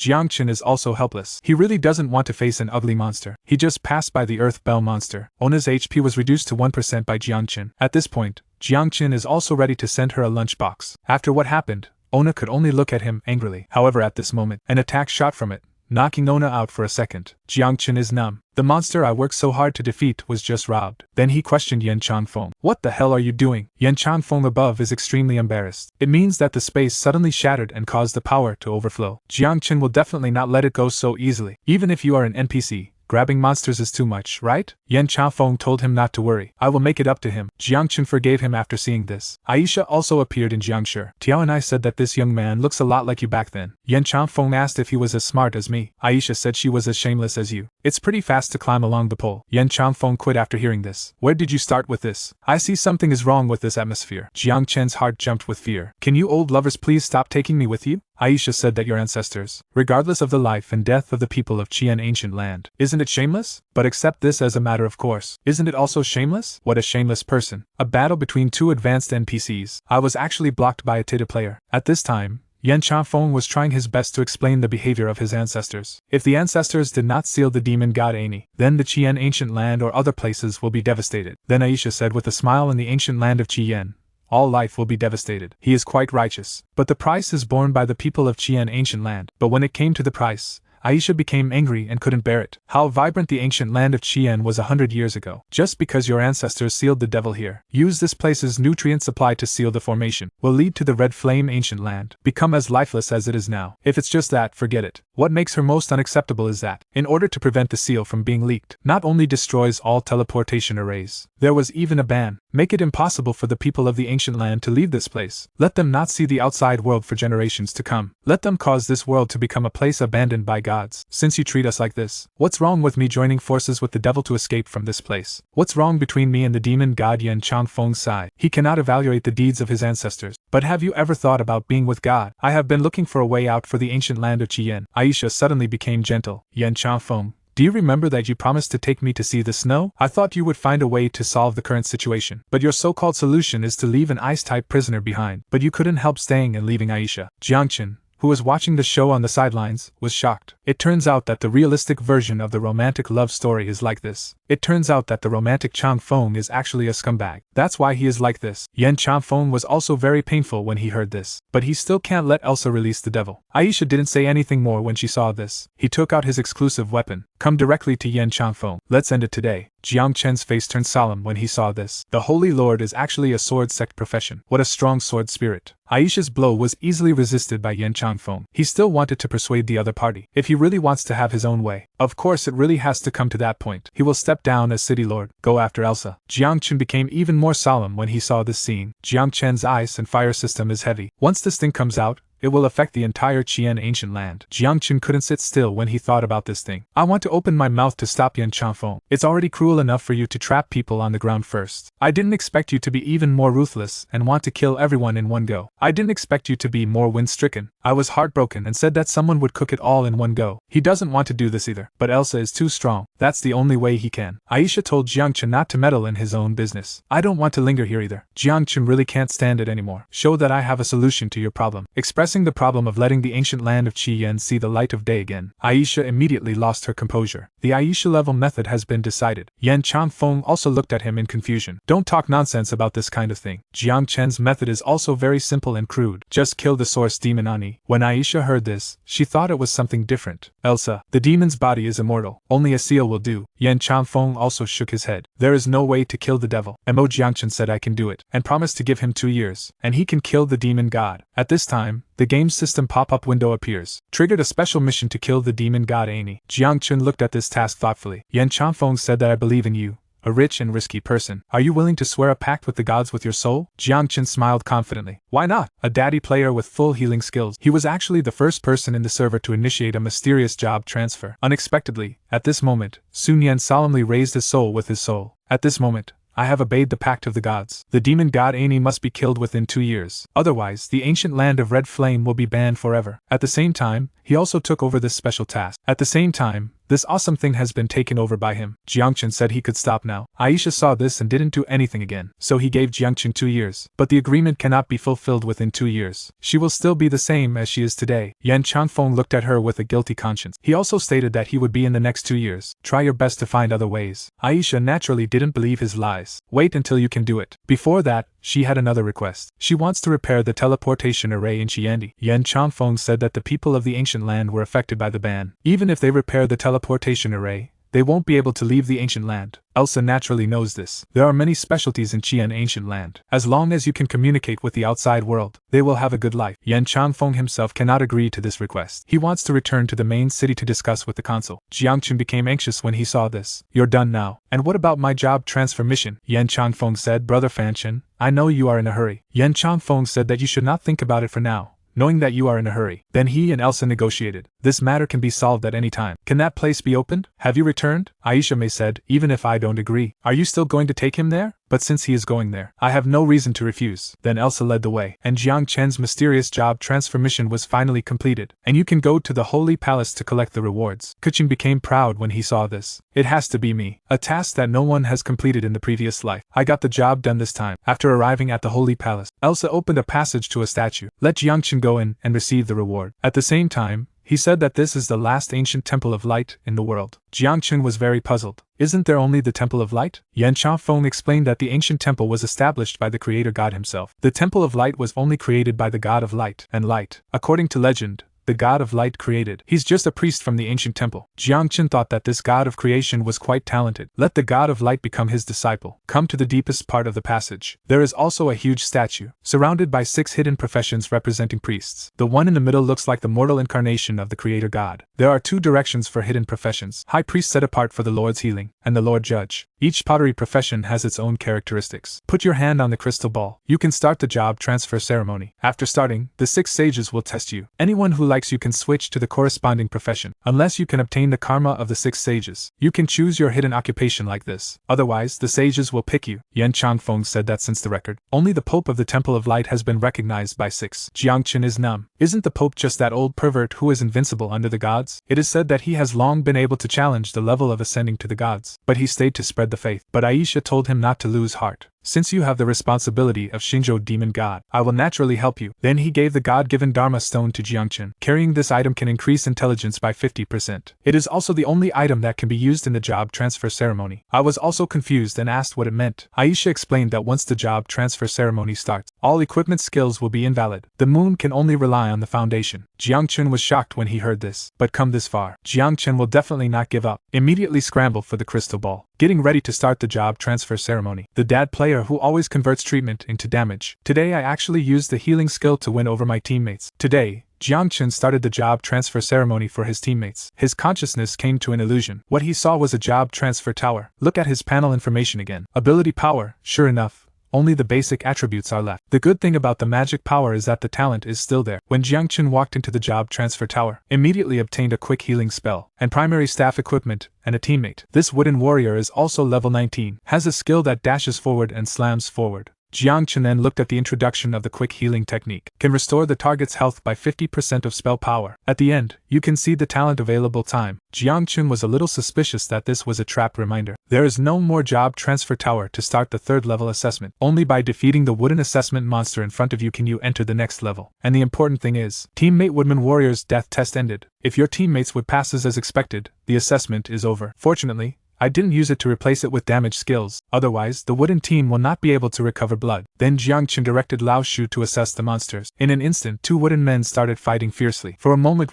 Jiangchen is also helpless. He really doesn't want to face an ugly monster. He just passed by the Earth Bell monster. Ona's HP was reduced to 1% by Jiangchen. At this point, Jiangchen is also ready to send her a lunchbox. After what happened, Ona could only look at him angrily. However, at this moment, an attack shot from it, knocking Ona out for a second. Jiangchen is numb. The monster I worked so hard to defeat was just robbed. Then he questioned Yan Chanfeng. What the hell are you doing? Yan Chanfeng above is extremely embarrassed. It means that the space suddenly shattered and caused the power to overflow. Jiangchen will definitely not let it go so easily. Even if you are an NPC, grabbing monsters is too much, right? Yan Chanfeng told him not to worry. I will make it up to him. Jiangchen forgave him after seeing this. Aisha also appeared in Jiangshi. Tiao and I said that this young man looks a lot like you back then. Yan Chanfeng asked if he was as smart as me. Aisha said she was as shameless as you. It's pretty fast to climb along the pole. Yan Chanfeng quit after hearing this. Where did you start with this? I see something is wrong with this atmosphere. Jiangchen's heart jumped with fear. Can you old lovers please stop taking me with you? Aisha said that your ancestors, regardless of the life and death of the people of Qian ancient land. Isn't it shameless? But accept this as a matter of course. Isn't it also shameless? What a shameless person. A battle between two advanced NPCs. I was actually blocked by a Tita player. At this time, Yan Chanfeng was trying his best to explain the behavior of his ancestors. If the ancestors did not seal the demon god Ani, then the Qian ancient land or other places will be devastated. Then Aisha said with a smile, in the ancient land of Qian, all life will be devastated. He is quite righteous. But the price is borne by the people of Qian ancient land. But when it came to the price, Aisha became angry and couldn't bear it. How vibrant the ancient land of Qian was 100 years ago. Just because your ancestors sealed the devil here, use this place's nutrient supply to seal the formation, will lead to the red flame ancient land, become as lifeless as it is now. If it's just that, forget it. What makes her most unacceptable is that, in order to prevent the seal from being leaked, not only destroys all teleportation arrays, there was even a ban. Make it impossible for the people of the ancient land to leave this place. Let them not see the outside world for generations to come. Let them cause this world to become a place abandoned by gods. Since you treat us like this, what's wrong with me joining forces with the devil to escape from this place? What's wrong between me and the demon god Yan Chanfeng Sai? He cannot evaluate the deeds of his ancestors. But have you ever thought about being with God? I have been looking for a way out for the ancient land of Qian. Aisha suddenly became gentle. Yan Chanfeng, do you remember that you promised to take me to see the snow? I thought you would find a way to solve the current situation. But your so-called solution is to leave an ice-type prisoner behind. But you couldn't help staying and leaving Aisha. Jiangchen, who was watching the show on the sidelines, was shocked. It turns out that the realistic version of the romantic love story is like this. It turns out that the romantic Changfeng is actually a scumbag. That's why he is like this. Yan Changfeng was also very painful when he heard this. But he still can't let Elsa release the devil. Aisha didn't say anything more when she saw this. He took out his exclusive weapon. Come directly to Yan Changfeng. Let's end it today. Jiang Chen's face turned solemn when he saw this. The Holy Lord is actually a sword sect profession. What a strong sword spirit. Aisha's blow was easily resisted by Yan Changfeng. He still wanted to persuade the other party. If he really wants to have his own way, of course it really has to come to that point. He will step down as city lord, go after Elsa. Jiang Chen became even more solemn when he saw this scene. Jiang Chen's ice and fire system is heavy. Once this thing comes out, it will affect the entire Qian ancient land. Jiang Chen couldn't sit still when he thought about this thing. I want to open my mouth to stop Yan Chanfeng. It's already cruel enough for you to trap people on the ground first. I didn't expect you to be even more ruthless and want to kill everyone in one go. I didn't expect you to be more wind-stricken. I was heartbroken and said that someone would cook it all in one go. He doesn't want to do this either. But Elsa is too strong. That's the only way he can. Aisha told Jiang Chen not to meddle in his own business. I don't want to linger here either. Jiang Chen really can't stand it anymore. Show that I have a solution to your problem. Expressing the problem of letting the ancient land of Qian see the light of day again, Aisha immediately lost her composure. The Aisha level method has been decided. Yan Chanfeng also looked at him in confusion. Don't talk nonsense about this kind of thing. Jiang Chen's method is also very simple and crude. Just kill the source demon Ani. When Aisha heard this, she thought it was something different. Elsa, the demon's body is immortal. Only a seal will do. Yan Chanfeng also shook his head. There is no way to kill the devil. Mo Jiangchen said I can do it, and promised to give him 2 years, and he can kill the demon god. At this time, the game's system pop-up window appears. Triggered a special mission to kill the demon god Ani. Jiang Chen looked at this task thoughtfully. Yan Chanfeng said that I believe in you, a rich and risky person. Are you willing to swear a pact with the gods with your soul? Jiang Chen smiled confidently. Why not? A daddy player with full healing skills. He was actually the first person in the server to initiate a mysterious job transfer. Unexpectedly, at this moment, Sun Yan solemnly raised his soul with his soul. At this moment, I have obeyed the pact of the gods. The demon god Ani must be killed within 2 years. Otherwise, the ancient land of Red Flame will be banned forever. At the same time, he also took over this special task. At the same time, This awesome thing has been taken over by him. Jiangchen said he could stop now. Aisha saw this and didn't do anything again. So he gave Jiangchen 2 years. But the agreement cannot be fulfilled within 2 years. She will still be the same as she is today. Yan Changfeng looked at her with a guilty conscience. He also stated that he would be in the next 2 years. Try your best to find other ways. Aisha naturally didn't believe his lies. Wait until you can do it. Before that, she had another request. She wants to repair the teleportation array in Chiandi. Yan Changfeng said that the people of the ancient land were affected by the ban. Even if they repair the teleportation array, they won't be able to leave the ancient land. Elsa naturally knows this. There are many specialties in Qian ancient land. As long as you can communicate with the outside world, they will have a good life. Yan Changfeng himself cannot agree to this request. He wants to return to the main city to discuss with the council. Jiangchen became anxious when he saw this. You're done now. And what about my job transfer mission? Yan Changfeng said, Brother Fanchen, I know you are in a hurry. Yan Changfeng said that you should not think about it for now, knowing that you are in a hurry. Then he and Elsa negotiated. This matter can be solved at any time. Can that place be opened? Have you returned? Aisha May said, even if I don't agree, are you still going to take him there? But since he is going there, I have no reason to refuse. Then Elsa led the way, and Jiang Chen's mysterious job transfer mission was finally completed, and you can go to the Holy Palace to collect the rewards. Kuching became proud when he saw this. It has to be me. A task that no one has completed in the previous life. I got the job done this time. After arriving at the Holy Palace, Elsa opened a passage to a statue. Let Jiang Chen go in and receive the reward. At the same time, he said that this is the last ancient temple of light in the world. Jiang Chen was very puzzled. Isn't there only the temple of light? Yan Changfeng explained that the ancient temple was established by the creator god himself. The temple of light was only created by the god of light and light. According to legend, the god of light created. He's just a priest from the ancient temple. Jiang Chen thought that this god of creation was quite talented. Let the god of light become his disciple. Come to the deepest part of the passage. There is also a huge statue, surrounded by 6 hidden professions representing priests. The one in the middle looks like the mortal incarnation of the creator god. There are 2 directions for hidden professions. High priest set apart for the Lord's healing, and the Lord Judge. Each pottery profession has its own characteristics. Put your hand on the crystal ball. You can start the job transfer ceremony. After starting, the 6 sages will test you. Anyone who likes you can switch to the corresponding profession. Unless you can obtain the karma of the 6 sages, you can choose your hidden occupation like this. Otherwise, the sages will pick you. Yan Changfeng said that since the record, only the Pope of the Temple of Light has been recognized by 6. Jiang Chen is numb. Isn't the Pope just that old pervert who is invincible under the gods? It is said that he has long been able to challenge the level of ascending to the gods, but he stayed to spread the faith. But Aisha told him not to lose heart. Since you have the responsibility of Shinjo demon god, I will naturally help you. Then he gave the god-given Dharma stone to Jiangchen. Carrying this item can increase intelligence by 50%. It is also the only item that can be used in the job transfer ceremony. I was also confused and asked what it meant. Aisha explained that once the job transfer ceremony starts, all equipment skills will be invalid. The moon can only rely on the foundation. Jiangchen was shocked when he heard this. But come this far, Jiangchen will definitely not give up. Immediately scramble for the crystal ball. Getting ready to start the job transfer ceremony. The dad player who always converts treatment into damage. Today I actually used the healing skill to win over my teammates. Today, Jiangchen started the job transfer ceremony for his teammates. His consciousness came to an illusion. What he saw was a job transfer tower. Look at his panel information again. Ability power, sure enough. Only the basic attributes are left. The good thing about the magic power is that the talent is still there. When Jiangchen walked into the job transfer tower, immediately obtained a quick healing spell, and primary staff equipment, and a teammate. This wooden warrior is also level 19, has a skill that dashes forward and slams forward. Jiangchen then looked at the introduction of the quick healing technique. Can restore the target's health by 50% of spell power. At the end, you can see the talent available time. Jiangchen was a little suspicious that this was a trap reminder. There is no more job transfer tower to start the 3rd level assessment. Only by defeating the wooden assessment monster in front of you can you enter the next level. And the important thing is, teammate Woodman Warrior's death test ended. If your teammates would passes as expected, the assessment is over. Fortunately, I didn't use it to replace it with damage skills, otherwise the wooden team will not be able to recover blood. Then Jiangchen directed Lao Shu to assess the monsters. In an instant 2 wooden men started fighting fiercely. For a moment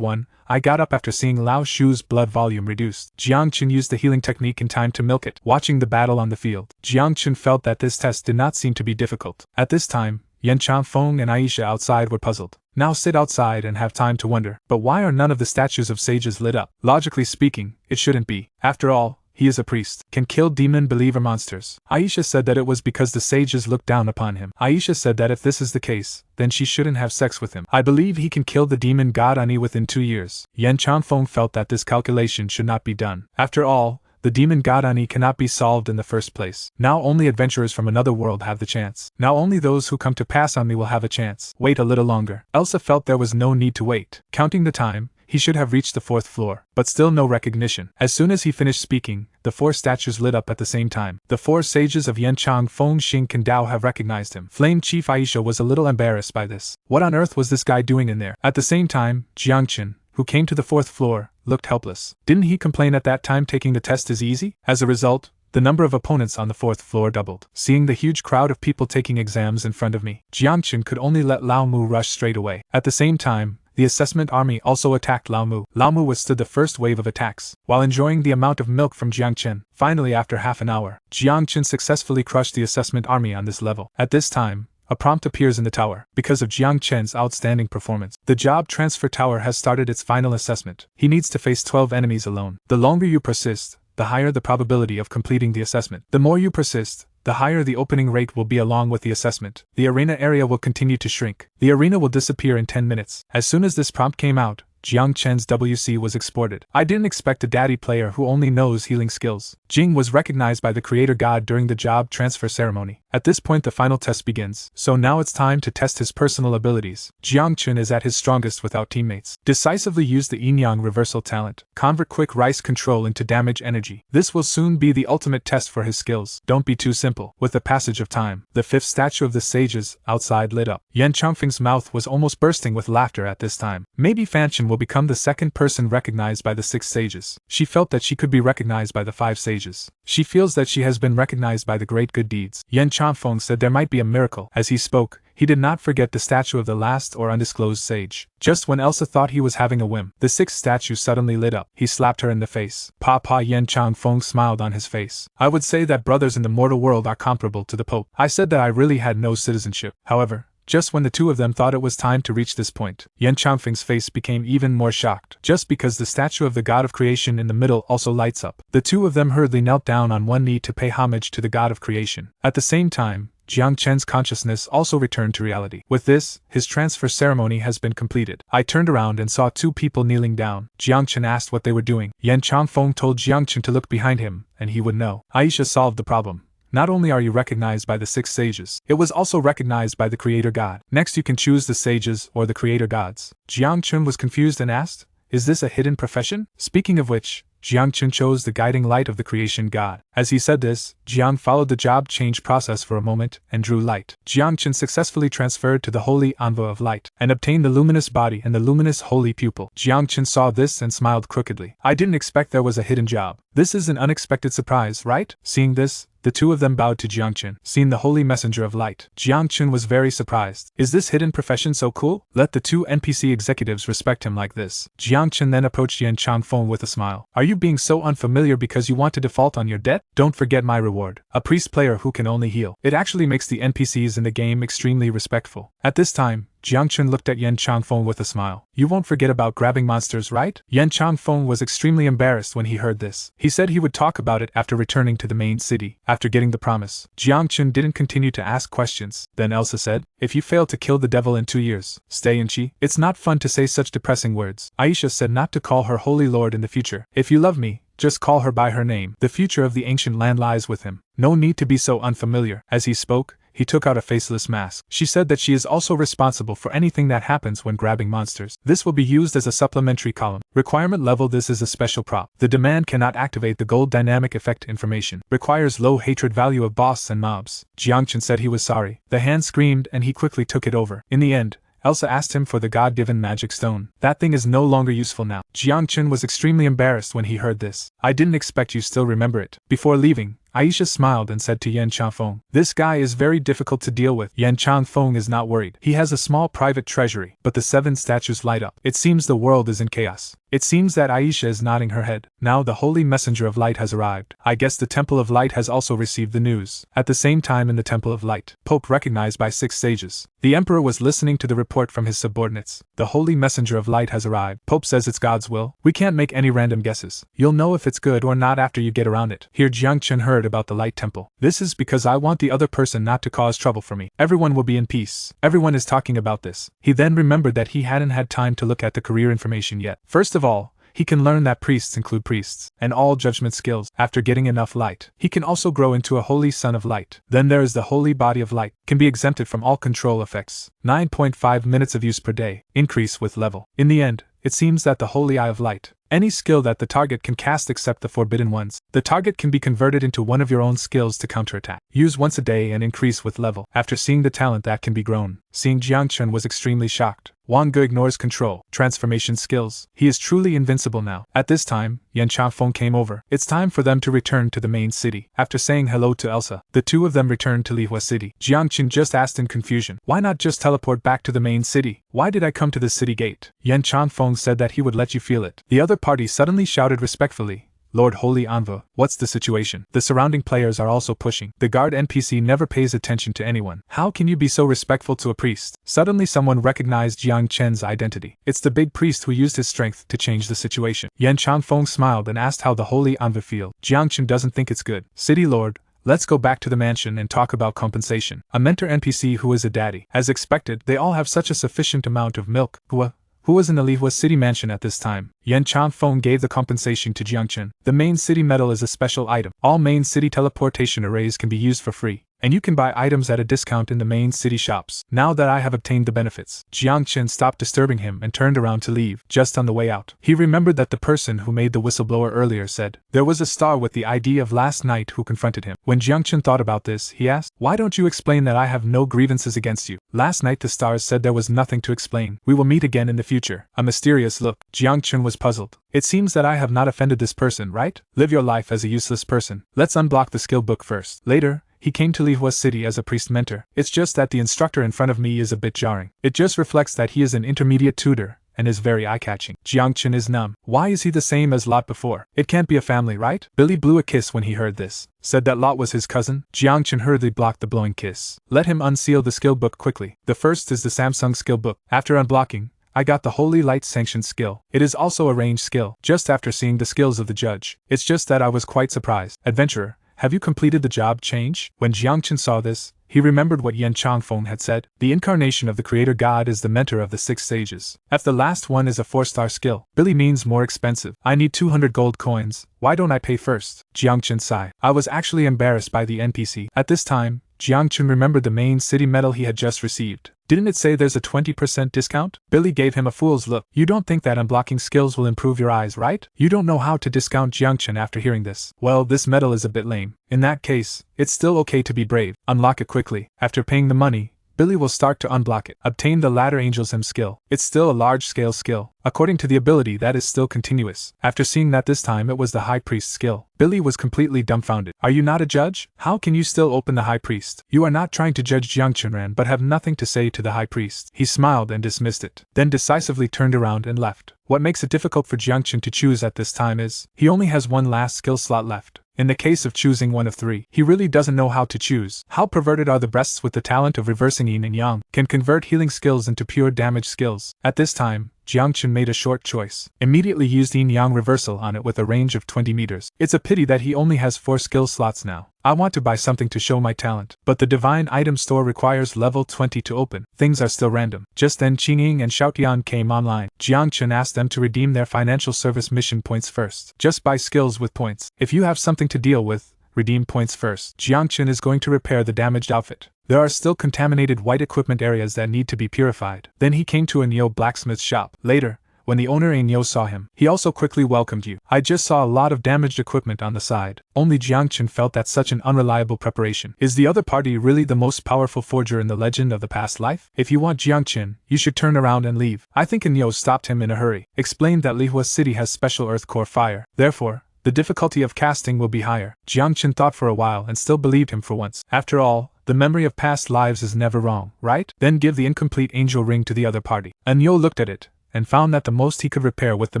I got up after seeing Lao Shu's blood volume reduced. Jiangchen used the healing technique in time to milk it. Watching the battle on the field, Jiangchen felt that this test did not seem to be difficult. At this time, Yan Changfeng and Aisha outside were puzzled. Now sit outside and have time to wonder. But why are none of the statues of sages lit up? Logically speaking, it shouldn't be. After all, he is a priest, can kill demon believer monsters. Aisha said that it was because the sages looked down upon him. Aisha said that if this is the case, then she shouldn't have sex with him. I believe he can kill the demon god Ani within 2 years. Yan Changfeng felt that this calculation should not be done. After all, the demon god Ani cannot be solved in the first place. Now only adventurers from another world have the chance. Now only those who come to pass on me will have a chance. Wait a little longer. Elsa felt there was no need to wait. Counting the time, He should have reached the 4th floor, but still no recognition. As soon as he finished speaking, the 4 statues lit up at the same time. The 4 sages of Yanchang Feng Xing Can Dao have recognized him. Flame Chief Aisha was a little embarrassed by this. What on earth was this guy doing in there? At the same time, Jiangchen, who came to the 4th floor, looked helpless. Didn't he complain at that time taking the test is easy? As a result, the number of opponents on the 4th floor doubled. Seeing the huge crowd of people taking exams in front of me, Jiangchen could only let Lao Mu rush straight away. At the same time, the assessment army also attacked Lao Mu. Lao Mu withstood the first wave of attacks, while enjoying the amount of milk from Jiangchen. Finally, after half an hour, Jiangchen successfully crushed the assessment army on this level. At this time, a prompt appears in the tower. Because of Jiang Chen's outstanding performance, the job transfer tower has started its final assessment. He needs to face 12 enemies alone. The longer you persist, the higher the probability of completing the assessment. The more you persist, the higher the opening rate will be along with the assessment. The arena area will continue to shrink. The arena will disappear in 10 minutes. As soon as this prompt came out, Jiang Chen's WC was exported. I didn't expect a daddy player who only knows healing skills. Jing was recognized by the creator god during the job transfer ceremony. At this point the final test begins. So now it's time to test his personal abilities. Jiang Chen is at his strongest without teammates. Decisively use the yin-yang reversal talent. Convert quick rice control into damage energy. This will soon be the ultimate test for his skills. Don't be too simple. With the passage of time, the 5th statue of the sages outside lit up. Yan Chongfeng's mouth was almost bursting with laughter at this time. Maybe Fanchen will become the 2nd person recognized by the 6 sages. She felt that she could be recognized by the 5 sages. She feels that she has been recognized by the great good deeds. Yan Chongfeng said there might be a miracle. As he spoke, he did not forget the statue of the last or undisclosed sage. Just when Elsa thought he was having a whim, the 6th statue suddenly lit up. He slapped her in the face. Papa Yan Chongfeng smiled on his face. I would say that brothers in the mortal world are comparable to the Pope. I said that I really had no citizenship. However, just when the two of them thought it was time to reach this point, Yan Chongfeng's face became even more shocked. Just because the statue of the god of creation in the middle also lights up. The two of them hurriedly knelt down on one knee to pay homage to the god of creation. At the same time, Jiang Chen's consciousness also returned to reality. With this, his transfer ceremony has been completed. I turned around and saw 2 people kneeling down. Jiang Chen asked what they were doing. Yan Chongfeng told Jiang Chen to look behind him, and he would know. Aisha solved the problem. Not only are you recognized by the 6 sages, it was also recognized by the creator god. Next you can choose the sages or the creator gods. Jiang Chen was confused and asked, is this a hidden profession? Speaking of which, Jiang Chen chose the guiding light of the creation god. As he said this, Jiang followed the job change process for a moment and drew light. Jiang Chen successfully transferred to the holy envoy of light and obtained the luminous body and the luminous holy pupil. Jiang Chen saw this and smiled crookedly. I didn't expect there was a hidden job. This is an unexpected surprise, right? Seeing this, the two of them bowed to Jiang Chen. Seeing the holy messenger of light, Jiang Chen was very surprised. Is this hidden profession so cool? Let the 2 NPC executives respect him like this. Jiang Chen then approached Yan Chongfeng with a smile. Are you being so unfamiliar because you want to default on your debt? Don't forget my reward. A priest player who can only heal. It actually makes the NPCs in the game extremely respectful. At this time, Jiang Chen looked at Yan Chongfeng with a smile. You won't forget about grabbing monsters, right? Yan Chongfeng was extremely embarrassed when he heard this. He said he would talk about it after returning to the main city. After getting the promise, Jiang Chen didn't continue to ask questions. Then Elsa said, if you fail to kill the devil in 2 years, stay in Chi. It's not fun to say such depressing words. Aisha said not to call her holy lord in the future. If you love me, just call her by her name. The future of the ancient land lies with him. No need to be so unfamiliar. As he spoke, he took out a faceless mask. She said that she is also responsible for anything that happens when grabbing monsters. This will be used as a supplementary column. Requirement level: this is a special prop. The demand cannot activate the gold dynamic effect information. Requires low hatred value of boss and mobs. Jiang Chen said he was sorry. The hand screamed and he quickly took it over. In the end, Elsa asked him for the god-given magic stone. That thing is no longer useful now. Jiang Chen was extremely embarrassed when he heard this. I didn't expect you still remember it. Before leaving, Aisha smiled and said to Yan Chongfeng, this guy is very difficult to deal with. Yan Chongfeng is not worried. He has a small private treasury, but the 7 statues light up. It seems the world is in chaos. It seems that Aisha is nodding her head. Now the holy messenger of light has arrived. I guess the Temple of Light has also received the news. At the same time in the Temple of Light, Pope recognized by 6 sages. The emperor was listening to the report from his subordinates. The holy messenger of light has arrived. Pope says it's God's will. We can't make any random guesses. You'll know if it's good or not after you get around it. Here Jiang Chen heard about the light temple. This is because I want the other person not to cause trouble for me. Everyone will be in peace. Everyone is talking about this. He then remembered that he hadn't had time to look at the career information yet. First of all, he can learn that priests include priests, and all judgment skills. After getting enough light, he can also grow into a holy son of light. Then there is the holy body of light, can be exempted from all control effects. 9.5 minutes of use per day, increase with level. In the end, It seems that the Holy Eye of Light. Any skill that the target can cast except the forbidden ones. The target can be converted into one of your own skills to counterattack. Use once a day and increase with level. After seeing the talent that can be grown, seeing Jiangchen was extremely shocked. Wang Ge ignores control, transformation skills. He is truly invincible now. At this time, Yan Changfeng came over. It's time for them to return to the main city. After saying hello to Elsa, the two of them returned to Lihua City. Jiangchen just asked in confusion, why not just teleport back to the main city? Why did I come to the city gate? Yan Changfeng said that he would let you feel it. The other party suddenly shouted respectfully, Lord Holy Anva, what's the situation? The surrounding players are also pushing. The guard NPC never pays attention to anyone. How can you be so respectful to a priest? Suddenly someone recognized Jiang Chen's identity. It's the big priest who used his strength to change the situation. Yan Changfeng smiled and asked how the Holy Anva feel. Jiang Chen doesn't think it's good. City Lord, let's go back to the mansion and talk about compensation. A mentor NPC who is a daddy. As expected, they all have such a sufficient amount of milk. Who was in the Lihua City mansion at this time? Yan Changfeng gave the compensation to Jiangchen. The main city medal is a special item. All main city teleportation arrays can be used for free, and you can buy items at a discount in the main city shops. Now that I have obtained the benefits, Jiangchen stopped disturbing him and turned around to leave. Just on the way out, he remembered that the person who made the whistleblower earlier said there was a star with the ID of last night who confronted him. When Jiangchen thought about this, he asked, why don't you explain that I have no grievances against you? Last night the stars said there was nothing to explain. We will meet again in the future. A mysterious look. Jiangchen was puzzled. It seems that I have not offended this person, right? Live your life as a useless person. Let's unblock the skill book first. Later, he came to Lihua City as a priest mentor. It's just that the instructor in front of me is a bit jarring. It just reflects that he is an intermediate tutor and is very eye-catching. Jiangchen is numb. Why is he the same as Lot before? It can't be a family, right? Billy blew a kiss when he heard this. Said that Lot was his cousin. Jiangchen hurriedly blocked the blowing kiss. Let him unseal the skill book quickly. The first is the Samsung skill book. After unblocking, I got the Holy Light Sanctioned skill. It is also a ranged skill. Just after seeing the skills of the judge, it's just that I was quite surprised. Adventurer, have you completed the job change? When Jiangchen saw this, he remembered what Yan Changfeng had said. The incarnation of the creator god is the mentor of the 6 sages. If the last one is a 4-star skill, Billy means more expensive. I need 200 gold coins. Why don't I pay first? Jiangchen sighed. I was actually embarrassed by the NPC. At this time, Jiangchen remembered the main city medal he had just received. Didn't it say there's a 20% discount? Billy gave him a fool's look. You don't think that unblocking skills will improve your eyes, right? You don't know how to discount Jiangchen after hearing this. Well, this medal is a bit lame. In that case, it's still okay to be brave. Unlock it quickly. After paying the money, Billy will start to unblock it. Obtain the Ladder Angel's M skill. It's still a large-scale skill. According to the ability, that is still continuous. After seeing that this time it was the High Priest skill, Billy was completely dumbfounded. Are you not a judge? How can you still open the High Priest? You are not trying to judge Jiangchenran but have nothing to say to the High Priest. He smiled and dismissed it, then decisively turned around and left. What makes it difficult for Jiangchen to choose at this time is, he only has one last skill slot left. In the case of choosing one of 3, he really doesn't know how to choose. How perverted are the breasts with the talent of reversing yin and yang, can convert healing skills into pure damage skills. At this time, Jiangchen made a short choice. Immediately used yin-yang reversal on it with a range of 20 meters. It's a pity that he only has 4 skill slots now. I want to buy something to show my talent, but the divine item store requires level 20 to open. Things are still random. Just then Qingying and Xiaotian came online. Jiangchen asked them to redeem their financial service mission points first. Just buy skills with points. If you have something to deal with, redeem points first. Jiangchen is going to repair the damaged outfit. There are still contaminated white equipment areas that need to be purified. Then he came to a Neo blacksmith shop. Later, when the owner Neo saw him, he also quickly welcomed you. I just saw a lot of damaged equipment on the side. Only Jiangchen felt that such an unreliable preparation. Is the other party really the most powerful forger in the legend of the past life? If you want Jiangchen, you should turn around and leave. I think Neo stopped him in a hurry. Explained that Lihua City has special earth core fire. Therefore, the difficulty of casting will be higher. Jiangchen thought for a while and still believed him for once. After all, the memory of past lives is never wrong, right? Then give the incomplete angel ring to the other party. Neo looked at it and found that the most he could repair with the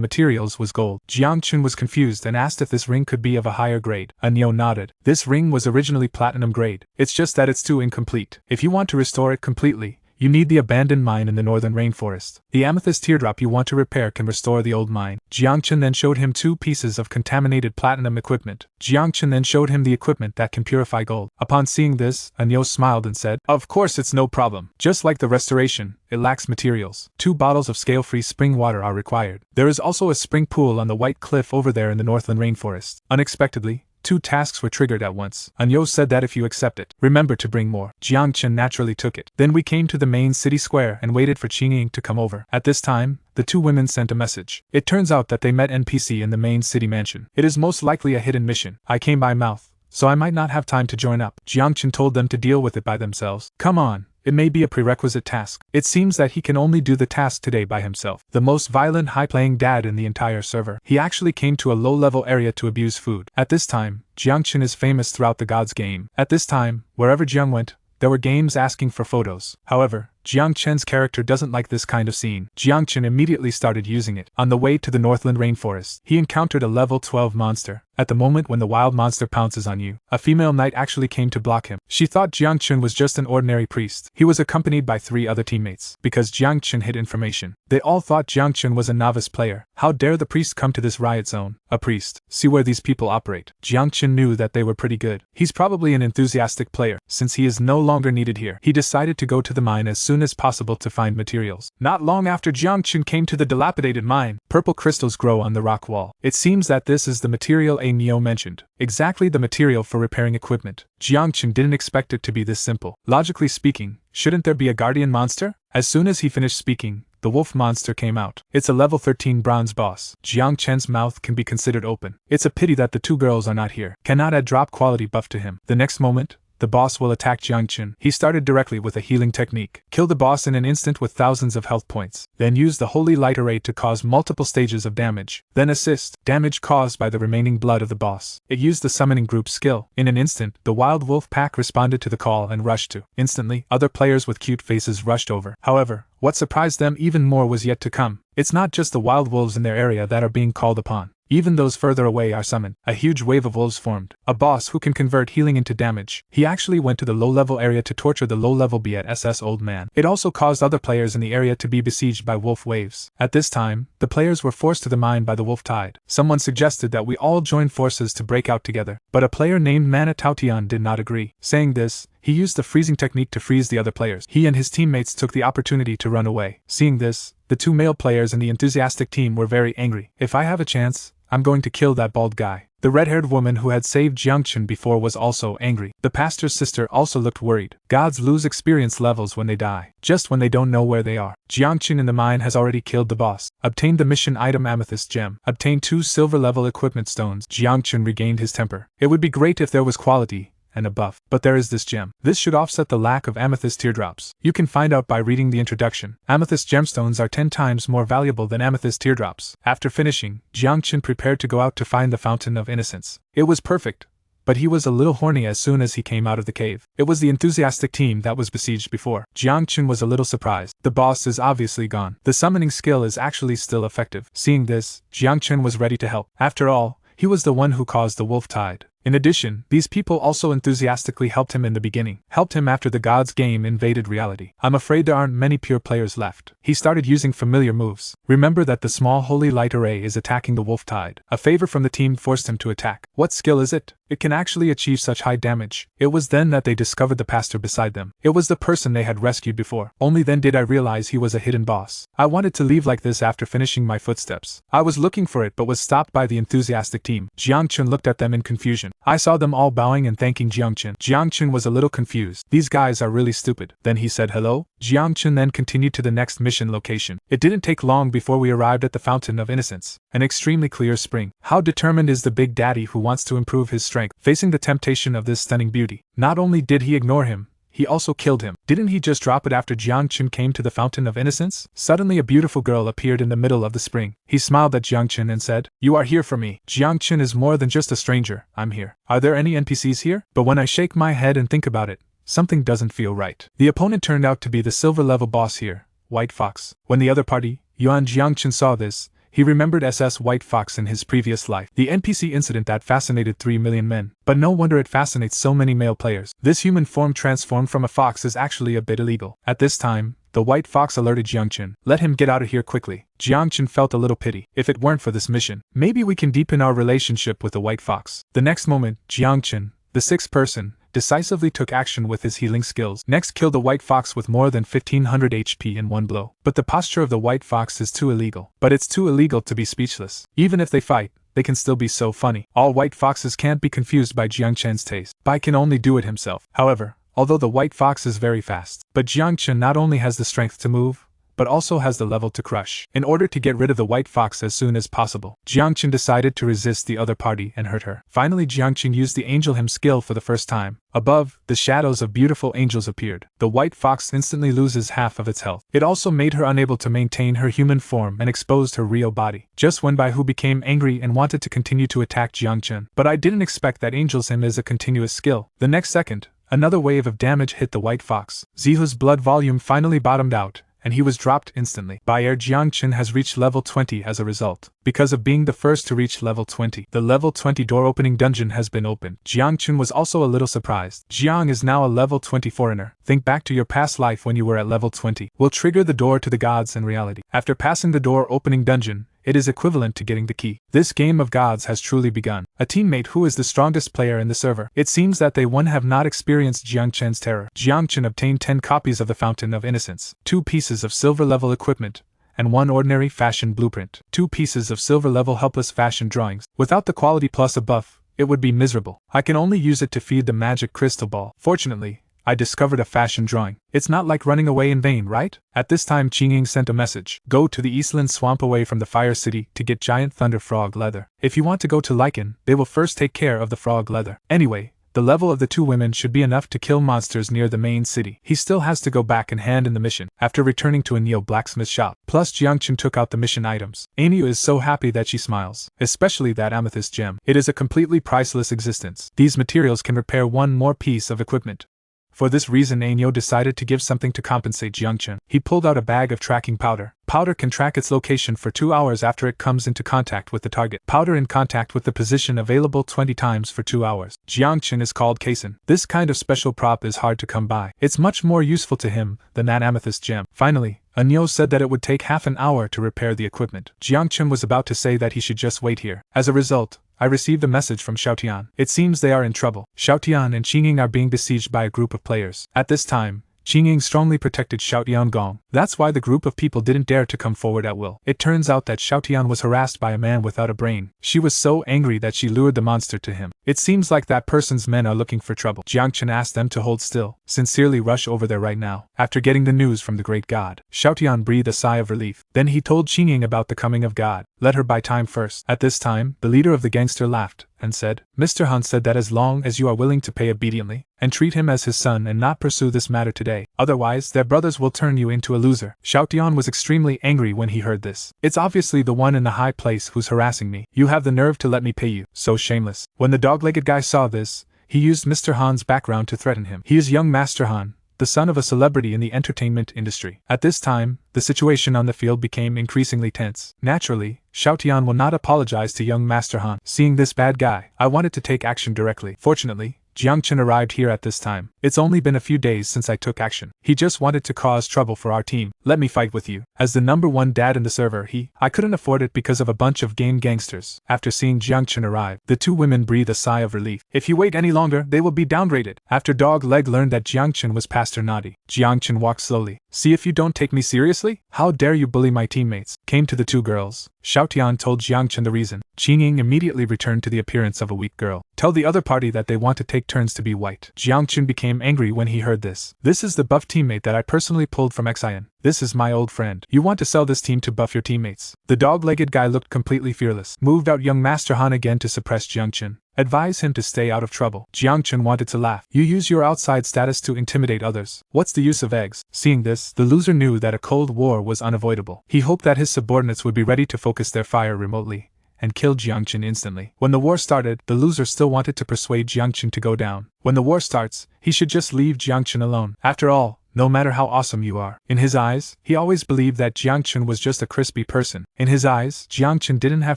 materials was gold. Jiangchen was confused and asked if this ring could be of a higher grade. Neo nodded. This ring was originally platinum grade. It's just that it's too incomplete. If you want to restore it completely, you need the abandoned mine in the northern rainforest. The amethyst teardrop you want to repair can restore the old mine. Jiangchen then showed him 2 pieces of contaminated platinum equipment. Jiangchen then showed him the equipment that can purify gold. Upon seeing this, Neo smiled and said, "Of course it's no problem. Just like the restoration, it lacks materials. 2 bottles of scale-free spring water are required. There is also a spring pool on the white cliff over there in the northern rainforest." Unexpectedly, 2 tasks were triggered at once. Anyo said that if you accept it, remember to bring more. Jiang Chen naturally took it. Then we came to the main city square and waited for Qing Ying to come over. At this time, the 2 women sent a message. It turns out that they met NPC in the main city mansion. It is most likely a hidden mission. I came by mouth, so I might not have time to join up. Jiang Chen told them to deal with it by themselves. Come on. It may be a prerequisite task. It seems that he can only do the task today by himself. The most violent high-playing dad in the entire server. He actually came to a low-level area to abuse food. At this time, Jiang Chen is famous throughout the gods game. At this time, wherever Jiang went, there were games asking for photos. However, Jiang Chen's character doesn't like this kind of scene. Jiang Chen immediately started using it. On the way to the Northland Rainforest, he encountered a level 12 monster. At the moment when the wild monster pounces on you, a female knight actually came to block him. She thought Jiang Chen was just an ordinary priest. He was accompanied by 3 other teammates. Because Jiang Chen hid information, they all thought Jiang Chen was a novice player. How dare the priest come to this riot zone? A priest. See where these people operate. Jiang Chen knew that they were pretty good. He's probably an enthusiastic player. Since he is no longer needed here, he decided to go to the mine as soon as possible to find materials. Not long after Jiang Chen came to the dilapidated mine, purple crystals grow on the rock wall. It seems that this is the material Neo mentioned. Exactly the material for repairing equipment. Jiang Chen didn't expect it to be this simple. Logically speaking, shouldn't there be a guardian monster? As soon as he finished speaking, the wolf monster came out. It's a level 13 bronze boss. Jiang Chen's mouth can be considered open. It's a pity that the 2 girls are not here. Cannot add drop quality buff to him. The next moment, the boss will attack Jiang Chen. He started directly with a healing technique. Kill the boss in an instant with thousands of health points. Then use the holy light array to cause multiple stages of damage. Then assist damage caused by the remaining blood of the boss. It used the summoning group skill. In an instant, the wild wolf pack responded to the call and rushed to. Instantly, other players with cute faces rushed over. However, what surprised them even more was yet to come. It's not just the wild wolves in their area that are being called upon. Even those further away are summoned. A huge wave of wolves formed. A boss who can convert healing into damage. He actually went to the low-level area to torture the low-level BSS old man. It also caused other players in the area to be besieged by wolf waves. At this time, the players were forced to the mine by the wolf tide. Someone suggested that we all join forces to break out together, but a player named Mana Taotian did not agree. Saying this, he used the freezing technique to freeze the other players. He and his teammates took the opportunity to run away. Seeing this, the 2 male players in the enthusiastic team were very angry. If I have a chance, I'm going to kill that bald guy. The red-haired woman who had saved Jiang Chen before was also angry. The pastor's sister also looked worried. Gods lose experience levels when they die, just when they don't know where they are. Jiang Chen in the mine has already killed the boss. Obtained the mission item Amethyst Gem. Obtained 2 silver-level equipment stones. Jiang Chen regained his temper. It would be great if there was quality and a buff. But there is this gem. This should offset the lack of amethyst teardrops. You can find out by reading the introduction. Amethyst gemstones are 10 times more valuable than amethyst teardrops. After finishing, Jiang Chen prepared to go out to find the Fountain of Innocence. It was perfect, but he was a little horny as soon as he came out of the cave. It was the enthusiastic team that was besieged before. Jiang Chen was a little surprised. The boss is obviously gone. The summoning skill is actually still effective. Seeing this, Jiang Chen was ready to help. After all, he was the one who caused the wolf tide. In addition, these people also enthusiastically helped him in the beginning, helped him after the gods game invaded reality. I'm afraid there aren't many pure players left. He started using familiar moves. Remember that the small holy light array is attacking the wolf tide. A favor from the team forced him to attack. What skill is it? It can actually achieve such high damage. It was then that they discovered the pastor beside them. It was the person they had rescued before. Only then did I realize he was a hidden boss. I wanted to leave like this after finishing my footsteps. I was looking for it but was stopped by the enthusiastic team. Jiang Chen looked at them in confusion. I saw them all bowing and thanking Jiang Chen. Jiang Chen was a little confused. These guys are really stupid. Then he said hello. Jiang Chen then continued to the next mission location. It didn't take long before we arrived at the Fountain of Innocence, an extremely clear spring. How determined is the big daddy who wants to improve his strength, facing the temptation of this stunning beauty. Not only did he ignore him, he also killed him. Didn't he just drop it after Jiang Chen came to the Fountain of Innocence? Suddenly a beautiful girl appeared in the middle of the spring. He smiled at Jiang Chen and said, "You are here for me." Jiang Chen is more than just a stranger. I'm here. Are there any NPCs here? But when I shake my head and think about it, something doesn't feel right. The opponent turned out to be the silver level boss here, White Fox. When the other party, Yuan Jiang Chen, saw this, he remembered SS White Fox in his previous life. The NPC incident that fascinated 3 million men. But no wonder it fascinates so many male players. This human form transformed from a fox is actually a bit illegal. At this time, the White Fox alerted Jiang Chen. Let him get out of here quickly. Jiang Chen felt a little pity. If it weren't for this mission, maybe we can deepen our relationship with the White Fox. The next moment, Jiang Chen, the sixth person, decisively took action with his healing skills. Next killed the White Fox with more than 1500 HP in one blow. But the posture of the White Fox is too illegal. But it's too illegal to be speechless. Even if they fight, they can still be so funny. All white foxes can't be confused by Jiang Chen's taste. Bai can only do it himself. However, although the white fox is very fast, but Jiang Chen not only has the strength to move, but also has the level to crush. In order to get rid of the white fox as soon as possible, Jiang Chen decided to resist the other party and hurt her. Finally, Jiang Chen used the angel hymn skill for the first time. Above, the shadows of beautiful angels appeared. The white fox instantly loses half of its health. It also made her unable to maintain her human form and exposed her real body. Just when Bai Hu became angry and wanted to continue to attack Jiang Chen. But I didn't expect that angel's hymn is a continuous skill. The next second, another wave of damage hit the white fox. Zihu's blood volume finally bottomed out, and he was dropped instantly. By air, Jiang Chen has reached level 20 as a result. Because of being the first to reach level 20, the level 20 door-opening dungeon has been opened. Jiang Chen was also a little surprised. Jiang is now a level 20 foreigner. Think back to your past life when you were at level 20. Will trigger the door to the gods in reality. After passing the door-opening dungeon, it is equivalent to getting the key. This game of gods has truly begun. A teammate who is the strongest player in the server. It seems that they have not experienced Jiang Chen's terror. Jiang Chen obtained 10 copies of the Fountain of Innocence, 2 pieces of silver-level equipment, and 1 ordinary fashion blueprint, 2 pieces of silver-level helpless fashion drawings. Without the quality plus a buff, it would be miserable. I can only use it to feed the magic crystal ball. Fortunately, I discovered a fashion drawing. It's not like running away in vain, right? At this time, Qingying sent a message. Go to the Eastland Swamp away from the Fire City to get giant thunder frog leather. If you want to go to Lycan, they will first take care of the frog leather. Anyway, the level of the 2 women should be enough to kill monsters near the main city. He still has to go back and hand in the mission, after returning to a neo-blacksmith shop. Plus, Jiang Chen took out the mission items. Anu is so happy that she smiles, especially that amethyst gem. It is a completely priceless existence. These materials can repair 1 more piece of equipment. For this reason, Ainyo decided to give something to compensate Jiang Chen. He pulled out a bag of tracking powder. Powder can track its location for 2 hours after it comes into contact with the target. Powder in contact with the position available 20 times for 2 hours. Jiang Chen is called Kaisen. This kind of special prop is hard to come by. It's much more useful to him than that amethyst gem. Finally, Anyo said that it would take half an hour to repair the equipment. Jiang Chen was about to say that he should just wait here. As a result, I received a message from Xiaotian. It seems they are in trouble. Xiaotian and Qingying are being besieged by a group of players. At this time, Qingying strongly protected Xiaotian Gong. That's why the group of people didn't dare to come forward at will. It turns out that Xiaotian was harassed by a man without a brain. She was so angry that she lured the monster to him. It seems like that person's men are looking for trouble. Jiang Chen asked them to hold still. Sincerely rush over there right now. After getting the news from the great god, Xiaotian breathed a sigh of relief. Then he told Qingying about the coming of God. Let her buy time first. At this time, the leader of the gangster laughed and said, Mr. Han said that as long as you are willing to pay obediently, and treat him as his son and not pursue this matter today, otherwise their brothers will turn you into a loser. Xiaotian was extremely angry when he heard this. It's obviously the one in the high place who's harassing me. You have the nerve to let me pay you. So shameless. When the dog-legged guy saw this, he used Mr. Han's background to threaten him. He is young Master Han, the son of a celebrity in the entertainment industry. At this time, the situation on the field became increasingly tense. Naturally, Xiaotian will not apologize to young Master Han. Seeing this bad guy, I wanted to take action directly. Fortunately, Jiang Chen arrived here at this time. It's only been a few days since I took action. He just wanted to cause trouble for our team. Let me fight with you. As the #1 dad in the server, I couldn't afford it because of a bunch of game gangsters. After seeing Jiang Chen arrive, the 2 women breathed a sigh of relief. If you wait any longer, they will be downgraded. After Dog Leg learned that Jiang Chen was past her naughty, Jiang Chen walked slowly. See if you don't take me seriously? How dare you bully my teammates? Came to the 2 girls. Xiaotian told Jiang Chen the reason. Qingying immediately returned to the appearance of a weak girl. Tell the other party that they want to take turns to be white. Jiang Chen became angry when he heard this. This is the buff teammate that I personally pulled from Xian. This is my old friend. You want to sell this team to buff your teammates? The dog-legged guy looked completely fearless. Moved out young Master Han again to suppress Jiang Chen. Advise him to stay out of trouble. Jiang Chen wanted to laugh. You use your outside status to intimidate others. What's the use of eggs? Seeing this, the loser knew that a cold war was unavoidable. He hoped that his subordinates would be ready to focus their fire remotely and kill Jiang Chen instantly. When the war started, the loser still wanted to persuade Jiang Chen to go down. When the war starts, he should just leave Jiang Chen alone. After all, no matter how awesome you are. In his eyes, he always believed that Jiang Chen was just a crispy person. In his eyes, Jiang Chen didn't have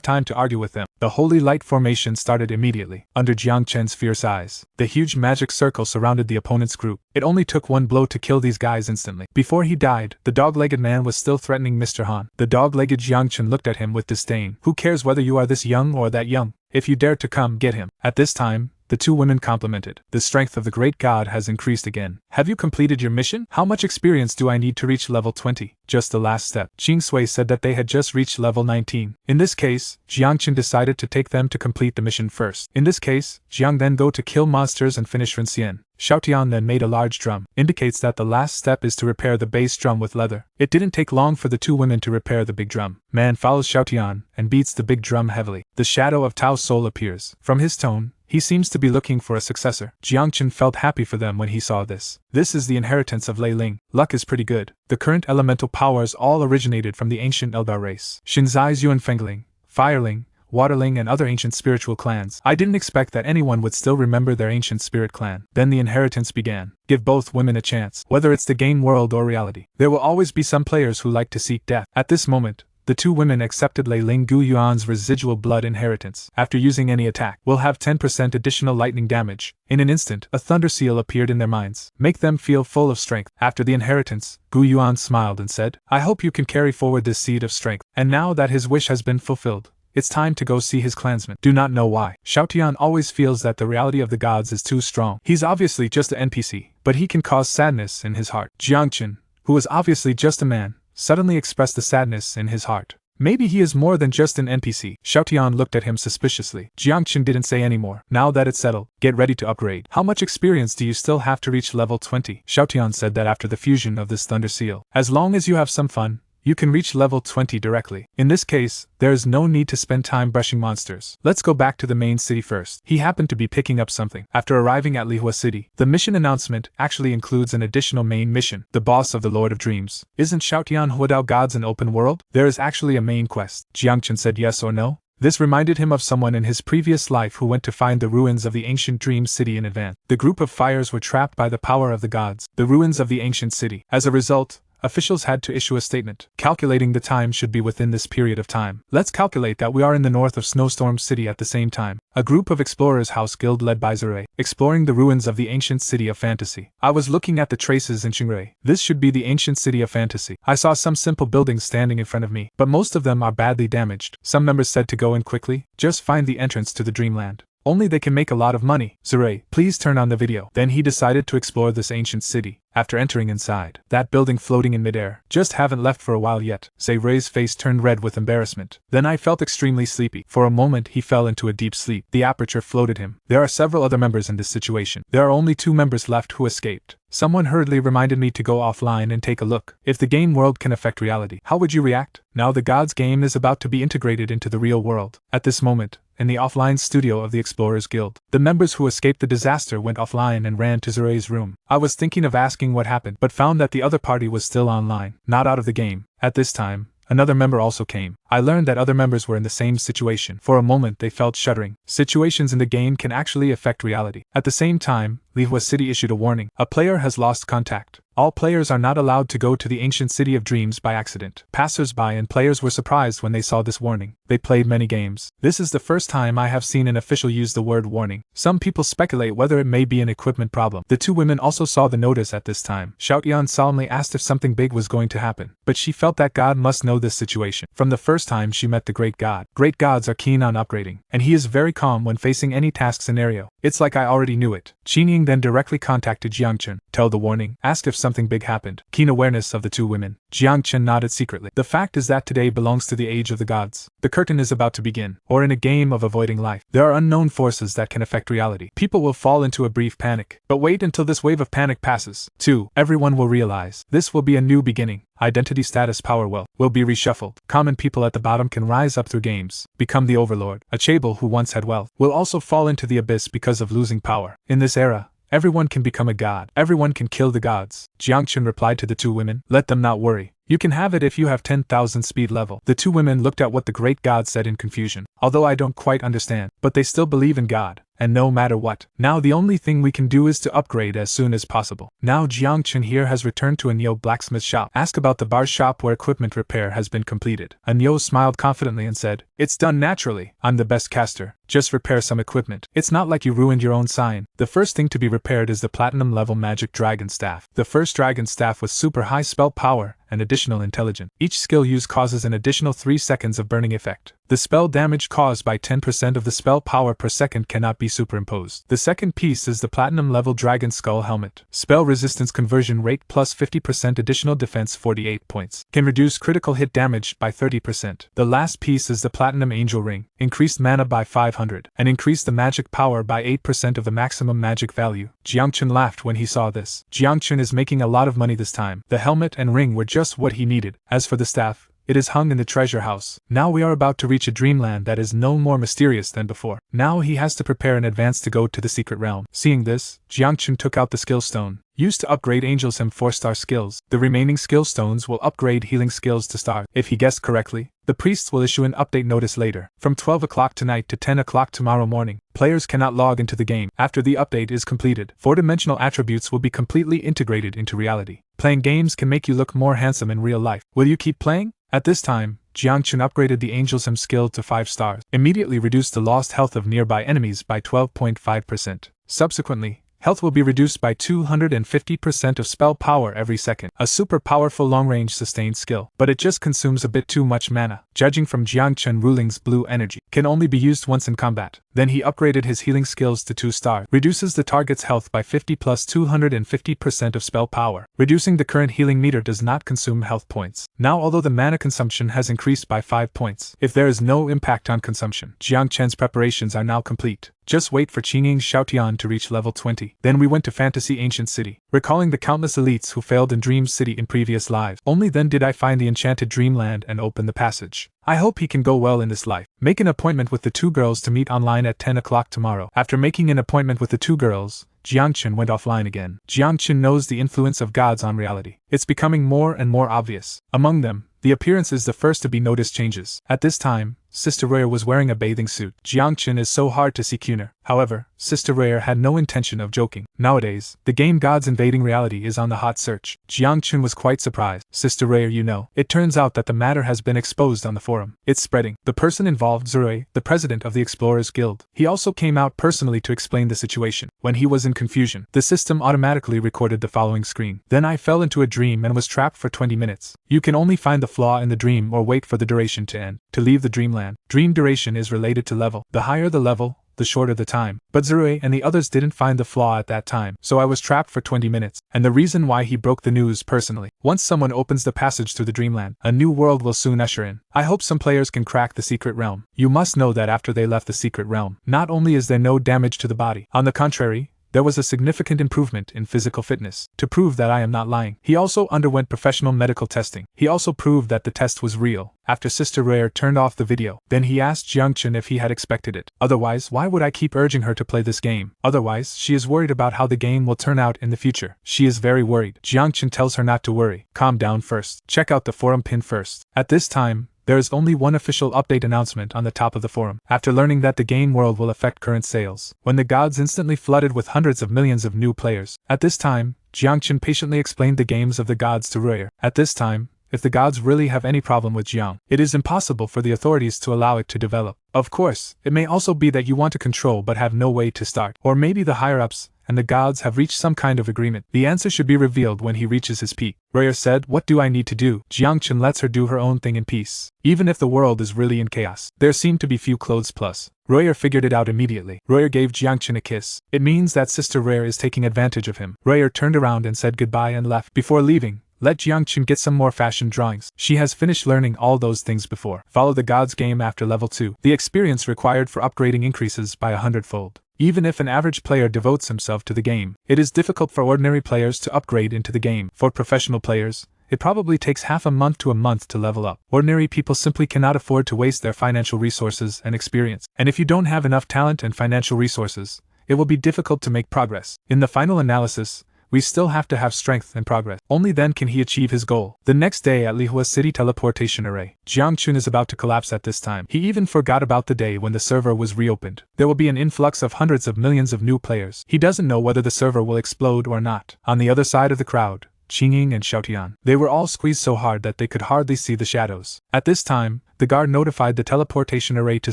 time to argue with them. The holy light formation started immediately. Under Jiang Chen's fierce eyes, the huge magic circle surrounded the opponent's group. It only took 1 blow to kill these guys instantly. Before he died, the dog-legged man was still threatening Mr. Han. The dog-legged Jiang Chen looked at him with disdain. Who cares whether you are this young or that young? If you dare to come, get him. At this time, the two women complimented. The strength of the great god has increased again. Have you completed your mission? How much experience do I need to reach level 20? Just the last step. Jing Sui said that they had just reached level 19. In this case, Jiangchen decided to take them to complete the mission first. In this case, Jiang then go to kill monsters and finish Ren Xian. Xiaotian then made a large drum, indicates that the last step is to repair the base drum with leather. It didn't take long for the two women to repair the big drum. Man follows Xiaotian and beats the big drum heavily. The shadow of Tao's soul appears. From his tone, he seems to be looking for a successor. Jiangchen felt happy for them when he saw this. This is the inheritance of Lei Ling. Luck is pretty good. The current elemental powers all originated from the ancient Elgar race. Shinzai's Yuan Fengling, Fireling, Waterling and other ancient spiritual clans. I didn't expect that anyone would still remember their ancient spirit clan. Then the inheritance began. Give both women a chance. Whether it's the game world or reality, there will always be some players who like to seek death. At this moment, the two women accepted Lei Ling Gu Yuan's residual blood inheritance. After using any attack, will have 10% additional lightning damage. In an instant, a thunder seal appeared in their minds. Make them feel full of strength. After the inheritance, Gu Yuan smiled and said, I hope you can carry forward this seed of strength. And now that his wish has been fulfilled, it's time to go see his clansmen. Do not know why. Xiaotian always feels that the reality of the gods is too strong. He's obviously just an NPC, but he can cause sadness in his heart. Jiangchen, who is obviously just a man, suddenly expressed the sadness in his heart. Maybe he is more than just an NPC. Xiaotian looked at him suspiciously. Jiangchen didn't say any more. Now that it's settled, get ready to upgrade. How much experience do you still have to reach level 20? Xiaotian said that after the fusion of this thunder seal, as long as you have some fun, you can reach level 20 directly. In this case, there is no need to spend time brushing monsters. Let's go back to the main city first. He happened to be picking up something. After arriving at Lihua City, the mission announcement actually includes an additional main mission, the boss of the Lord of Dreams. Isn't Xiaotian Huadao Gods an open world? There is actually a main quest. Jiangchen said yes or no. This reminded him of someone in his previous life who went to find the ruins of the ancient dream city in advance. The group of fires were trapped by the power of the gods, the ruins of the ancient city. As a result, officials had to issue a statement. Calculating the time should be within this period of time. Let's calculate that we are in the north of Snowstorm City at the same time. A group of explorers house guild led by Zurei, exploring the ruins of the ancient city of fantasy. I was looking at the traces in Qingrui. This should be the ancient city of fantasy. I saw some simple buildings standing in front of me, but most of them are badly damaged. Some members said to go in quickly, just find the entrance to the dreamland. Only they can make a lot of money. Zurei, please turn on the video. Then he decided to explore this ancient city. After entering inside, that building floating in midair, just haven't left for a while yet. Zurei's face turned red with embarrassment. Then I felt extremely sleepy. For a moment he fell into a deep sleep. The aperture floated him. There are several other members in this situation. There are only 2 members left who escaped. Someone hurriedly reminded me to go offline and take a look. If the game world can affect reality, how would you react? Now the Gods game is about to be integrated into the real world. At this moment, in the offline studio of the Explorers Guild, the members who escaped the disaster went offline and ran to Zurei's room. I was thinking of asking what happened, but found that the other party was still online, not out of the game. At this time, another member also came. I learned that other members were in the same situation. For a moment they felt shuddering. Situations in the game can actually affect reality. At the same time, Lihua City issued a warning. A player has lost contact. All players are not allowed to go to the ancient city of dreams by accident. Passers-by and players were surprised when they saw this warning. They played many games. This is the first time I have seen an official use the word warning. Some people speculate whether it may be an equipment problem. The 2 women also saw the notice at this time. Xiaotian solemnly asked if something big was going to happen, but she felt that God must know this situation. From the first time she met the great god. Great gods are keen on upgrading, and he is very calm when facing any task scenario. It's like I already knew it. Qingying then directly contacted Jiangchen, told the warning, asked if something big happened. Keen awareness of the 2 women. Jiangchen nodded secretly. The fact is that today belongs to the age of the gods. The curtain is about to begin, or in a game of avoiding life. There are unknown forces that can affect reality. People will fall into a brief panic, but wait until this wave of panic passes. 2. Everyone will realize this will be a new beginning. Identity status power will be reshuffled. Common people at the bottom can rise up through games, become the overlord. A chaebol who once had wealth will also fall into the abyss because of losing power. In this era, everyone can become a god. Everyone can kill the gods. Jiangchen replied to the 2 women, let them not worry. You can have it if you have 10,000 speed level. The 2 women looked at what the great god said in confusion. Although I don't quite understand, but they still believe in God, and no matter what. Now the only thing we can do is to upgrade as soon as possible. Now Jiangchen here has returned to a Neo blacksmith shop. Ask about the bar shop where equipment repair has been completed. A Neo smiled confidently and said, it's done naturally. I'm the best caster. Just repair some equipment. It's not like you ruined your own sign. The first thing to be repaired is the platinum level magic dragon staff. The first dragon staff with super high spell power and additional intelligence. Each skill used causes an additional 3 seconds of burning effect. The spell damage caused by 10% of the spell power per second cannot be superimposed. The second piece is the Platinum level Dragon Skull Helmet. Spell resistance conversion rate plus 50% additional defense 48 points. Can reduce critical hit damage by 30%. The last piece is the Platinum Angel Ring. Increased mana by 500, and increased the magic power by 8% of the maximum magic value. Jiangchen laughed when he saw this. Jiangchen is making a lot of money this time. The helmet and ring were just what he needed. As for the staff, it is hung in the treasure house. Now we are about to reach a dreamland that is no more mysterious than before. Now he has to prepare in advance to go to the secret realm. Seeing this, Jiangchen took out the skill stone, used to upgrade Angel's Hymn 4-star skills. The remaining skill stones will upgrade healing skills to star. If he guessed correctly, the priests will issue an update notice later. From 12 o'clock tonight to 10 o'clock tomorrow morning, players cannot log into the game. After the update is completed, 4-dimensional attributes will be completely integrated into reality. Playing games can make you look more handsome in real life. Will you keep playing? At this time, Jiangchen upgraded the Angel's Hymn skill to 5 stars, immediately reduced the lost health of nearby enemies by 12.5%. Subsequently, health will be reduced by 250% of spell power every second. A super powerful long-range sustained skill, but it just consumes a bit too much mana. Judging from Jiangchen Ruling's blue energy, can only be used once in combat. Then he upgraded his healing skills to 2 stars, reduces the target's health by 50 plus 250% of spell power. Reducing the current healing meter does not consume health points. Now although the mana consumption has increased by 5 points, if there is no impact on consumption, Jiangchen's preparations are now complete. Just wait for Qingying's Xiaotian to reach level 20. Then we went to Fantasy Ancient City, recalling the countless elites who failed in Dream City in previous lives. Only then did I find the enchanted dreamland and open the passage. I hope he can go well in this life. Make an appointment with the 2 girls to meet online at 10 o'clock tomorrow. After making an appointment with the 2 girls, Jiangchen went offline again. Jiangchen knows the influence of gods on reality. It's becoming more and more obvious. Among them, the appearance is the first to be noticed changes. At this time, Sister Rare was wearing a bathing suit. Jiangchen is so hard to see cuner. However, Sister Rare had no intention of joking. Nowadays, the game Gods Invading Reality is on the hot search. Jiangchen was quite surprised. Sister Rare, you know. It turns out that the matter has been exposed on the forum. It's spreading. The person involved, Zurui, the president of the Explorers Guild. He also came out personally to explain the situation. When he was in confusion, the system automatically recorded the following screen. Then I fell into a dream and was trapped for 20 minutes. You can only find the flaw in the dream or wait for the duration to end. To leave the dreamland, dream duration is related to level. The higher the level, the shorter the time. But Zurui and the others didn't find the flaw at that time, so I was trapped for 20 minutes. And the reason why he broke the news personally. Once someone opens the passage through the dreamland, a new world will soon usher in. I hope some players can crack the secret realm. You must know that after they left the secret realm, not only is there no damage to the body, on the contrary, there was a significant improvement in physical fitness. To prove that I am not lying, he also underwent professional medical testing. He also proved that the test was real. After Sister Rare turned off the video, then he asked Jiangchen if he had expected it. Otherwise, why would I keep urging her to play this game? Otherwise, she is worried about how the game will turn out in the future. She is very worried. Jiangchen tells her not to worry. Calm down first. Check out the forum pin first. At this time, there is only one official update announcement on the top of the forum. After learning that the game world will affect current sales, when the gods instantly flooded with hundreds of millions of new players. At this time, Jiangchen patiently explained the games of the gods to Ruyer. At this time, if the gods really have any problem with Jiang, it is impossible for the authorities to allow it to develop. Of course, it may also be that you want to control but have no way to start. Or maybe the higher-ups and the gods have reached some kind of agreement. The answer should be revealed when he reaches his peak. Ruyer said, "What do I need to do?" Jiangchen lets her do her own thing in peace. Even if the world is really in chaos, there seem to be few clothes plus. Ruyer figured it out immediately. Ruyer gave Jiangchen a kiss. It means that Sister Rare is taking advantage of him. Ruyer turned around and said goodbye and left. Before leaving, let Jiangchen get some more fashion drawings. She has finished learning all those things before. Follow the gods game after level 2. The experience required for upgrading increases by 100-fold. Even if an average player devotes himself to the game, it is difficult for ordinary players to upgrade into the game. For professional players, it probably takes half a month to a month to level up. Ordinary people simply cannot afford to waste their financial resources and experience. And if you don't have enough talent and financial resources, it will be difficult to make progress. In the final analysis, we still have to have strength and progress. Only then can he achieve his goal. The next day at Lihua City Teleportation Array, Jiangchen is about to collapse at this time. He even forgot about the day when the server was reopened. There will be an influx of hundreds of millions of new players. He doesn't know whether the server will explode or not. On the other side of the crowd, Qingying and Xiaotian. They were all squeezed so hard that they could hardly see the shadows. At this time, the guard notified the teleportation array to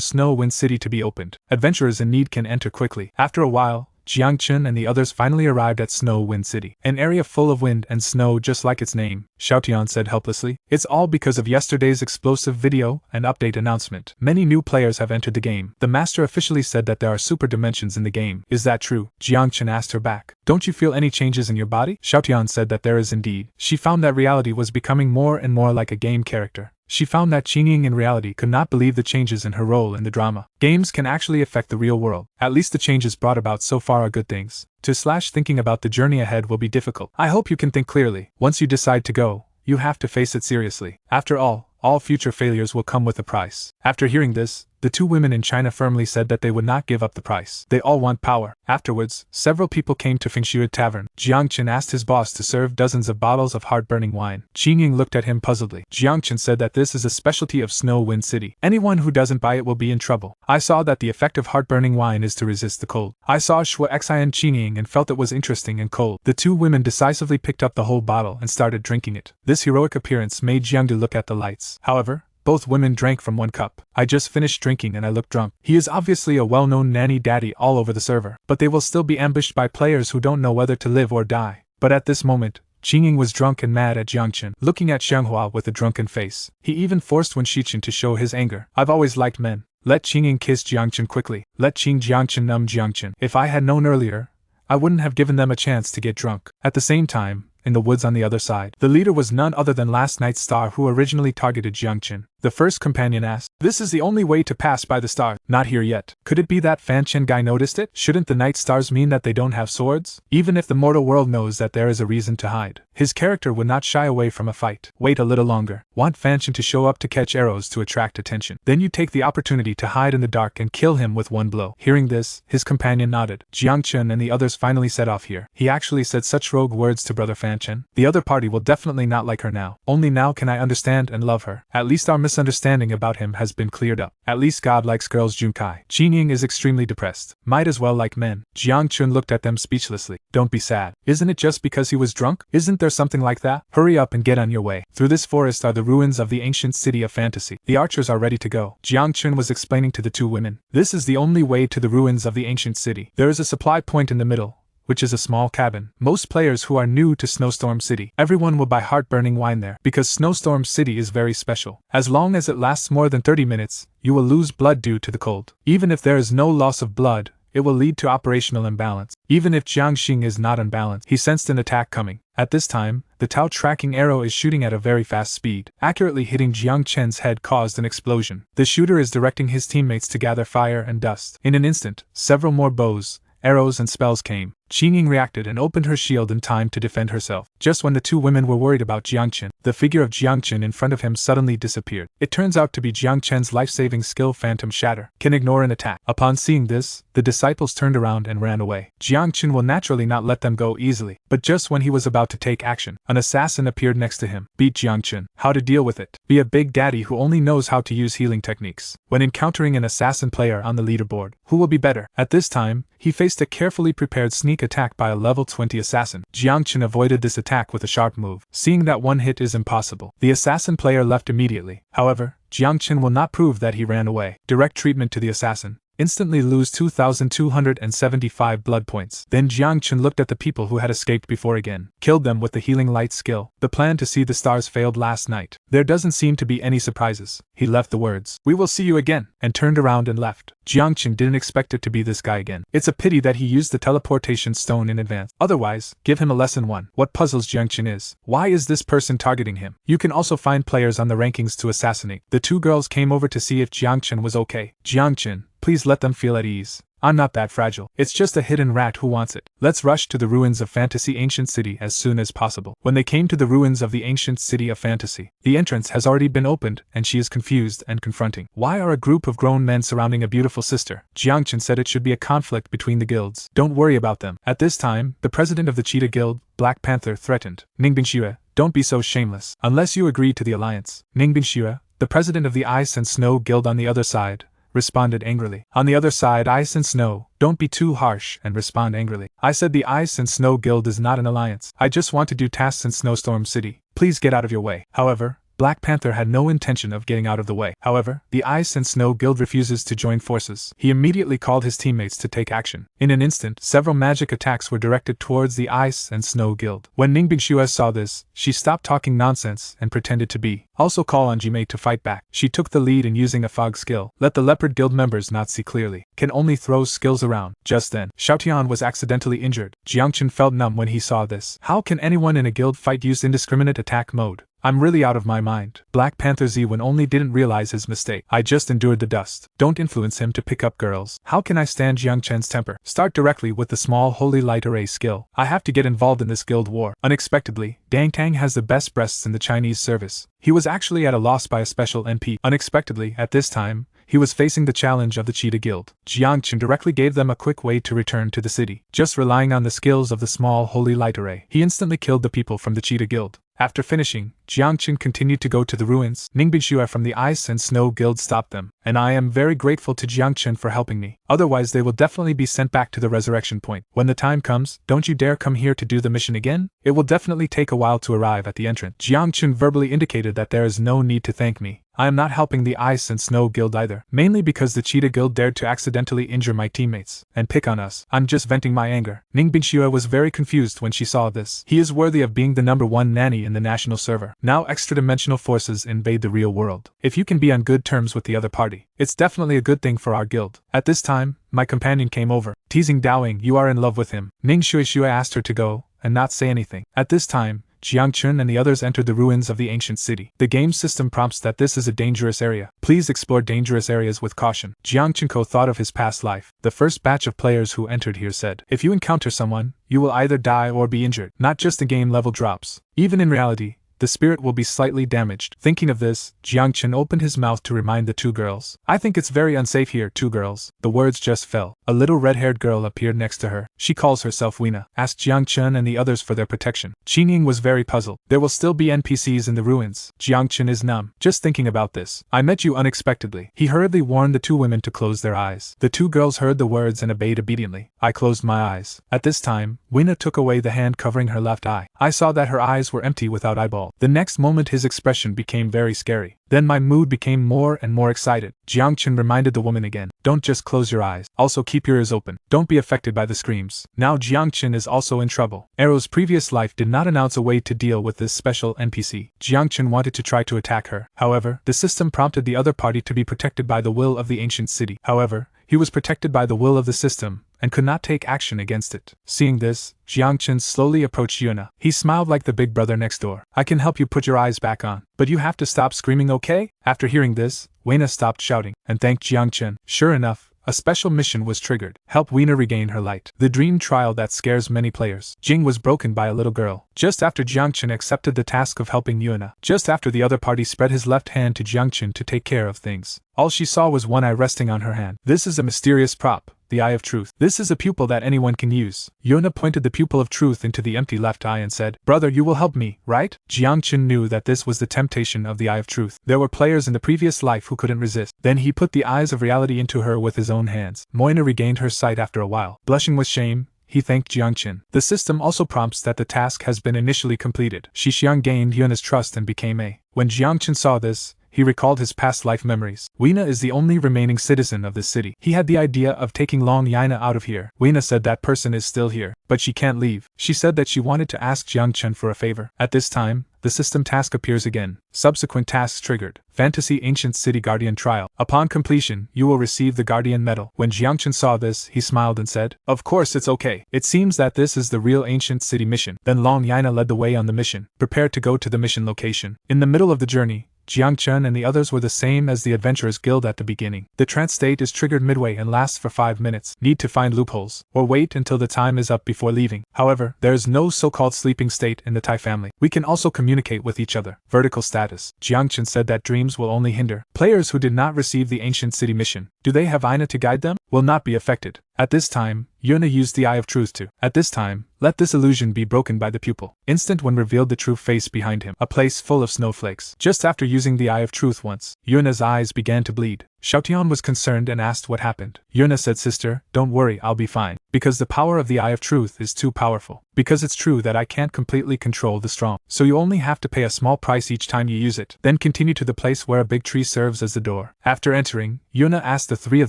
Snow Wind City to be opened. Adventurers in need can enter quickly. After a while, Jiangchen and the others finally arrived at Snow Wind City. An area full of wind and snow just like its name, Xiaotian said helplessly. It's all because of yesterday's explosive video and update announcement. Many new players have entered the game. The master officially said that there are super dimensions in the game. Is that true? Jiangchen asked her back. Don't you feel any changes in your body? Xiaotian said that there is indeed. She found that reality was becoming more and more like a game character. She found that Qingying in reality could not believe the changes in her role in the drama. Games can actually affect the real world. At least the changes brought about so far are good things. Thinking about the journey ahead will be difficult. I hope you can think clearly. Once you decide to go, you have to face it seriously. After all future failures will come with a price. After hearing this, the two women in China firmly said that they would not give up the price. They all want power. Afterwards, several people came to Fengshui Tavern. Jiangchen asked his boss to serve dozens of bottles of heart-burning wine. Qingying looked at him puzzledly. Jiangchen said that this is a specialty of Snow Wind City. Anyone who doesn't buy it will be in trouble. I saw that the effect of heart-burning wine is to resist the cold. I saw Shua Xian Qingying and felt it was interesting and cold. The two women decisively picked up the whole bottle and started drinking it. This heroic appearance made Jiangdu look at the lights. However, both women drank from one cup. I just finished drinking and I look drunk. He is obviously a well-known nanny daddy all over the server, but they will still be ambushed by players who don't know whether to live or die. But at this moment, Qingying was drunk and mad at Jiangchen, looking at Xianghua with a drunken face. He even forced Wen Shichen to show his anger. I've always liked men. Let Qingying kiss Jiangchen quickly. Let Jiangchen numb Jiangchen. If I had known earlier, I wouldn't have given them a chance to get drunk. At the same time, in the woods on the other side, the leader was none other than last night's star who originally targeted Jiangchen. The first companion asked, "This is the only way to pass by the stars." Not here yet. Could it be that Fan Chen guy noticed it? Shouldn't the night stars mean that they don't have swords? Even if the mortal world knows that there is a reason to hide, his character would not shy away from a fight. Wait a little longer. Want Fan Chen to show up to catch arrows to attract attention. Then you take the opportunity to hide in the dark and kill him with one blow. Hearing this, his companion nodded. Jiangchen and the others finally set off here. He actually said such rogue words to brother Fan Chen. The other party will definitely not like her now. Only now can I understand and love her. At least our misunderstanding about him has been cleared up. At least God likes girls. Junkai. Qingying is extremely depressed. Might as well like men. Jiangchen looked at them speechlessly. Don't be sad. Isn't it just because he was drunk? Isn't there something like that? Hurry up and get on your way. Through this forest are the ruins of the ancient city of fantasy. The archers are ready to go. Jiangchen was explaining to the two women. This is the only way to the ruins of the ancient city. There is a supply point in the middle, which is a small cabin. Most players who are new to Snowstorm City, everyone will buy heart-burning wine there, because Snowstorm City is very special. As long as it lasts more than 30 minutes, you will lose blood due to the cold. Even if there is no loss of blood, it will lead to operational imbalance. Even if Jiang Xing is not unbalanced, he sensed an attack coming. At this time, the Tao tracking arrow is shooting at a very fast speed. Accurately hitting Jiang Chen's head caused an explosion. The shooter is directing his teammates to gather fire and dust. In an instant, several more bows, arrows and spells came. Qingying reacted and opened her shield in time to defend herself. Just when the two women were worried about Jiangchen, the figure of Jiangchen in front of him suddenly disappeared. It turns out to be Jiangchen's life-saving skill Phantom Shatter. Can ignore an attack. Upon seeing this, the disciples turned around and ran away. Jiangchen will naturally not let them go easily, but just when he was about to take action, an assassin appeared next to him. Beat Jiangchen. How to deal with it. Be a big daddy who only knows how to use healing techniques. When encountering an assassin player on the leaderboard, who will be better? At this time, he faced a carefully prepared sneak attack by a level 20 assassin. Jiangchen avoided this attack with a sharp move. Seeing that one hit is impossible, the assassin player left immediately. However, Jiangchen will not prove that he ran away. Direct treatment to the assassin. Instantly lose 2,275 blood points. Then Jiangchen looked at the people who had escaped before again. Killed them with the healing light skill. The plan to see the stars failed last night. There doesn't seem to be any surprises. He left the words, "We will see you again," and turned around and left. Jiangchen didn't expect it to be this guy again. It's a pity that he used the teleportation stone in advance. Otherwise, give him a lesson 1. What puzzles Jiangchen is, why is this person targeting him? You can also find players on the rankings to assassinate. The two girls came over to see if Jiangchen was okay. Jiangchen, please let them feel at ease. I'm not that fragile. It's just a hidden rat who wants it. Let's rush to the ruins of Fantasy Ancient City as soon as possible. When they came to the ruins of the ancient city of Fantasy, the entrance has already been opened and she is confused and confronting. Why are a group of grown men surrounding a beautiful sister? Jiangchen said it should be a conflict between the guilds. Don't worry about them. At this time, the president of the Cheetah Guild, Black Panther, threatened. Ningbingxue, don't be so shameless. Unless you agree to the alliance. Ningbingxue, the president of the Ice and Snow Guild on the other side, responded angrily. On the other side, Ice and Snow, don't be too harsh and respond angrily. I said the Ice and Snow Guild is not an alliance. I just want to do tasks in Snowstorm City. Please get out of your way. However, Black Panther had no intention of getting out of the way. However, the Ice and Snow Guild refuses to join forces. He immediately called his teammates to take action. In an instant, several magic attacks were directed towards the Ice and Snow Guild. When Ning Bingxue saw this, she stopped talking nonsense and pretended to be. Also call on Jimei to fight back. She took the lead in using a fog skill. Let the Leopard Guild members not see clearly. Can only throw skills around. Just then, Xiaotian was accidentally injured. Jiangchen felt numb when he saw this. How can anyone in a guild fight use indiscriminate attack mode? I'm really out of my mind. Black Panther Ziwen only didn't realize his mistake. I just endured the dust. Don't influence him to pick up girls. How can I stand Jiang Chen's temper? Start directly with the small holy light array skill. I have to get involved in this guild war. Unexpectedly, Dang Tang has the best breasts in the Chinese service. He was actually at a loss by a special NP. Unexpectedly, at this time, he was facing the challenge of the Cheetah Guild. Jiang Chen directly gave them a quick way to return to the city. Just relying on the skills of the small holy light array, he instantly killed the people from the Cheetah Guild. After finishing, Jiang Chen continued to go to the ruins. Ning Bingxue from the Ice and Snow Guild stopped them, and I am very grateful to Jiang Chen for helping me. Otherwise they will definitely be sent back to the resurrection point. When the time comes, don't you dare come here to do the mission again? It will definitely take a while to arrive at the entrance. Jiang Chen verbally indicated that there is no need to thank me. I am not helping the Ice and Snow Guild either, mainly because the Cheetah Guild dared to accidentally injure my teammates and pick on us. I'm just venting my anger. Ning Bingxue was very confused when she saw this. He is worthy of being the #1 nanny in the national server. Now extra-dimensional forces invade the real world. If you can be on good terms with the other party, it's definitely a good thing for our guild. At this time, my companion came over, teasing Dowing, you are in love with him. Ning Shuixue asked her to go and not say anything. At this time, Jiang Chun and the others entered the ruins of the ancient city. The game system prompts that this is a dangerous area. Please explore dangerous areas with caution. Jiang Chunko thought of his past life. The first batch of players who entered here said, if you encounter someone, you will either die or be injured. Not just the game level drops. Even in reality, the spirit will be slightly damaged. Thinking of this, Jiang Chen opened his mouth to remind the two girls. I think it's very unsafe here, two girls. The words just fell. A little red-haired girl appeared next to her. She calls herself Weena. Asked Jiang Chen and the others for their protection. Qingying was very puzzled. There will still be NPCs in the ruins. Jiang Chen is numb. Just thinking about this. I met you unexpectedly. He hurriedly warned the two women to close their eyes. The two girls heard the words and obeyed obediently. I closed my eyes. At this time, Weena took away the hand covering her left eye. I saw that her eyes were empty without eyeball. The next moment his expression became very scary. Then my mood became more and more excited. Jiang Chen reminded the woman again, don't just close your eyes, also keep your ears open. Don't be affected by the screams. Now Jiang Chen is also in trouble. Arrow's previous life did not announce a way to deal with this special NPC. Jiang Chen wanted to try to attack her. However, the system prompted the other party to be protected by the will of the ancient city. However, he was protected by the will of the system, and could not take action against it. Seeing this, Jiang Chen slowly approached Yuna. He smiled like the big brother next door. I can help you put your eyes back on, but you have to stop screaming, okay? After hearing this, Weena stopped shouting, and thanked Jiang Chen. Sure enough, a special mission was triggered. Help Weena regain her light. The dream trial that scares many players. Jing was broken by a little girl. Just after Jiang Chen accepted the task of helping Yuna. Just after the other party spread his left hand to Jiang Chen to take care of things. All she saw was one eye resting on her hand. This is a mysterious prop. The Eye of Truth. This is a pupil that anyone can use. Yuna pointed the pupil of truth into the empty left eye and said, brother, you will help me, right? Jiang Chen knew that this was the temptation of the Eye of Truth. There were players in the previous life who couldn't resist. Then he put the eyes of reality into her with his own hands. Moina regained her sight after a while. Blushing with shame, he thanked Jiang Chen. The system also prompts that the task has been initially completed. Xixiang gained Yuna's trust and became a. When Jiang Chen saw this, he recalled his past life memories. Weena is the only remaining citizen of this city. He had the idea of taking Long Yana out of here. Weena said that person is still here, but she can't leave. She said that she wanted to ask Jiang Chen for a favor. At this time, the system task appears again. Subsequent tasks triggered. Fantasy Ancient City Guardian Trial. Upon completion, you will receive the Guardian Medal. When Jiang Chen saw this, he smiled and said, of course it's okay. It seems that this is the real Ancient City mission. Then Long Yana led the way on the mission, prepared to go to the mission location. In the middle of the journey, Jiang Chen and the others were the same as the Adventurers Guild at the beginning. The trance state is triggered midway and lasts for 5 minutes. Need to find loopholes, or wait until the time is up before leaving. However, there is no so-called sleeping state in the Tai family. We can also communicate with each other. Vertical status. Jiang Chen said that dreams will only hinder. Players who did not receive the Ancient City mission, do they have Aina to guide them? Will not be affected. At this time, Yuna used the Eye of Truth to. At this time, let this illusion be broken by the pupil. Instant when revealed the true face behind him. A place full of snowflakes. Just after using the Eye of Truth once, Yuna's eyes began to bleed. Xiaotian was concerned and asked what happened. Yuna said, sister, don't worry, I'll be fine. Because the power of the Eye of Truth is too powerful. Because it's true that I can't completely control the strong. So you only have to pay a small price each time you use it. Then continue to the place where a big tree serves as the door. After entering, Yuna asked the three of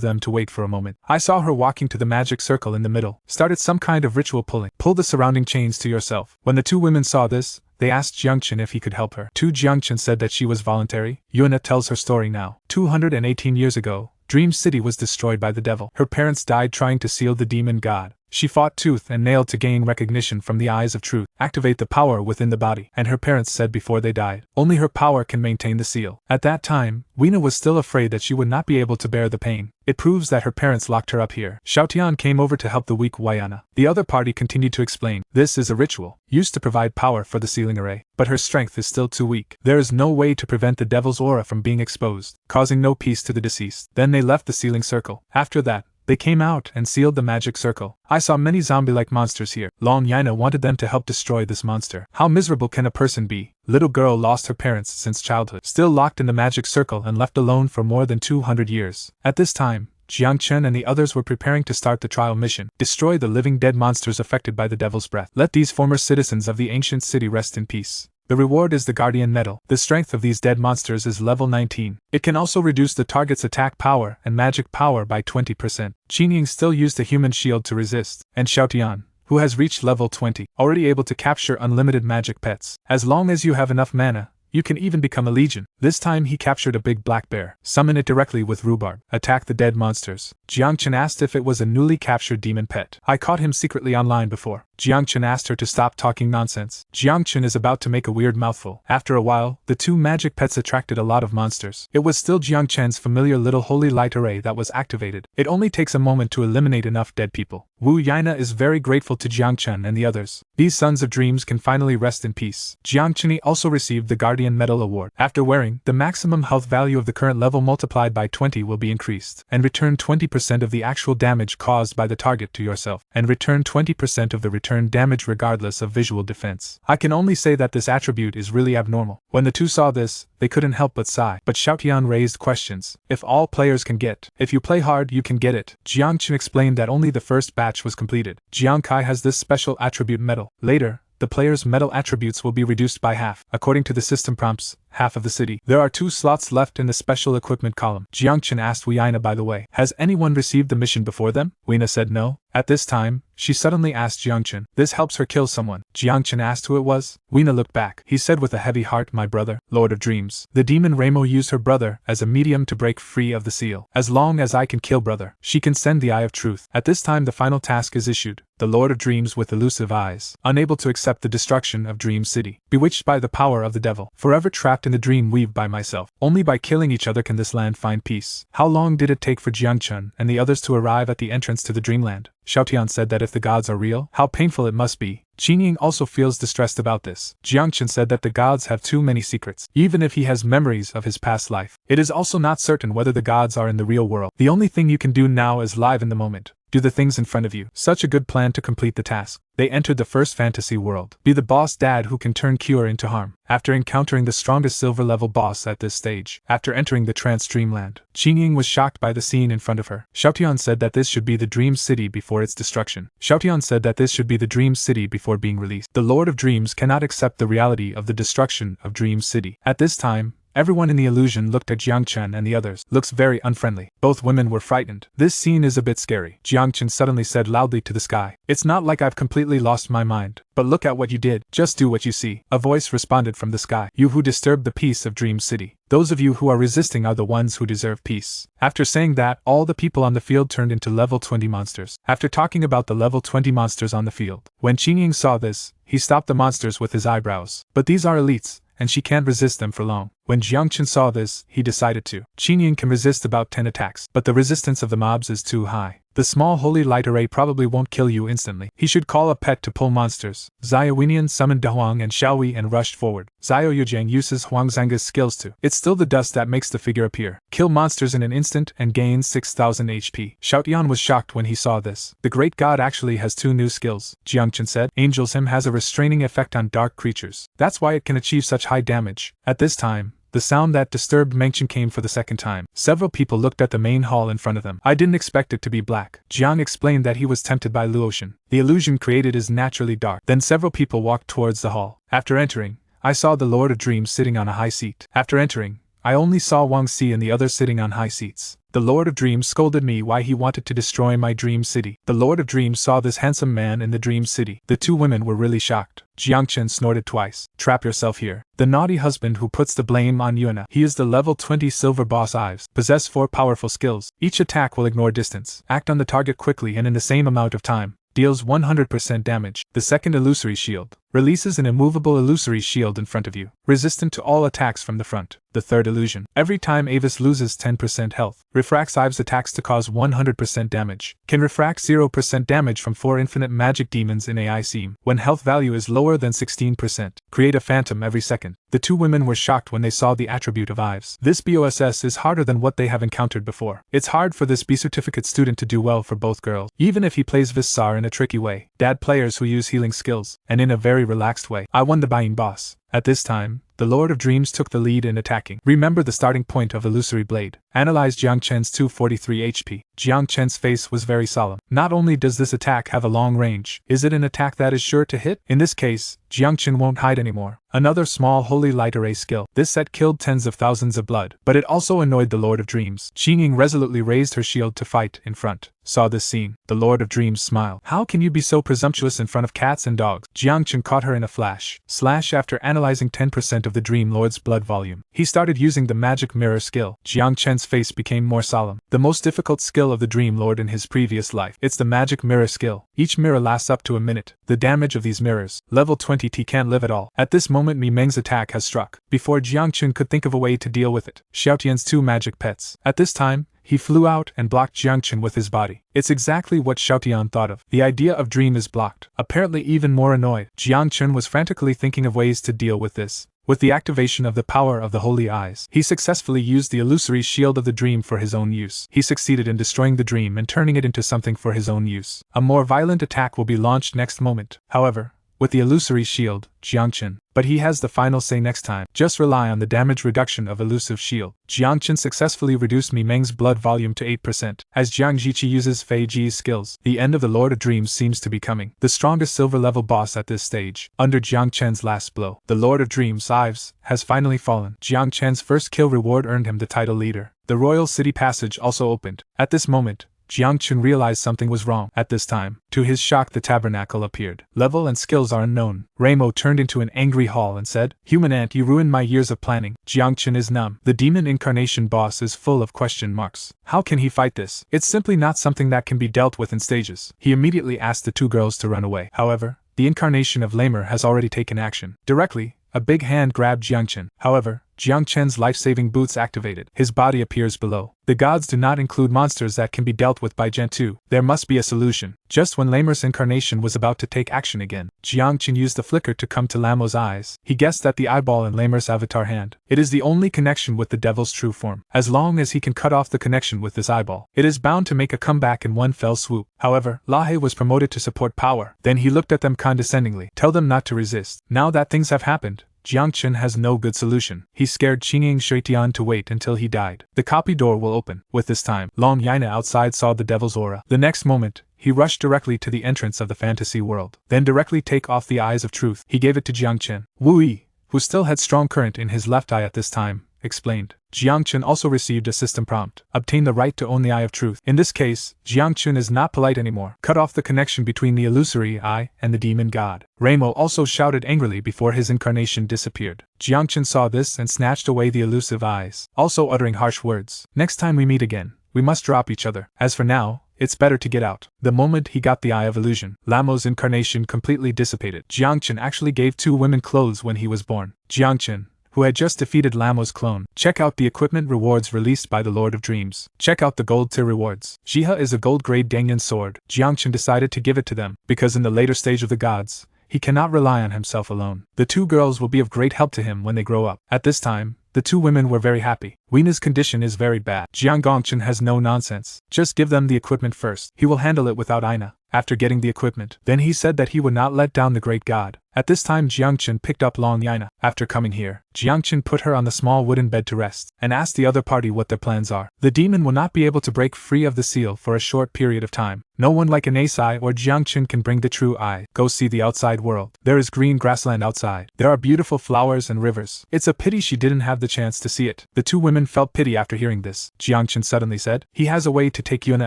them to wait for a moment. I saw her walking to the magic circle in the middle. Started some kind of ritual pulling. Pull the surrounding chains to yourself. When the two women saw this, they asked Jiangchen if he could help her. Jiangchen said that she was voluntary. Yuna tells her story now. 218 years ago, Dream City was destroyed by the devil. Her parents died trying to seal the demon god. She fought tooth and nail to gain recognition from the eyes of truth, activate the power within the body, and her parents said before they died, only her power can maintain the seal. At that time, Weena was still afraid that she would not be able to bear the pain. It proves that her parents locked her up here. Xiaotian came over to help the weak Wayana. The other party continued to explain. This is a ritual, used to provide power for the sealing array, but her strength is still too weak. There is no way to prevent the devil's aura from being exposed, causing no peace to the deceased. Then they left the sealing circle. After that, they came out and sealed the magic circle. I saw many zombie-like monsters here. Long Yana wanted them to help destroy this monster. How miserable can a person be? Little girl lost her parents since childhood, still locked in the magic circle and left alone for more than 200 years. At this time, Jiangchen and the others were preparing to start the trial mission. Destroy the living dead monsters affected by the devil's breath. Let these former citizens of the ancient city rest in peace. The reward is the Guardian Medal. The strength of these dead monsters is level 19. It can also reduce the target's attack power and magic power by 20%. Qingying still used a human shield to resist, and Xiaotian, who has reached level 20, already able to capture unlimited magic pets. As long as you have enough mana, you can even become a legion. This time he captured a big black bear. Summon it directly with rhubarb. Attack the dead monsters. Jiangchen asked if it was a newly captured demon pet. I caught him secretly online before. Jiangchen asked her to stop talking nonsense. Jiangchen is about to make a weird mouthful. After a while, the two magic pets attracted a lot of monsters. It was still Jiangchen's familiar little holy light array that was activated. It only takes a moment to eliminate enough dead people. Wu Yaina is very grateful to Jiangchen and the others. These sons of dreams can finally rest in peace. Jiangchen also received the Guardian Medal award. After wearing, the maximum health value of the current level multiplied by 20 will be increased, and return 20% of the actual damage caused by the target to yourself, and return 20% of the return damage regardless of visual defense. I can only say that this attribute is really abnormal. When the two saw this, they couldn't help but sigh. But Xiaotian raised questions. If all players can get, if you play hard you can get it. Jiangchen explained that only the first batch was completed. Jiangkai has this special attribute medal. Later, the player's medal attributes will be reduced by half. According to the system prompts, half of the city. There are 2 slots left in the special equipment column. Jiangchen asked Weina, by the way, has anyone received the mission before them? Weina said no. At this time, she suddenly asked Jiangchen. This helps her kill someone. Jiangchen asked who it was. Weina looked back. He said with a heavy heart, my brother, Lord of Dreams. The demon Ramo used her brother as a medium to break free of the seal. As long as I can kill brother, she can send the Eye of Truth. At this time the final task is issued. The Lord of Dreams with elusive eyes, unable to accept the destruction of Dream City, bewitched by the power of the devil, forever trapped in the dream weaved by myself. Only by killing each other can this land find peace. How long did it take for Jiangchen and the others to arrive at the entrance to the dreamland? Xiaotian said that if the gods are real, how painful it must be. Qingying also feels distressed about this. Jiangchen said that the gods have too many secrets. Even if he has memories of his past life, it is also not certain whether the gods are in the real world. The only thing you can do now is live in the moment. Do the things in front of you. Such a good plan to complete the task. They entered the first fantasy world. Be the boss dad who can turn cure into harm. After encountering the strongest silver level boss at this stage, after entering the trance dreamland, Qingying was shocked by the scene in front of her. Xiaotian said that this should be the dream city before its destruction. Xiaotian said that this should be the dream city before being released. The Lord of Dreams cannot accept the reality of the destruction of Dream City. At this time, everyone in the illusion looked at Jiangchen and the others. Looks very unfriendly. Both women were frightened. This scene is a bit scary. Jiangchen suddenly said loudly to the sky. It's not like I've completely lost my mind. But look at what you did. Just do what you see. A voice responded from the sky. You who disturbed the peace of Dream City. Those of you who are resisting are the ones who deserve peace. After saying that, all the people on the field turned into level 20 monsters. After talking about the level 20 monsters on the field, when Qingying saw this, he stopped the monsters with his eyebrows. But these are elites, and she can't resist them for long. When Jiangchen saw this, he decided to. Qingying can resist about 10 attacks, but the resistance of the mobs is too high. The small holy light array probably won't kill you instantly. He should call a pet to pull monsters. Xiao Weinian summoned Dahuang and Xiaowei and rushed forward. Xiao Yuzhang uses Huangzanga's skills too. It's still the dust that makes the figure appear. Kill monsters in an instant and gain 6,000 HP. Xiaotian was shocked when he saw this. The great god actually has 2 new skills. Jiangchen said, Angel's Hymn has a restraining effect on dark creatures. That's why it can achieve such high damage. At this time, The sound that disturbed Mengchen came for the second time. Several people looked at the main hall in front of them. I didn't expect it to be black. Jiang explained that he was tempted by Luotian. The illusion created is naturally dark. Then several people walked towards the hall. After entering, I saw the Lord of Dreams sitting on a high seat. After entering, I only saw Wang Si and the others sitting on high seats. The Lord of Dreams scolded me why he wanted to destroy my dream city. The Lord of Dreams saw this handsome man in the dream city. The two women were really shocked. Jiang Chen snorted twice. Trap yourself here. The naughty husband who puts the blame on Yuna. He is the level 20 silver boss Ives. Possess 4 powerful skills. Each attack will ignore distance. Act on the target quickly and in the same amount of time. Deals 100% damage. The second illusory shield releases an immovable illusory shield in front of you, resistant to all attacks from the front. The third illusion. Every time Avis loses 10% health, refracts Ives attacks to cause 100% damage. Can refract 0% damage from 4 infinite magic demons in AI seam. When health value is lower than 16%. Create a phantom every second. The two women were shocked when they saw the attribute of Ives. This BOSS is harder than what they have encountered before. It's hard for this B certificate student to do well for both girls, even if he plays Vissar in a tricky way. Dad players who use healing skills, and in a very relaxed way. I won the buying boss. At this time, the Lord of Dreams took the lead in attacking. Remember the starting point of Illusory Blade. Analyze Jiang Chen's 243 HP. Jiang Chen's face was very solemn. Not only does this attack have a long range, is it an attack that is sure to hit? In this case, Jiang Chen won't hide anymore. Another small holy light array skill. This set killed tens of thousands of blood, but it also annoyed the Lord of Dreams. Qingying resolutely raised her shield to fight in front. Saw this scene. The Lord of Dreams smiled. How can you be so presumptuous in front of cats and dogs? Jiang Chen caught her in a flash. After analyzing 10% of the Dream Lord's blood volume, he started using the magic mirror skill. Jiang Chen's face became more solemn. The most difficult skill of the Dream Lord in his previous life. It's the magic mirror skill. Each mirror lasts up to a minute. The damage of these mirrors, level 20T, can't live at all. At this moment Mi Meng's attack has struck. Before Jiang Chen could think of a way to deal with it, Xiaotian's 2 magic pets. At this time, he flew out and blocked Jiang Chen with his body. It's exactly what Xiaotian thought of. The idea of dream is blocked. Apparently even more annoyed, Jiang Chen was frantically thinking of ways to deal with this. With the activation of the power of the holy eyes, he successfully used the illusory shield of the dream for his own use. He succeeded in destroying the dream and turning it into something for his own use. A more violent attack will be launched next moment. However, with the illusory shield, Jiang Chen. But he has the final say next time. Just rely on the damage reduction of elusive shield. Jiang Chen successfully reduced Mi Meng's blood volume to 8%. As Jiang Jiqi uses Fei Ji's skills, the end of the Lord of Dreams seems to be coming. The strongest silver level boss at this stage. Under Jiang Chen's last blow, the Lord of Dreams, Ives, has finally fallen. Jiang Chen's first kill reward earned him the title leader. The Royal City Passage also opened. At this moment, Jiang Chen realized something was wrong. At this time, to his shock, the tabernacle appeared. Level and skills are unknown. Raimo turned into an angry hall and said, "Human ant, you ruined my years of planning." Jiang Chen is numb. The demon incarnation boss is full of question marks. How can he fight this? It's simply not something that can be dealt with in stages. He immediately asked the 2 girls to run away. However, the incarnation of Lamer has already taken action. Directly, a big hand grabbed Jiang Chen. However, Jiang Chen's life-saving boots activated. His body appears below. The gods do not include monsters that can be dealt with by Gen 2. There must be a solution. Just when Lamer's incarnation was about to take action again, Jiang Chen used the flicker to come to Lamo's eyes. He guessed that the eyeball in Lamer's avatar hand. It is the only connection with the devil's true form. As long as he can cut off the connection with this eyeball, it is bound to make a comeback in one fell swoop. However, Lahe was promoted to support power. Then he looked at them condescendingly. Tell them not to resist. Now that things have happened, Jiang Chen has no good solution. He scared Qingying Shuitian to wait until he died. The copy door will open. With this time, Long Yaina outside saw the devil's aura. The next moment, he rushed directly to the entrance of the fantasy world. Then directly take off the eyes of truth. He gave it to Jiang Chen. Wu Yi, who still had strong current in his left eye at this time, explained. Jiang Chen also received a system prompt. Obtain the right to own the Eye of Truth. In this case, Jiang Chen is not polite anymore. Cut off the connection between the illusory eye and the demon god. Raimo also shouted angrily before his incarnation disappeared. Jiang Chen saw this and snatched away the elusive eyes, also uttering harsh words. Next time we meet again, we must drop each other. As for now, it's better to get out. The moment he got the Eye of Illusion, Lamo's incarnation completely dissipated. Jiang Chen actually gave 2 women clothes when he was born. Jiang Chen, who had just defeated Lamo's clone. Check out the equipment rewards released by the Lord of Dreams. Check out the gold tier rewards. Jiha is a gold-grade Dangyan sword. Jiang Chen decided to give it to them, because in the later stage of the gods, he cannot rely on himself alone. The 2 girls will be of great help to him when they grow up. At this time, the 2 women were very happy. Wena's condition is very bad. Jiang Gongchen has no nonsense. Just give them the equipment first. He will handle it without Aina. After getting the equipment, then he said that he would not let down the great god. At this time Jiangchen picked up Long Yana. After coming here, Jiangchen put her on the small wooden bed to rest, and asked the other party what their plans are. The demon will not be able to break free of the seal for a short period of time. No one like an Ace-eye or Jiangchen can bring the true eye. Go see the outside world. There is green grassland outside. There are beautiful flowers and rivers. It's a pity she didn't have the chance to see it. The two women felt pity after hearing this. Jiangchen suddenly said, he has a way to take Yuna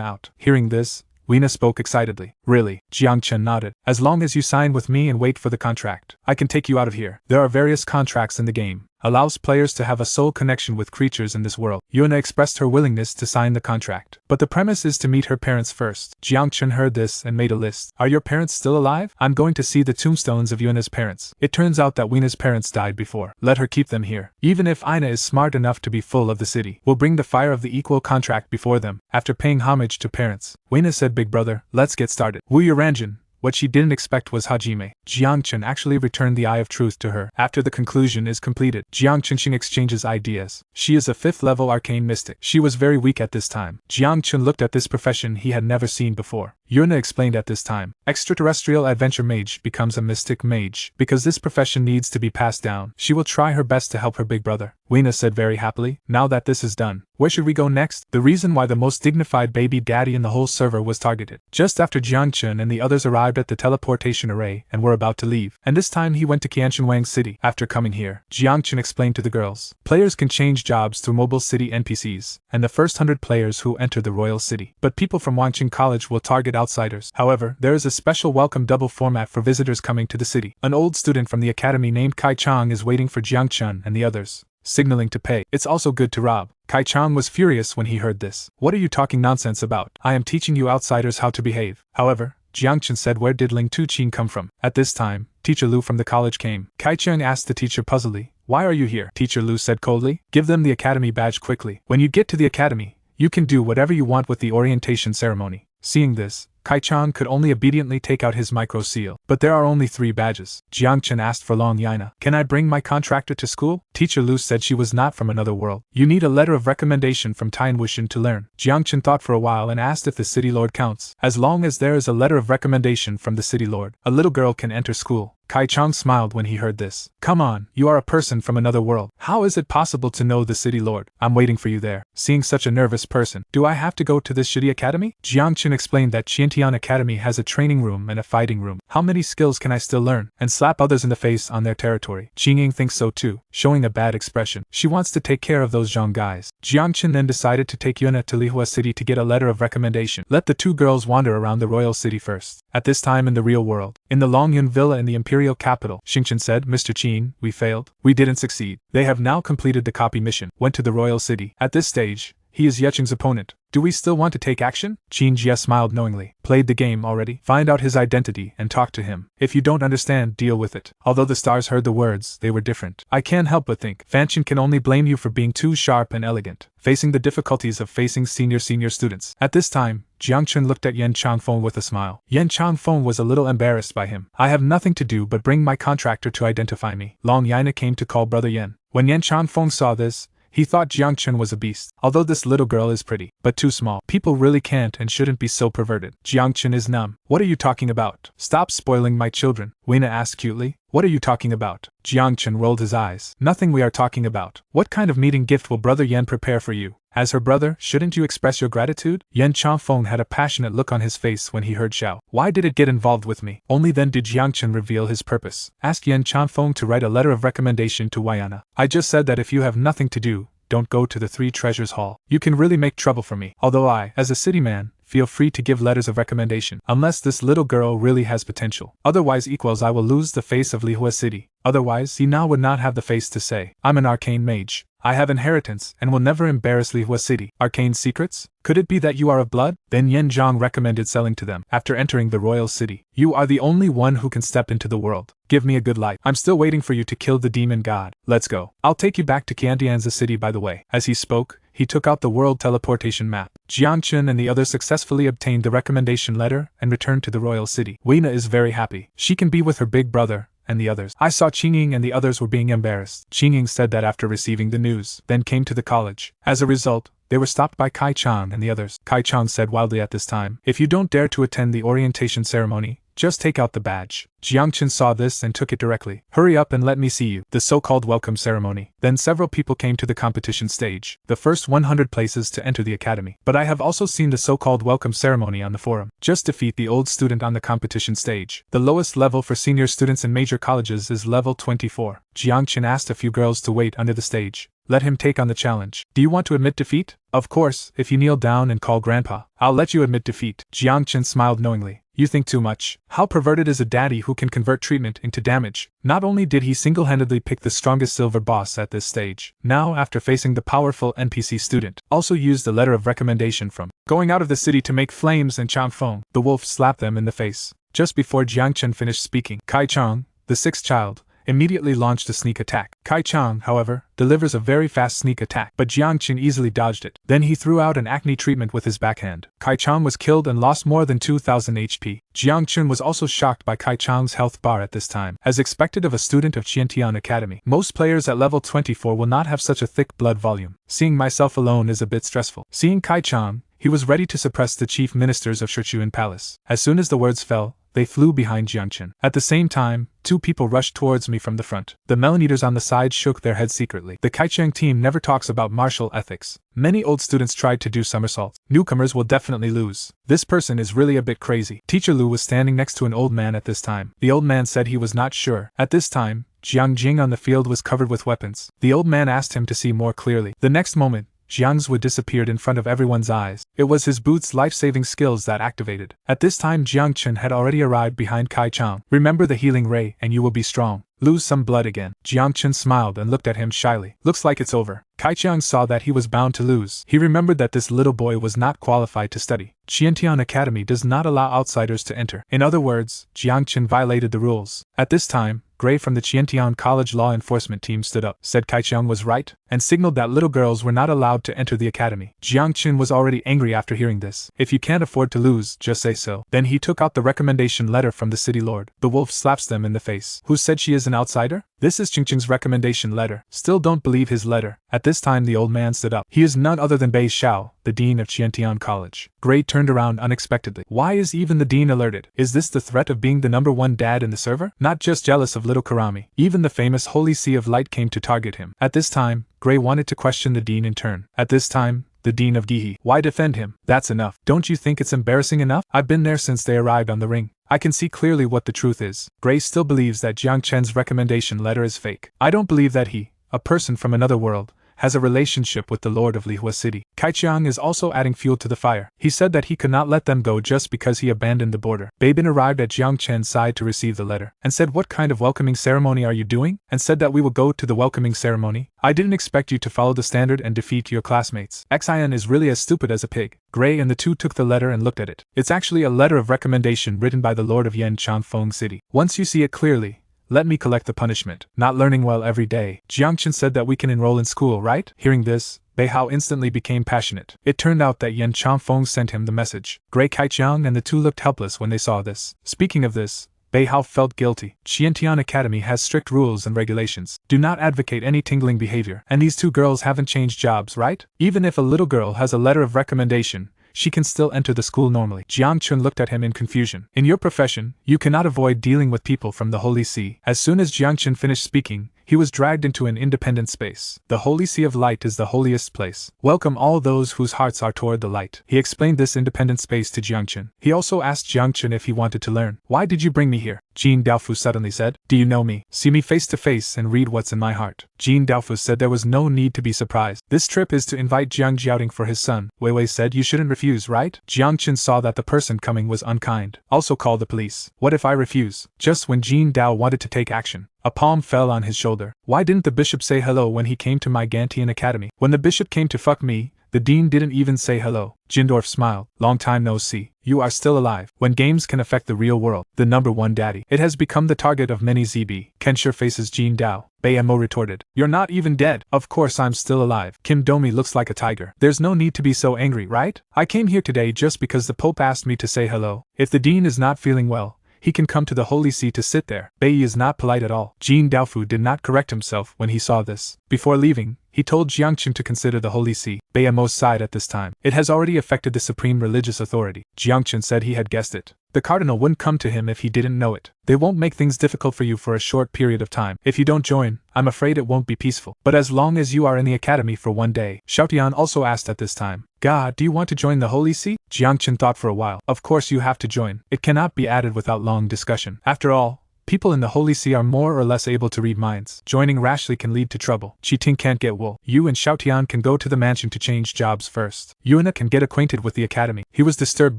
out. Hearing this, Weena spoke excitedly. Really? Jiangchen nodded. As long as you sign with me and wait for the contract, I can take you out of here. There are various contracts in the game. Allows players to have a soul connection with creatures in this world. Yuna expressed her willingness to sign the contract, but the premise is to meet her parents first. Jiangchen heard this and made a list. Are your parents still alive? I'm going to see the tombstones of Yuna's parents. It turns out that Weena's parents died before. Let her keep them here. Even if Ina is smart enough to be full of the city, we'll bring the fire of the equal contract before them. After paying homage to parents, Weena said, big brother, let's get started. Wu Yuranjin. What she didn't expect was Hajime. Jiangchen actually returned the Eye of Truth to her. After the conclusion is completed, Jiangchen exchanges ideas. She is a 5th level arcane mystic. She was very weak at this time. Jiangchen looked at this profession he had never seen before. Yuna explained at this time, extraterrestrial adventure mage becomes a mystic mage. Because this profession needs to be passed down, she will try her best to help her big brother. Weena said very happily, now that this is done, where should we go next? The reason why the most dignified baby daddy in the whole server was targeted. Just after Jiangchen and the others arrived at the teleportation array and were about to leave, and this time he went to Qianshenwang City. After coming here, Jiangchen explained to the girls, players can change jobs through mobile city NPCs, and the first 100 players who enter the royal city. But people from Wangqing College will target outsiders. However, there is a special welcome double format for visitors coming to the city. An old student from the academy named Kai Chang is waiting for Jiangchen and the others, signaling to pay. It's also good to rob. Kai Chang was furious when he heard this. What are you talking nonsense about? I am teaching you outsiders how to behave. However, Jiangchen said, where did Ling Tu-Qing come from? At this time, Teacher Lu from the college came. Kai Chang asked the teacher puzzledly, why are you here? Teacher Lu said coldly, give them the academy badge quickly. When you get to the academy, you can do whatever you want with the orientation ceremony. Seeing this, Kai Chang could only obediently take out his micro seal. But there are only 3 badges. Jiangchen asked for Long Yana. Can I bring my contractor to school? Teacher Lu said she was not from another world. You need a letter of recommendation from Tianwushan to learn. Jiangchen thought for a while and asked if the city lord counts. As long as there is a letter of recommendation from the city lord, a little girl can enter school. Kai Chang smiled when he heard this. Come on, you are a person from another world. How is it possible to know the city lord? I'm waiting for you there. Seeing such a nervous person, do I have to go to this shitty academy? Jiangchen explained that Qiantian Academy has a training room and a fighting room. How many skills can I still learn? And slap others in the face on their territory. Qingying thinks so too, showing a bad expression. She wants to take care of those Zhong guys. Jiangchen then decided to take Yuna to Lihua City to get a letter of recommendation. Let the 2 girls wander around the royal city first. At this time in the real world, in the Longyun Villa in the imperial capital, Xingchen said, Mr. Qin, we failed. We didn't succeed. They have now completed the copy mission. Went to the royal city. At this stage, he is Yecheng's opponent. Do we still want to take action? Qin Jie smiled knowingly. Played the game already? Find out his identity and talk to him. If you don't understand, deal with it. Although the stars heard the words, they were different. I can't help but think Fanchen can only blame you for being too sharp and elegant, facing the difficulties of facing senior students. At this time, Jiangchen looked at Yan Changfeng with a smile. Yan Changfeng was a little embarrassed by him. I have nothing to do but bring my contractor to identify me. Long Yana came to call brother Yan. When Yan Changfeng saw this, he thought Jiangchen was a beast. Although this little girl is pretty, but too small. People really can't and shouldn't be so perverted. Jiangchen is numb. What are you talking about? Stop spoiling my children, Weena asked cutely. What are you talking about? Jiangchen rolled his eyes. Nothing we are talking about. What kind of meeting gift will brother Yan prepare for you? As her brother, shouldn't you express your gratitude? Yan Changfeng had a passionate look on his face when he heard Xiao. Why did it get involved with me? Only then did Jiangchen reveal his purpose. Ask Yan Changfeng to write a letter of recommendation to Wayana. I just said that if you have nothing to do, don't go to the 3 Treasures Hall. You can really make trouble for me. Although I, as a city man, feel free to give letters of recommendation. Unless this little girl really has potential. Otherwise equals I will lose the face of Lihua City. Otherwise he now would not have the face to say, I'm an arcane mage. I have inheritance and will never embarrass Lihua City. Arcane secrets? Could it be that you are of blood? Then Yen Zhang recommended selling to them. After entering the royal city, you are the only one who can step into the world. Give me a good light. I'm still waiting for you to kill the demon god. Let's go. I'll take you back to Qiantianza City by the way. As he spoke, he took out the world teleportation map. Jiangchen and the others successfully obtained the recommendation letter and returned to the royal city. Weena is very happy. She can be with her big brother and the others. I saw Qingying and the others were being embarrassed. Qingying said that after receiving the news, then came to the college. As a result, they were stopped by Kai Chan and the others. Kai Chan said wildly at this time, if you don't dare to attend the orientation ceremony, Just take out the badge. Jiangchen saw this and took it directly. Hurry up and let me see you. The so-called welcome ceremony. Then several people came to the competition stage. The first 100 places to enter the academy. But I have also seen the so-called welcome ceremony on the forum. Just defeat the old student on the competition stage. The lowest level for senior students in major colleges is level 24. Jiangchen asked a few girls to wait under the stage. Let him take on the challenge. Do you want to admit defeat? Of course, if you kneel down and call grandpa, I'll let you admit defeat. Jiangchen smiled knowingly. You think too much. How perverted is a daddy who can convert treatment into damage? Not only did he single-handedly pick the strongest silver boss at this stage, now after facing the powerful NPC student, also used a letter of recommendation from going out of the city to make flames and Changfeng. The wolf slapped them in the face. Just before Jiangchen finished speaking, Kai Chang, the sixth child, immediately launched a sneak attack. Kai Chang, however, delivers a very fast sneak attack, but Jiangchen easily dodged it. Then he threw out an acne treatment with his backhand. Kai Chang was killed and lost more than 2000 HP. Jiangchen was also shocked by Kai Chang's health bar at this time. As expected of a student of Qiantian Academy, most players at level 24 will not have such a thick blood volume. Seeing myself alone is a bit stressful. Seeing Kai Chang, he was ready to suppress the chief ministers of Shichuan Palace. As soon as the words fell, they flew behind Jiangchen. At the same time, two people rushed towards me from the front. The melon eaters on the side shook their heads secretly. The Kaicheng team never talks about martial ethics. Many old students tried to do somersaults. Newcomers will definitely lose. This person is really a bit crazy. Teacher Lu was standing next to an old man at this time. The old man said he was not sure. At this time, Jiang Jing on the field was covered with weapons. The old man asked him to see more clearly. The next moment, Jiang's wood disappeared in front of everyone's eyes. It was his boots' life-saving skills that activated. At this time Jiang Chen had already arrived behind Kai Chang. Remember the healing ray and you will be strong. Lose some blood again. Jiang Chen smiled and looked at him shyly. Looks like it's over. Kai Chang saw that he was bound to lose. He remembered that this little boy was not qualified to study. Qiantian Academy does not allow outsiders to enter. In other words, Jiang Chen violated the rules. At this time, Gray from the Qiantian College Law Enforcement Team stood up, said Kai Chang was right, and signaled that little girls were not allowed to enter the academy. Jiang Chen was already angry after hearing this. If you can't afford to lose, just say so. Then he took out the recommendation letter from the city lord. The wolf slaps them in the face. Who said she is an outsider? This is Chingching's recommendation letter. Still don't believe his letter. At this time the old man stood up. He is none other than Bei Xiao, the dean of Qiantian College. Gray turned around unexpectedly. Why is even the dean alerted? Is this the threat of being the #1 dad in the server? Not just jealous of little Karami. Even the famous Holy Sea of Light came to target him. At this time, Gray wanted to question the dean in turn. At this time, the dean of Gihe. Why defend him? That's enough. Don't you think it's embarrassing enough? I've been there since they arrived on the ring. I can see clearly what the truth is. Gray still believes that Jiang Chen's recommendation letter is fake. I don't believe that he, a person from another world, has a relationship with the Lord of Lihua City. Kai Chiang is also adding fuel to the fire. He said that he could not let them go just because he abandoned the border. Babin arrived at Jiang Chen's side to receive the letter, and said, "What kind of welcoming ceremony are you doing?" And said that we will go to the welcoming ceremony. I didn't expect you to follow the standard and defeat your classmates. Xian is really as stupid as a pig. Gray and the two took the letter and looked at it. It's actually a letter of recommendation written by the Lord of Yan Changfeng City. Once you see it clearly, let me collect the punishment. Not learning well every day. Jiang Chen said that we can enroll in school, right? Hearing this, Bei Hao instantly became passionate. It turned out that Yan Changfeng sent him the message. Gray Kaichiang and the two looked helpless when they saw this. Speaking of this, Bei Hao felt guilty. Qiantian Academy has strict rules and regulations. Do not advocate any tingling behavior. And these two girls haven't changed jobs, right? Even if a little girl has a letter of recommendation, she can still enter the school normally. Jiang Chun looked at him in confusion. In your profession, you cannot avoid dealing with people from the Holy See. As soon as Jiang Chun finished speaking, he was dragged into an independent space. The Holy Sea of Light is the holiest place. Welcome all those whose hearts are toward the light. He explained this independent space to Jiang Chun. He also asked Jiang Chun if he wanted to learn. Why did you bring me here? Jin Daofu suddenly said. Do you know me? See me face to face and read what's in my heart. Jin Daofu said there was no need to be surprised. This trip is to invite Jiang Jiaoting for his son. Wei Wei said you shouldn't refuse, right? Jiang Chun saw that the person coming was unkind. Also call the police. What if I refuse? Just when Jin Dao wanted to take action, a palm fell on his shoulder. Why didn't the bishop say hello when he came to my Gantian Academy? When the bishop came to fuck me, the dean didn't even say hello. Jindorf smiled. Long time no see. You are still alive. When games can affect the real world, the #1 daddy. It has become the target of many ZB. Kensher faces Jin Dao. Bei Mo retorted. You're not even dead. Of course I'm still alive. Kim Domi looks like a tiger. There's no need to be so angry, right? I came here today just because the Pope asked me to say hello. If the dean is not feeling well, he can come to the Holy See to sit there. Bei is not polite at all. Jin Daofu did not correct himself when he saw this. Before leaving, he told Jiang Chun to consider the Holy See. Bei Mo's side at this time. It has already affected the supreme religious authority. Jiang Chun said he had guessed it. The cardinal wouldn't come to him if he didn't know it. They won't make things difficult for you for a short period of time. If you don't join, I'm afraid it won't be peaceful. But as long as you are in the academy for one day, Xiaotian also asked at this time. God, do you want to join the Holy See? Jiangchen thought for a while. Of course you have to join. It cannot be added without long discussion. After all, people in the Holy See are more or less able to read minds. Joining rashly can lead to trouble. Qiting can't get wool. You and Xiaotian can go to the mansion to change jobs first. Yuana can get acquainted with the academy. He was disturbed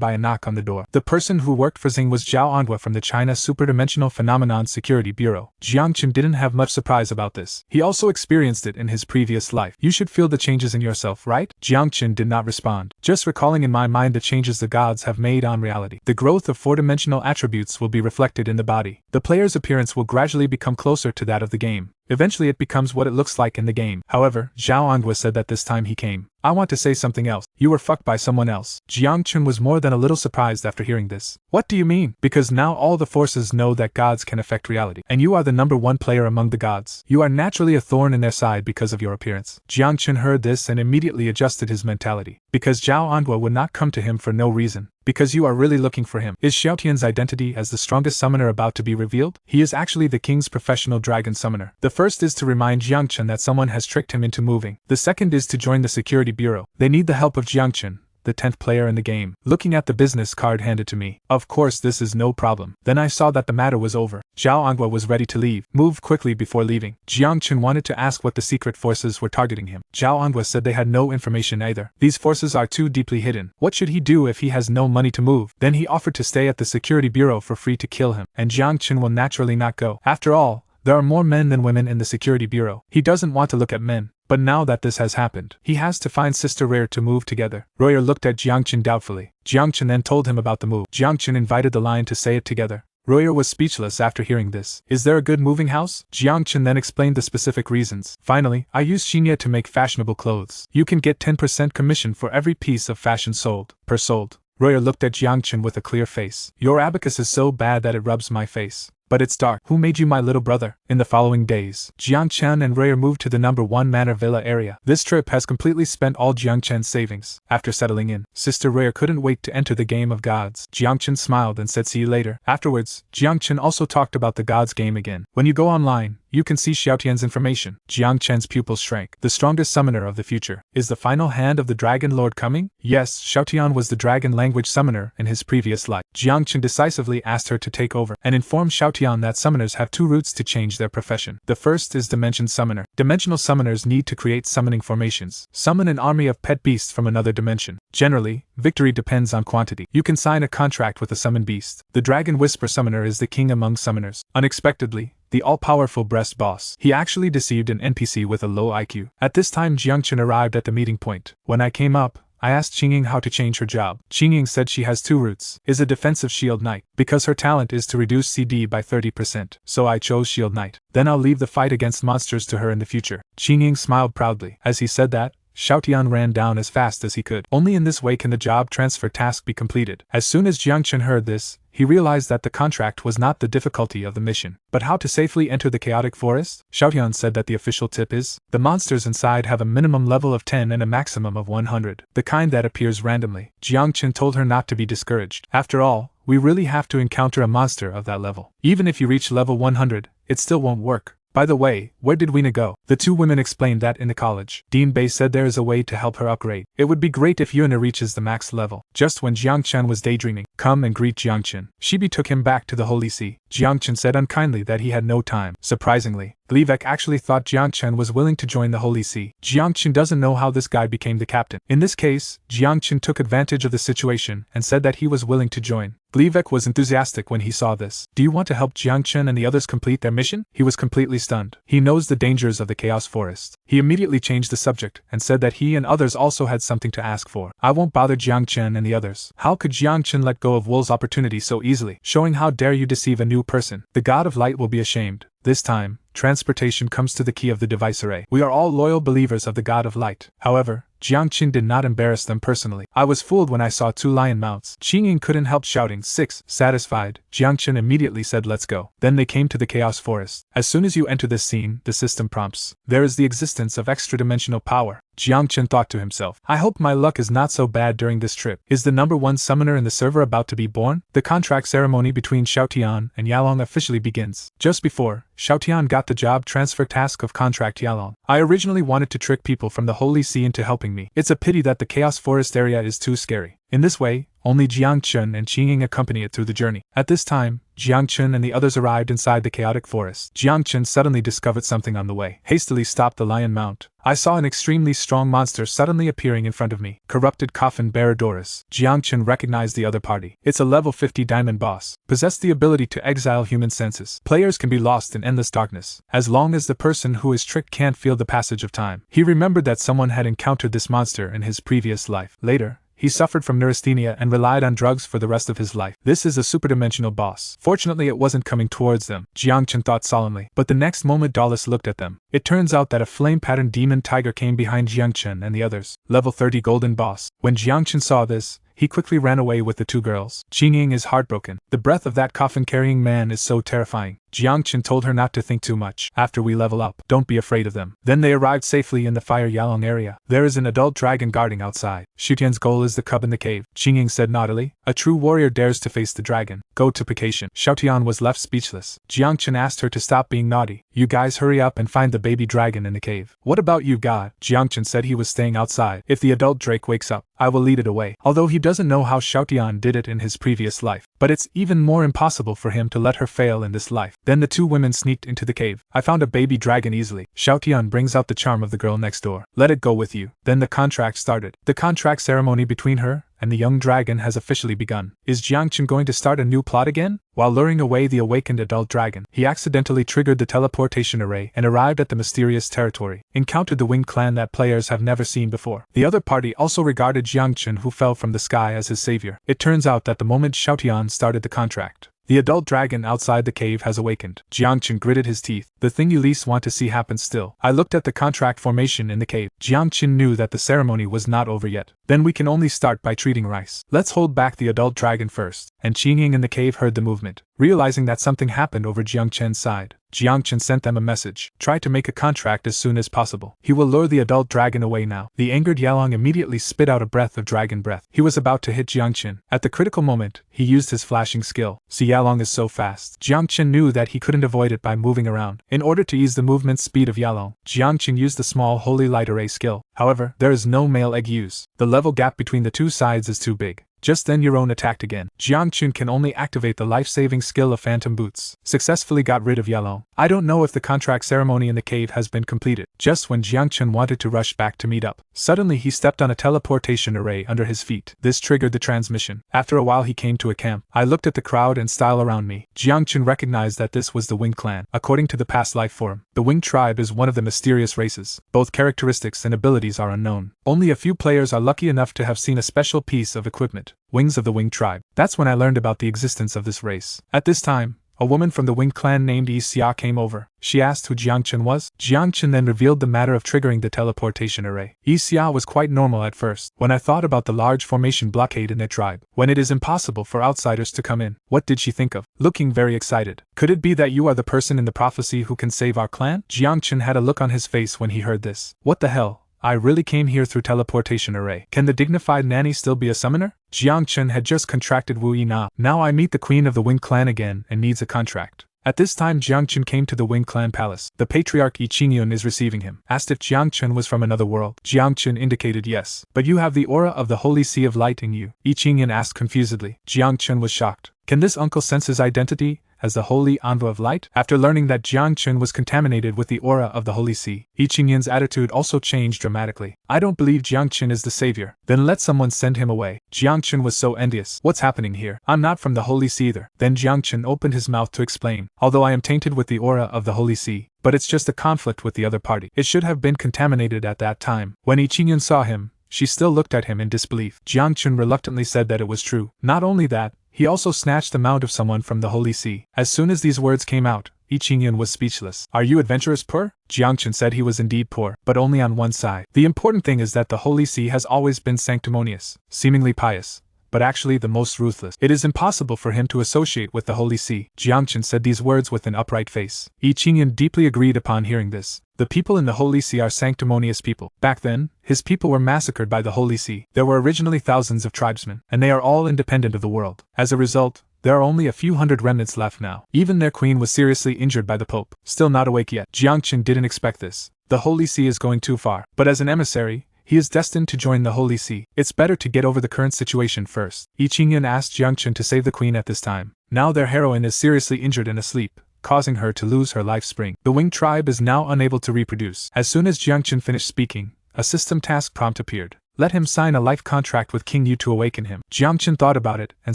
by a knock on the door. The person who worked for Xing was Zhao Anhua from the China Superdimensional Phenomenon Security Bureau. Jiangchen didn't have much surprise about this. He also experienced it in his previous life. You should feel the changes in yourself, right? Jiangchen did not respond. Just recalling in my mind the changes the gods have made on reality. The growth of four-dimensional attributes will be reflected in the body. The player's appearance will gradually become closer to that of the game. Eventually it becomes what it looks like in the game. However, Zhao Anhua said that this time he came. I want to say something else. You were fucked by someone else. Jiangchen was more than a little surprised after hearing this. What do you mean? Because now all the forces know that gods can affect reality. And you are the number one player among the gods. You are naturally a thorn in their side because of your appearance. Jiangchen heard this and immediately adjusted his mentality. Because Zhao Anhua would not come to him for no reason. Because you are really looking for him. Is Xiaotian's identity as the strongest summoner about to be revealed? He is actually the king's professional dragon summoner. The first is to remind Jiangchen that someone has tricked him into moving. The second is to join the security bureau. They need the help of Jiangchen, the 10th player in the game. Looking at the business card handed to me. Of course this is no problem. Then I saw that the matter was over. Zhao Anhua was ready to leave. Move quickly before leaving. Jiangchen wanted to ask what the secret forces were targeting him. Zhao Anhua said they had no information either. These forces are too deeply hidden. What should he do if he has no money to move? Then he offered to stay at the security bureau for free to kill him. And Jiangchen will naturally not go. After all, there are more men than women in the security bureau. He doesn't want to look at men. But now that this has happened, he has to find Sister Rare to move together. Royer looked at Jiangchen doubtfully. Jiangchen then told him about the move. Jiangchen invited the lion to say it together. Royer was speechless after hearing this. Is there a good moving house? Jiangchen then explained the specific reasons. Finally, I use Xinya to make fashionable clothes. You can get 10% commission for every piece of fashion sold. Per sold. Royer looked at Jiangchen with a clear face. Your abacus is so bad that it rubs my face. But it's dark. Who made you my little brother? In the following days, Jiangchen and Royer moved to the number 1 Manor Villa area. This trip has completely spent all Jiangchen's savings. After settling in, Sister Royer couldn't wait to enter the game of gods. Jiangchen smiled and said see you later. Afterwards, Jiangchen also talked about the gods game again. When you go online, you can see Xiaotian's information. Jiangchen's pupils shrank. The strongest summoner of the future. Is the final hand of the Dragon Lord coming? Yes, Xiaotian was the dragon language summoner in his previous life. Jiangchen decisively asked her to take over and inform Xiaotian that summoners have 2 routes to change their profession. The first is Dimension Summoner. Dimensional summoners need to create summoning formations. Summon an army of pet beasts from another dimension. Generally, victory depends on quantity. You can sign a contract with a summoned beast. The Dragon Whisper Summoner is the king among summoners. Unexpectedly, the all-powerful breast boss. He actually deceived an NPC with a low IQ. At this time Jiangchen arrived at the meeting point. When I came up, I asked Qingying how to change her job. Qingying said she has 2 routes. Is a defensive shield knight, because her talent is to reduce CD by 30%. So I chose shield knight. Then I'll leave the fight against monsters to her in the future. Qingying smiled proudly. As he said that, Xiaotian ran down as fast as he could. Only in this way can the job transfer task be completed. As soon as Jiangchen heard this, he realized that the contract was not the difficulty of the mission, but how to safely enter the chaotic forest. Xiaotian said that the official tip is, the monsters inside have a minimum level of 10 and a maximum of 100, the kind that appears randomly. Jiangchen told her not to be discouraged. After all, we really have to encounter a monster of that level. Even if you reach level 100, it still won't work. By the way, where did Weena go? The 2 women explained that in the college. Dean Bei said there is a way to help her upgrade. It would be great if Yuna reaches the max level. Just when Jiangchen was daydreaming, come and greet Jiangchen. Shibi took him back to the Holy See. Jiangchen said unkindly that he had no time. Surprisingly, Glivek actually thought Jiangchen was willing to join the Holy See. Jiangchen doesn't know how this guy became the captain. In this case, Jiangchen took advantage of the situation and said that he was willing to join. Glivek was enthusiastic when he saw this. Do you want to help Jiangchen and the others complete their mission? He was completely stunned. He knows the dangers of the Chaos Forest. He immediately changed the subject and said that he and others also had something to ask for. I won't bother Jiangchen and the others. How could Jiangchen let go of Wool's opportunity so easily, showing how dare you deceive a new person? The God of Light will be ashamed. This time, transportation comes to the key of the device array. We are all loyal believers of the God of light. However, Jiangqin did not embarrass them personally. I was fooled when I saw 2 lion mounts. Qingying couldn't help shouting 6. Satisfied, Jiangqin immediately said let's go. Then they came to the Chaos Forest. As soon as you enter this scene, the system prompts. There is the existence of extra-dimensional power. Jiangqin thought to himself, I hope my luck is not so bad during this trip. Is the number 1 summoner in the server about to be born? The contract ceremony between Xiaotian and Yalong officially begins. Just before, Xiaotian got the job transfer task of contract Yalong. I originally wanted to trick people from the Holy See into helping me. It's a pity that the Chaos Forest area is too scary. In this way, only Jiangqin and Qingying accompany it through the journey. At this time, Jiangqin and the others arrived inside the chaotic forest. Jiangqin suddenly discovered something on the way. Hastily stopped the lion mount. I saw an extremely strong monster suddenly appearing in front of me. Corrupted coffin bearer Doris. Jiangqin recognized the other party. It's a level 50 diamond boss. Possessed the ability to exile human senses. Players can be lost in endless darkness, as long as the person who is tricked can't feel the passage of time. He remembered that someone had encountered this monster in his previous life. Later, he suffered from neurasthenia and relied on drugs for the rest of his life. This is a superdimensional boss. Fortunately, it wasn't coming towards them, Jiangqin thought solemnly. But the next moment Dallas looked at them. It turns out that a flame-patterned demon tiger came behind Jiangqin and the others. Level 30 golden boss. When Jiangqin saw this, he quickly ran away with the 2 girls. Qingying is heartbroken. The breath of that coffin-carrying man is so terrifying. Jiangqin told her not to think too much. After we level up, don't be afraid of them. Then they arrived safely in the Fire Yalong area. There is an adult dragon guarding outside. Shutian's goal is the cub in the cave. Qingying said naughtily. A true warrior dares to face the dragon. Go to Picatian. Xiaotian was left speechless. Jiangqin asked her to stop being naughty. You guys hurry up and find the baby dragon in the cave. What about you, God? Jiangqin said he was staying outside. If the adult drake wakes up, I will lead it away. Although he doesn't know how Xiaotian did it in his previous life. But it's even more impossible for him to let her fail in this life. Then the 2 women sneaked into the cave. I found a baby dragon easily. Xiaotian brings out the charm of the girl next door. Let it go with you. Then the contract started. The contract ceremony between her and the young dragon has officially begun. Is Jiangqin going to start a new plot again? While luring away the awakened adult dragon, he accidentally triggered the teleportation array and arrived at the mysterious territory. Encountered the winged clan that players have never seen before. The other party also regarded Jiangqin, who fell from the sky, as his savior. It turns out that the moment Xiaotian started the contract, the adult dragon outside the cave has awakened. Jiangqin gritted his teeth. The thing you least want to see happens still. I looked at the contract formation in the cave. Jiangqin knew that the ceremony was not over yet. Then we can only start by treating rice. Let's hold back the adult dragon first. And Qingying in the cave heard the movement. Realizing that something happened over Jiangqin's side, Jiangqin sent them a message. Try to make a contract as soon as possible. He will lure the adult dragon away now. The angered Yalong immediately spit out a breath of dragon breath. He was about to hit Jiangqin. At the critical moment, he used his flashing skill. See, Yalong is so fast. Jiangqin knew that he couldn't avoid it by moving around. In order to ease the movement speed of Yalong, Jiangqin used the small holy light array skill. However, there is no male egg use. The level gap between the 2 sides is too big. Just then your own attacked again. Jiangqin can only activate the life-saving skill of Phantom Boots. Successfully got rid of Yalong. I don't know if the contract ceremony in the cave has been completed. Just when Jiangqin wanted to rush back to meet up, suddenly he stepped on a teleportation array under his feet. This triggered the transmission. After a while he came to a camp. I looked at the crowd and style around me. Jiangqin recognized that this was the Winged Clan. According to the past life form, the Winged Tribe is one of the mysterious races. Both characteristics and abilities are unknown. Only a few players are lucky enough to have seen a special piece of equipment. Wings of the Winged Tribe. That's when I learned about the existence of this race. At this time, a woman from the Winged Clan named Xia came over. She asked who Jiangqin was. Jiangqin then revealed the matter of triggering the teleportation array. Xia was quite normal at first. When I thought about the large formation blockade in their tribe, when it is impossible for outsiders to come in, what did she think of? Looking very excited. Could it be that you are the person in the prophecy who can save our clan? Jiangqin had a look on his face when he heard this. What the hell? I really came here through teleportation array. Can the dignified nanny still be a summoner? Jiangqin had just contracted Wu Yina. Now I meet the queen of the Winged Clan again and needs a contract. At this time Jiangqin came to the Winged Clan palace. The patriarch Yi Qingyun is receiving him. Asked if Jiangqin was from another world. Jiangqin indicated yes. But you have the aura of the Holy Sea of Light in you. Yi Qingyun asked confusedly. Jiangqin was shocked. Can this uncle sense his identity as the Holy Envoy of Light? After learning that Jiangqin was contaminated with the aura of the Holy Sea, Yi Qingyun's attitude also changed dramatically. I don't believe Jiangqin is the savior. Then let someone send him away. Jiangqin was so envious. What's happening here? I'm not from the Holy Sea either. Then Jiangqin opened his mouth to explain. Although I am tainted with the aura of the Holy Sea, but it's just a conflict with the other party. It should have been contaminated at that time. When Yi Qingyun saw him, she still looked at him in disbelief. Jiangqin reluctantly said that it was true. Not only that, He also snatched the mount of someone from the Holy See. As soon as these words came out, Yi Qingyun was speechless. Are you adventurous poor? Jiangchen said he was indeed poor, but only on one side. The important thing is that the Holy See has always been sanctimonious, seemingly pious, but actually the most ruthless. It is impossible for him to associate with the Holy See. Jiangchen said these words with an upright face. Yi Qingyun deeply agreed upon hearing this. The people in the Holy See are sanctimonious people. Back then, his people were massacred by the Holy See. There were originally thousands of tribesmen, and they are all independent of the world. As a result, there are only a few hundred remnants left now. Even their queen was seriously injured by the Pope, still not awake yet. Jiangchen didn't expect this. The Holy See is going too far. But as an emissary, he is destined to join the Holy See. It's better to get over the current situation first. Yi Qingyun asked Jiangchen to save the queen at this time. Now their heroine is seriously injured and asleep, causing her to lose her life spring. The Wing tribe is now unable to reproduce. As soon as Jiangchen finished speaking, a system task prompt appeared. Let him sign a life contract with King Yu to awaken him. Jiangchen thought about it and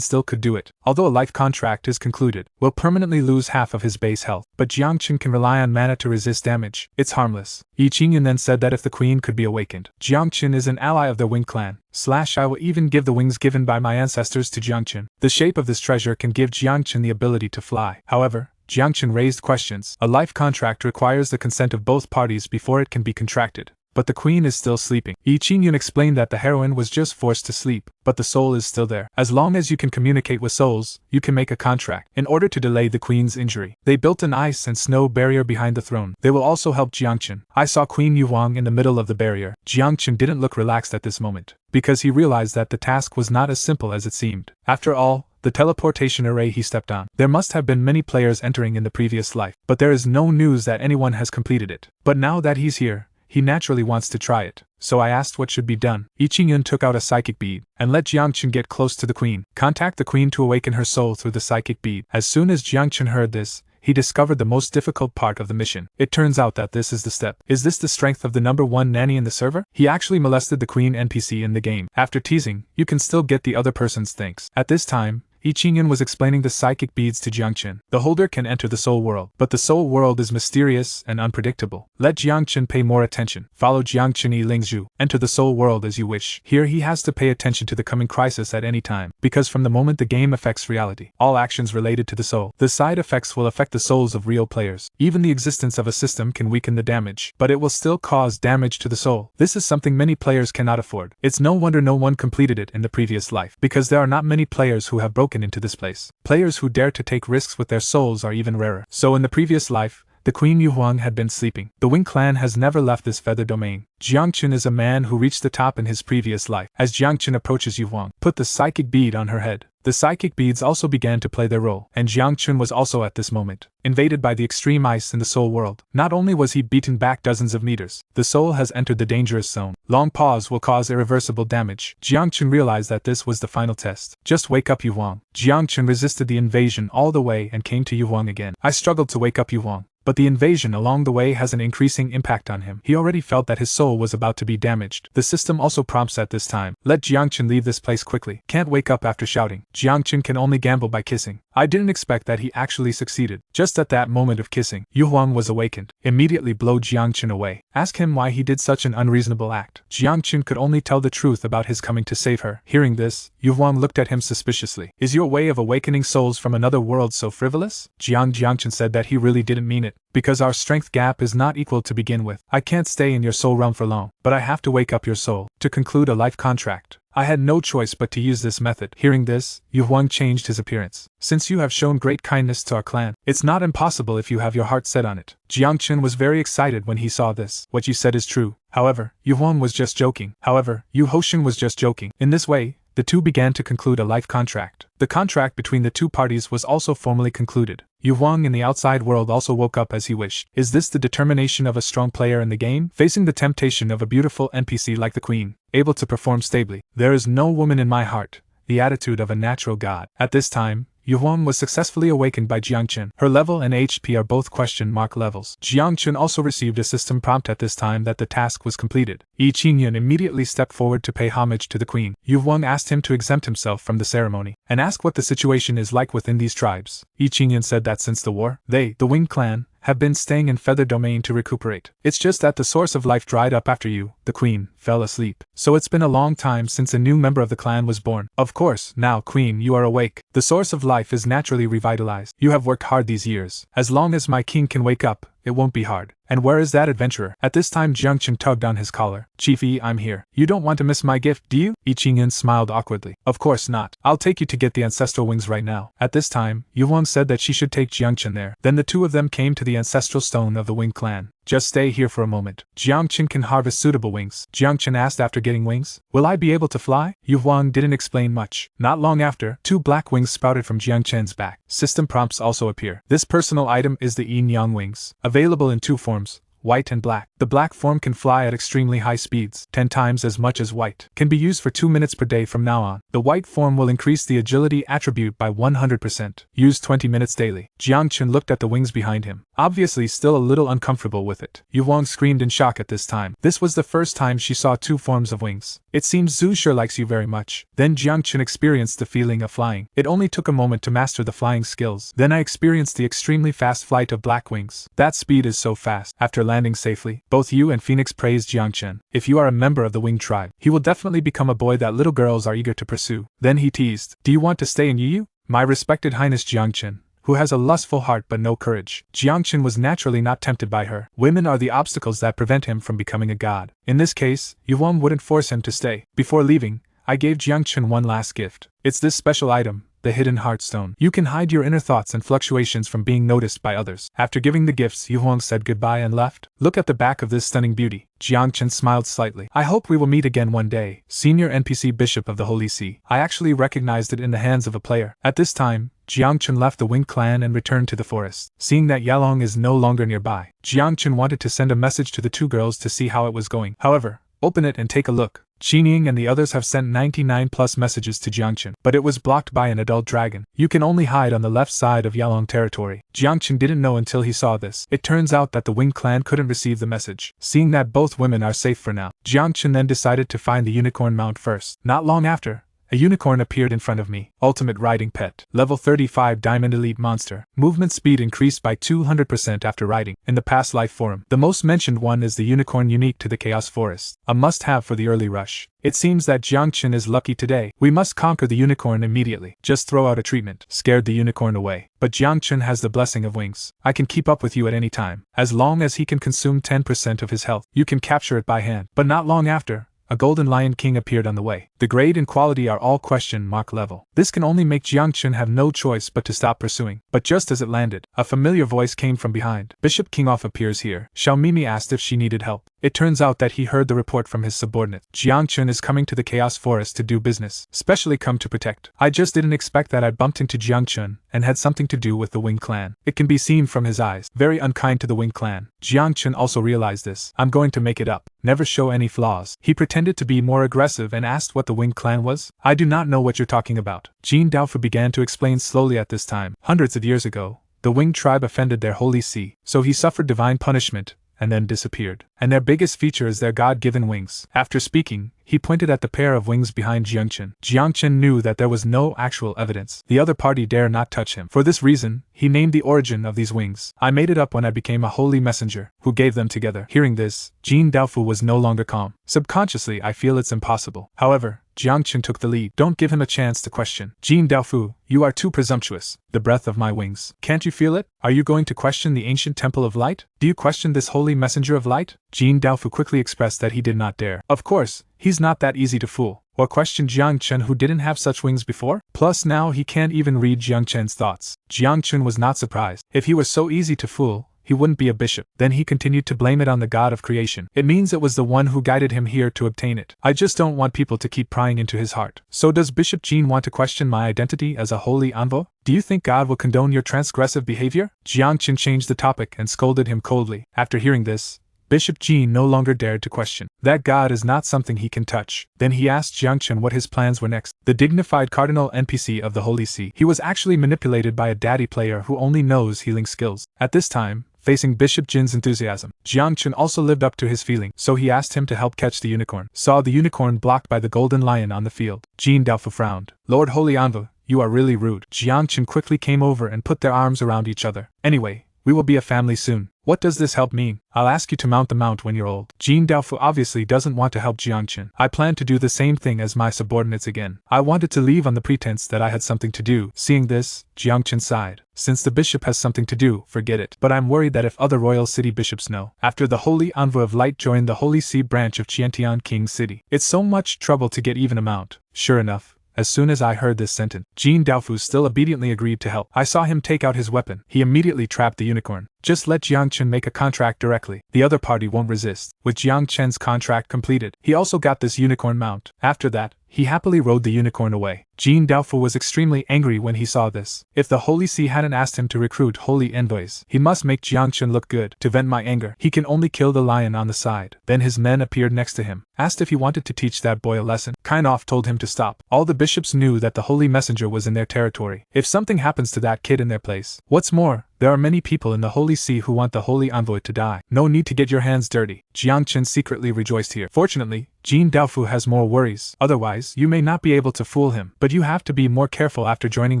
still could do it. Although a life contract is concluded, will permanently lose half of his base health. But Jiangchen can rely on mana to resist damage. It's harmless. Yi Qingyun then said that if the queen could be awakened, Jiangchen is an ally of the Wing clan. I will even give the wings given by my ancestors to Jiangchen. The shape of this treasure can give Jiangchen the ability to fly. However, Jiangchen raised questions. A life contract requires the consent of both parties before it can be contracted. But the queen is still sleeping. Yi Qingyun explained that the heroine was just forced to sleep, but the soul is still there. As long as you can communicate with souls, you can make a contract. In order to delay the queen's injury, they built an ice and snow barrier behind the throne. They will also help Jiangchen. I saw Queen Yu Huang in the middle of the barrier. Jiangchen didn't look relaxed at this moment, because he realized that the task was not as simple as it seemed. After all, the teleportation array he stepped on. There must have been many players entering in the previous life, but there is no news that anyone has completed it. But now that he's here, he naturally wants to try it, so I asked what should be done. Yi Qingyun took out a psychic bead, and let Jiangchen get close to the queen. Contact the queen to awaken her soul through the psychic bead. As soon as Jiangchen heard this, he discovered the most difficult part of the mission. It turns out that this is the step. Is this the strength of the number one nanny in the server? He actually molested the queen NPC in the game. After teasing, you can still get the other person's things. At this time, Yi Qingyun was explaining the psychic beads to Jiangchen. The holder can enter the soul world, but the soul world is mysterious and unpredictable. Let Jiangchen pay more attention. Follow Jiangchen Yi Lingzhu. Enter the soul world as you wish. Here he has to pay attention to the coming crisis at any time, because from the moment the game affects reality, all actions related to the soul, the side effects will affect the souls of real players. Even the existence of a system can weaken the damage, but it will still cause damage to the soul. This is something many players cannot afford. It's no wonder no one completed it in the previous life, because there are not many players who have broken into this place. Players who dare to take risks with their souls are even rarer. So in the previous life, the Queen Yu Huang had been sleeping. The Wing clan has never left this feather domain. Jiangchen is a man who reached the top in his previous life. As Jiangchen approaches Yu Huang, put the psychic bead on her head. The psychic beads also began to play their role, and Jiangchen was also at this moment invaded by the extreme ice in the soul world. Not only was he beaten back dozens of meters, the soul has entered the dangerous zone. Long pause will cause irreversible damage. Jiangchen realized that this was the final test. Just wake up Yu Huang. Jiangchen resisted the invasion all the way and came to Yu Huang again. I struggled to wake up Yu Huang, but the invasion along the way has an increasing impact on him. He already felt that his soul was about to be damaged. The system also prompts at this time. Let Jiangchen leave this place quickly. Can't wake up after shouting. Jiangchen can only gamble by kissing. I didn't expect that he actually succeeded. Just at that moment of kissing, Yu Huang was awakened. Immediately blow Jiangchen away. Ask him why he did such an unreasonable act. Jiangchen could only tell the truth about his coming to save her. Hearing this, Yu Huang looked at him suspiciously. Is your way of awakening souls from another world so frivolous? Jiangchen said that he really didn't mean it. Because our strength gap is not equal to begin with. I can't stay in your soul realm for long, but I have to wake up your soul to conclude a life contract. I had no choice but to use this method. Hearing this, Yu Huang changed his appearance. Since you have shown great kindness to our clan, it's not impossible if you have your heart set on it. Jiangchen was very excited when he saw this. What you said is true. However, Yu Huang was just joking. Yu Hoshin was just joking. In this way, the two began to conclude a life contract. The contract between the two parties was also formally concluded. Yu Huang in the outside world also woke up as he wished. Is this the determination of a strong player in the game? Facing the temptation of a beautiful NPC like the queen, able to perform stably. There is no woman in my heart. The attitude of a natural god. At this time, Yu Huang was successfully awakened by Jiangchen. Her level and HP are both question mark levels. Jiangchen also received a system prompt at this time that the task was completed. Yi Qingyun immediately stepped forward to pay homage to the queen. Yu Huang asked him to exempt himself from the ceremony, and ask what the situation is like within these tribes. Yi Qingyun said that since the war, they, the Wing clan, have been staying in Feather Domain to recuperate. It's just that the source of life dried up after you, the Queen, fell asleep. So it's been a long time since a new member of the clan was born. Of course, now, Queen, you are awake. The source of life is naturally revitalized. You have worked hard these years. As long as my king can wake up, it won't be hard. And where is that adventurer? At this time Jiangchen tugged on his collar. Chief Yi, I'm here. You don't want to miss my gift, do you? Yi Qingyan smiled awkwardly. Of course not. I'll take you to get the ancestral wings right now. At this time, Yuan said that she should take Jiangchen there. Then the two of them came to the ancestral stone of the Wing clan. Just stay here for a moment. Jiangchen can harvest suitable wings. Jiangchen asked after getting wings. Will I be able to fly? Yu Huang didn't explain much. Not long after, 2 black wings sprouted from Jiangchen's back. System prompts also appear. This personal item is the Yin Yang wings. Available in 2 forms, white and black. The black form can fly at extremely high speeds, 10 times as much as white. Can be used for 2 minutes per day from now on. The white form will increase the agility attribute by 100%. Use 20 minutes daily. Jiangchen looked at the wings behind him, obviously still a little uncomfortable with it. Yu Huang screamed in shock at this time. This was the first time she saw 2 forms of wings. It seems Zhu sure likes you very much. Then Jiangchen experienced the feeling of flying. It only took a moment to master the flying skills. Then I experienced the extremely fast flight of black wings. That speed is so fast. After landing safely, both you and Phoenix praised Jiangchen. If you are a member of the Wing tribe, he will definitely become a boy that little girls are eager to pursue. Then he teased, do you want to stay in Yiyu? My respected Highness Jiangchen, who has a lustful heart but no courage. Jiangchen was naturally not tempted by her. Women are the obstacles that prevent him from becoming a god. In this case, Yuan wouldn't force him to stay. Before leaving, I gave Jiangchen one last gift. It's this special item, the Hidden Heart Stone. You can hide your inner thoughts and fluctuations from being noticed by others. After giving the gifts, Yu Huang said goodbye and left. Look at the back of this stunning beauty. Jiangchen smiled slightly. I hope we will meet again one day. Senior NPC Bishop of the Holy See. I actually recognized it in the hands of a player. At this time, Jiangchen left the Wing clan and returned to the forest. Seeing that Yalong is no longer nearby, Jiangchen wanted to send a message to the 2 girls to see how it was going. However, open it and take a look. Qining and the others have sent 99 plus messages to Jiangchen, but it was blocked by an adult dragon. You can only hide on the left side of Yalong territory. Jiangchen didn't know until he saw this. It turns out that the Wing clan couldn't receive the message. Seeing that both women are safe for now, Jiangchen then decided to find the unicorn mount first. Not long after, a unicorn appeared in front of me. Ultimate riding pet. Level 35 Diamond Elite monster. Movement speed increased by 200% after riding. In the past life forum, the most mentioned one is the unicorn unique to the Chaos Forest. A must-have for the early rush. It seems that Jiangchen is lucky today. We must conquer the unicorn immediately. Just throw out a treatment. Scared the unicorn away. But Jiangchen has the blessing of wings. I can keep up with you at any time. As long as he can consume 10% of his health, you can capture it by hand. But not long after, a golden lion king appeared on the way. The grade and quality are all question mark level. This can only make Jiangchen have no choice but to stop pursuing. But just as it landed, a familiar voice came from behind. Bishop Kingoff appears here. Xiao Mimi asked if she needed help. It turns out that he heard the report from his subordinate. Jiangchen is coming to the Chaos Forest to do business, specially come to protect. I just didn't expect that I'd bumped into Jiangchen and had something to do with the Wing clan. It can be seen from his eyes. Very unkind to the Wing clan. Jiangchen also realized this. I'm going to make it up. Never show any flaws. He pretended to be more aggressive and asked what the Wing clan was. I do not know what you're talking about. Jin Daofu began to explain slowly at this time. Hundreds of years ago, the Wing tribe offended their holy see, so he suffered divine punishment and then disappeared. And their biggest feature is their God-given wings. After speaking, he pointed at the pair of wings behind Jiangchen. Jiangchen knew that there was no actual evidence. The other party dare not touch him. For this reason, he named the origin of these wings. I made it up when I became a holy messenger, who gave them together. Hearing this, Jin Daofu was no longer calm. Subconsciously, I feel it's impossible. However, Jiangchen took the lead. Don't give him a chance to question. Jin Daofu, you are too presumptuous. The breath of my wings. Can't you feel it? Are you going to question the ancient temple of light? Do you question this holy messenger of light? Jin Daofu quickly expressed that he did not dare. Of course, he's not that easy to fool. Or question Jiangchen, who didn't have such wings before? Plus now he can't even read Jiangchen's thoughts. Jiangchen was not surprised. If he was so easy to fool, he wouldn't be a bishop. Then he continued to blame it on the god of creation. It means it was the one who guided him here to obtain it. I just don't want people to keep prying into his heart. So does Bishop Jin want to question my identity as a holy envoy? Do you think God will condone your transgressive behavior? Jiangchen changed the topic and scolded him coldly. After hearing this, Bishop Jin no longer dared to question. That god is not something he can touch. Then he asked Jiangchen what his plans were next. The dignified cardinal NPC of the Holy See. He was actually manipulated by a daddy player who only knows healing skills. At this time, facing Bishop Jin's enthusiasm, Jiangchen also lived up to his feeling, so he asked him to help catch the unicorn. Saw the unicorn blocked by the golden lion on the field. Jin Daofu frowned. Lord Holy Envoy, you are really rude. Jiangchen quickly came over and put their arms around each other. Anyway, We will be a family soon. What does this help mean? I'll ask you to mount the mount when you're old. Jin Daofu obviously doesn't want to help Jiangchen. I plan to do the same thing as my subordinates again. I wanted to leave on the pretense that I had something to do. Seeing this, Jiangchen sighed. Since the bishop has something to do, forget it. But I'm worried that if other royal city bishops know. After the Holy Envoy of Light joined the Holy See branch of Qiantian King City, it's so much trouble to get even a mount. Sure enough, as soon as I heard this sentence, Jin Daofu still obediently agreed to help. I saw him take out his weapon. He immediately trapped the unicorn. Just let Jiangchen make a contract directly. The other party won't resist. With Jiangchen's contract completed, he also got this unicorn mount. After that, he happily rode the unicorn away. Jin Daofu was extremely angry when he saw this. If the Holy See hadn't asked him to recruit holy envoys, he must make Jiangchen look good. To vent my anger, he can only kill the lion on the side. Then his men appeared next to him, asked if he wanted to teach that boy a lesson. Kainov told him to stop. All the bishops knew that the holy messenger was in their territory. If something happens to that kid in their place, what's more, there are many people in the Holy See who want the Holy Envoy to die. No need to get your hands dirty. Jiangchen secretly rejoiced here. Fortunately, Jin Daofu has more worries. Otherwise, you may not be able to fool him. But you have to be more careful after joining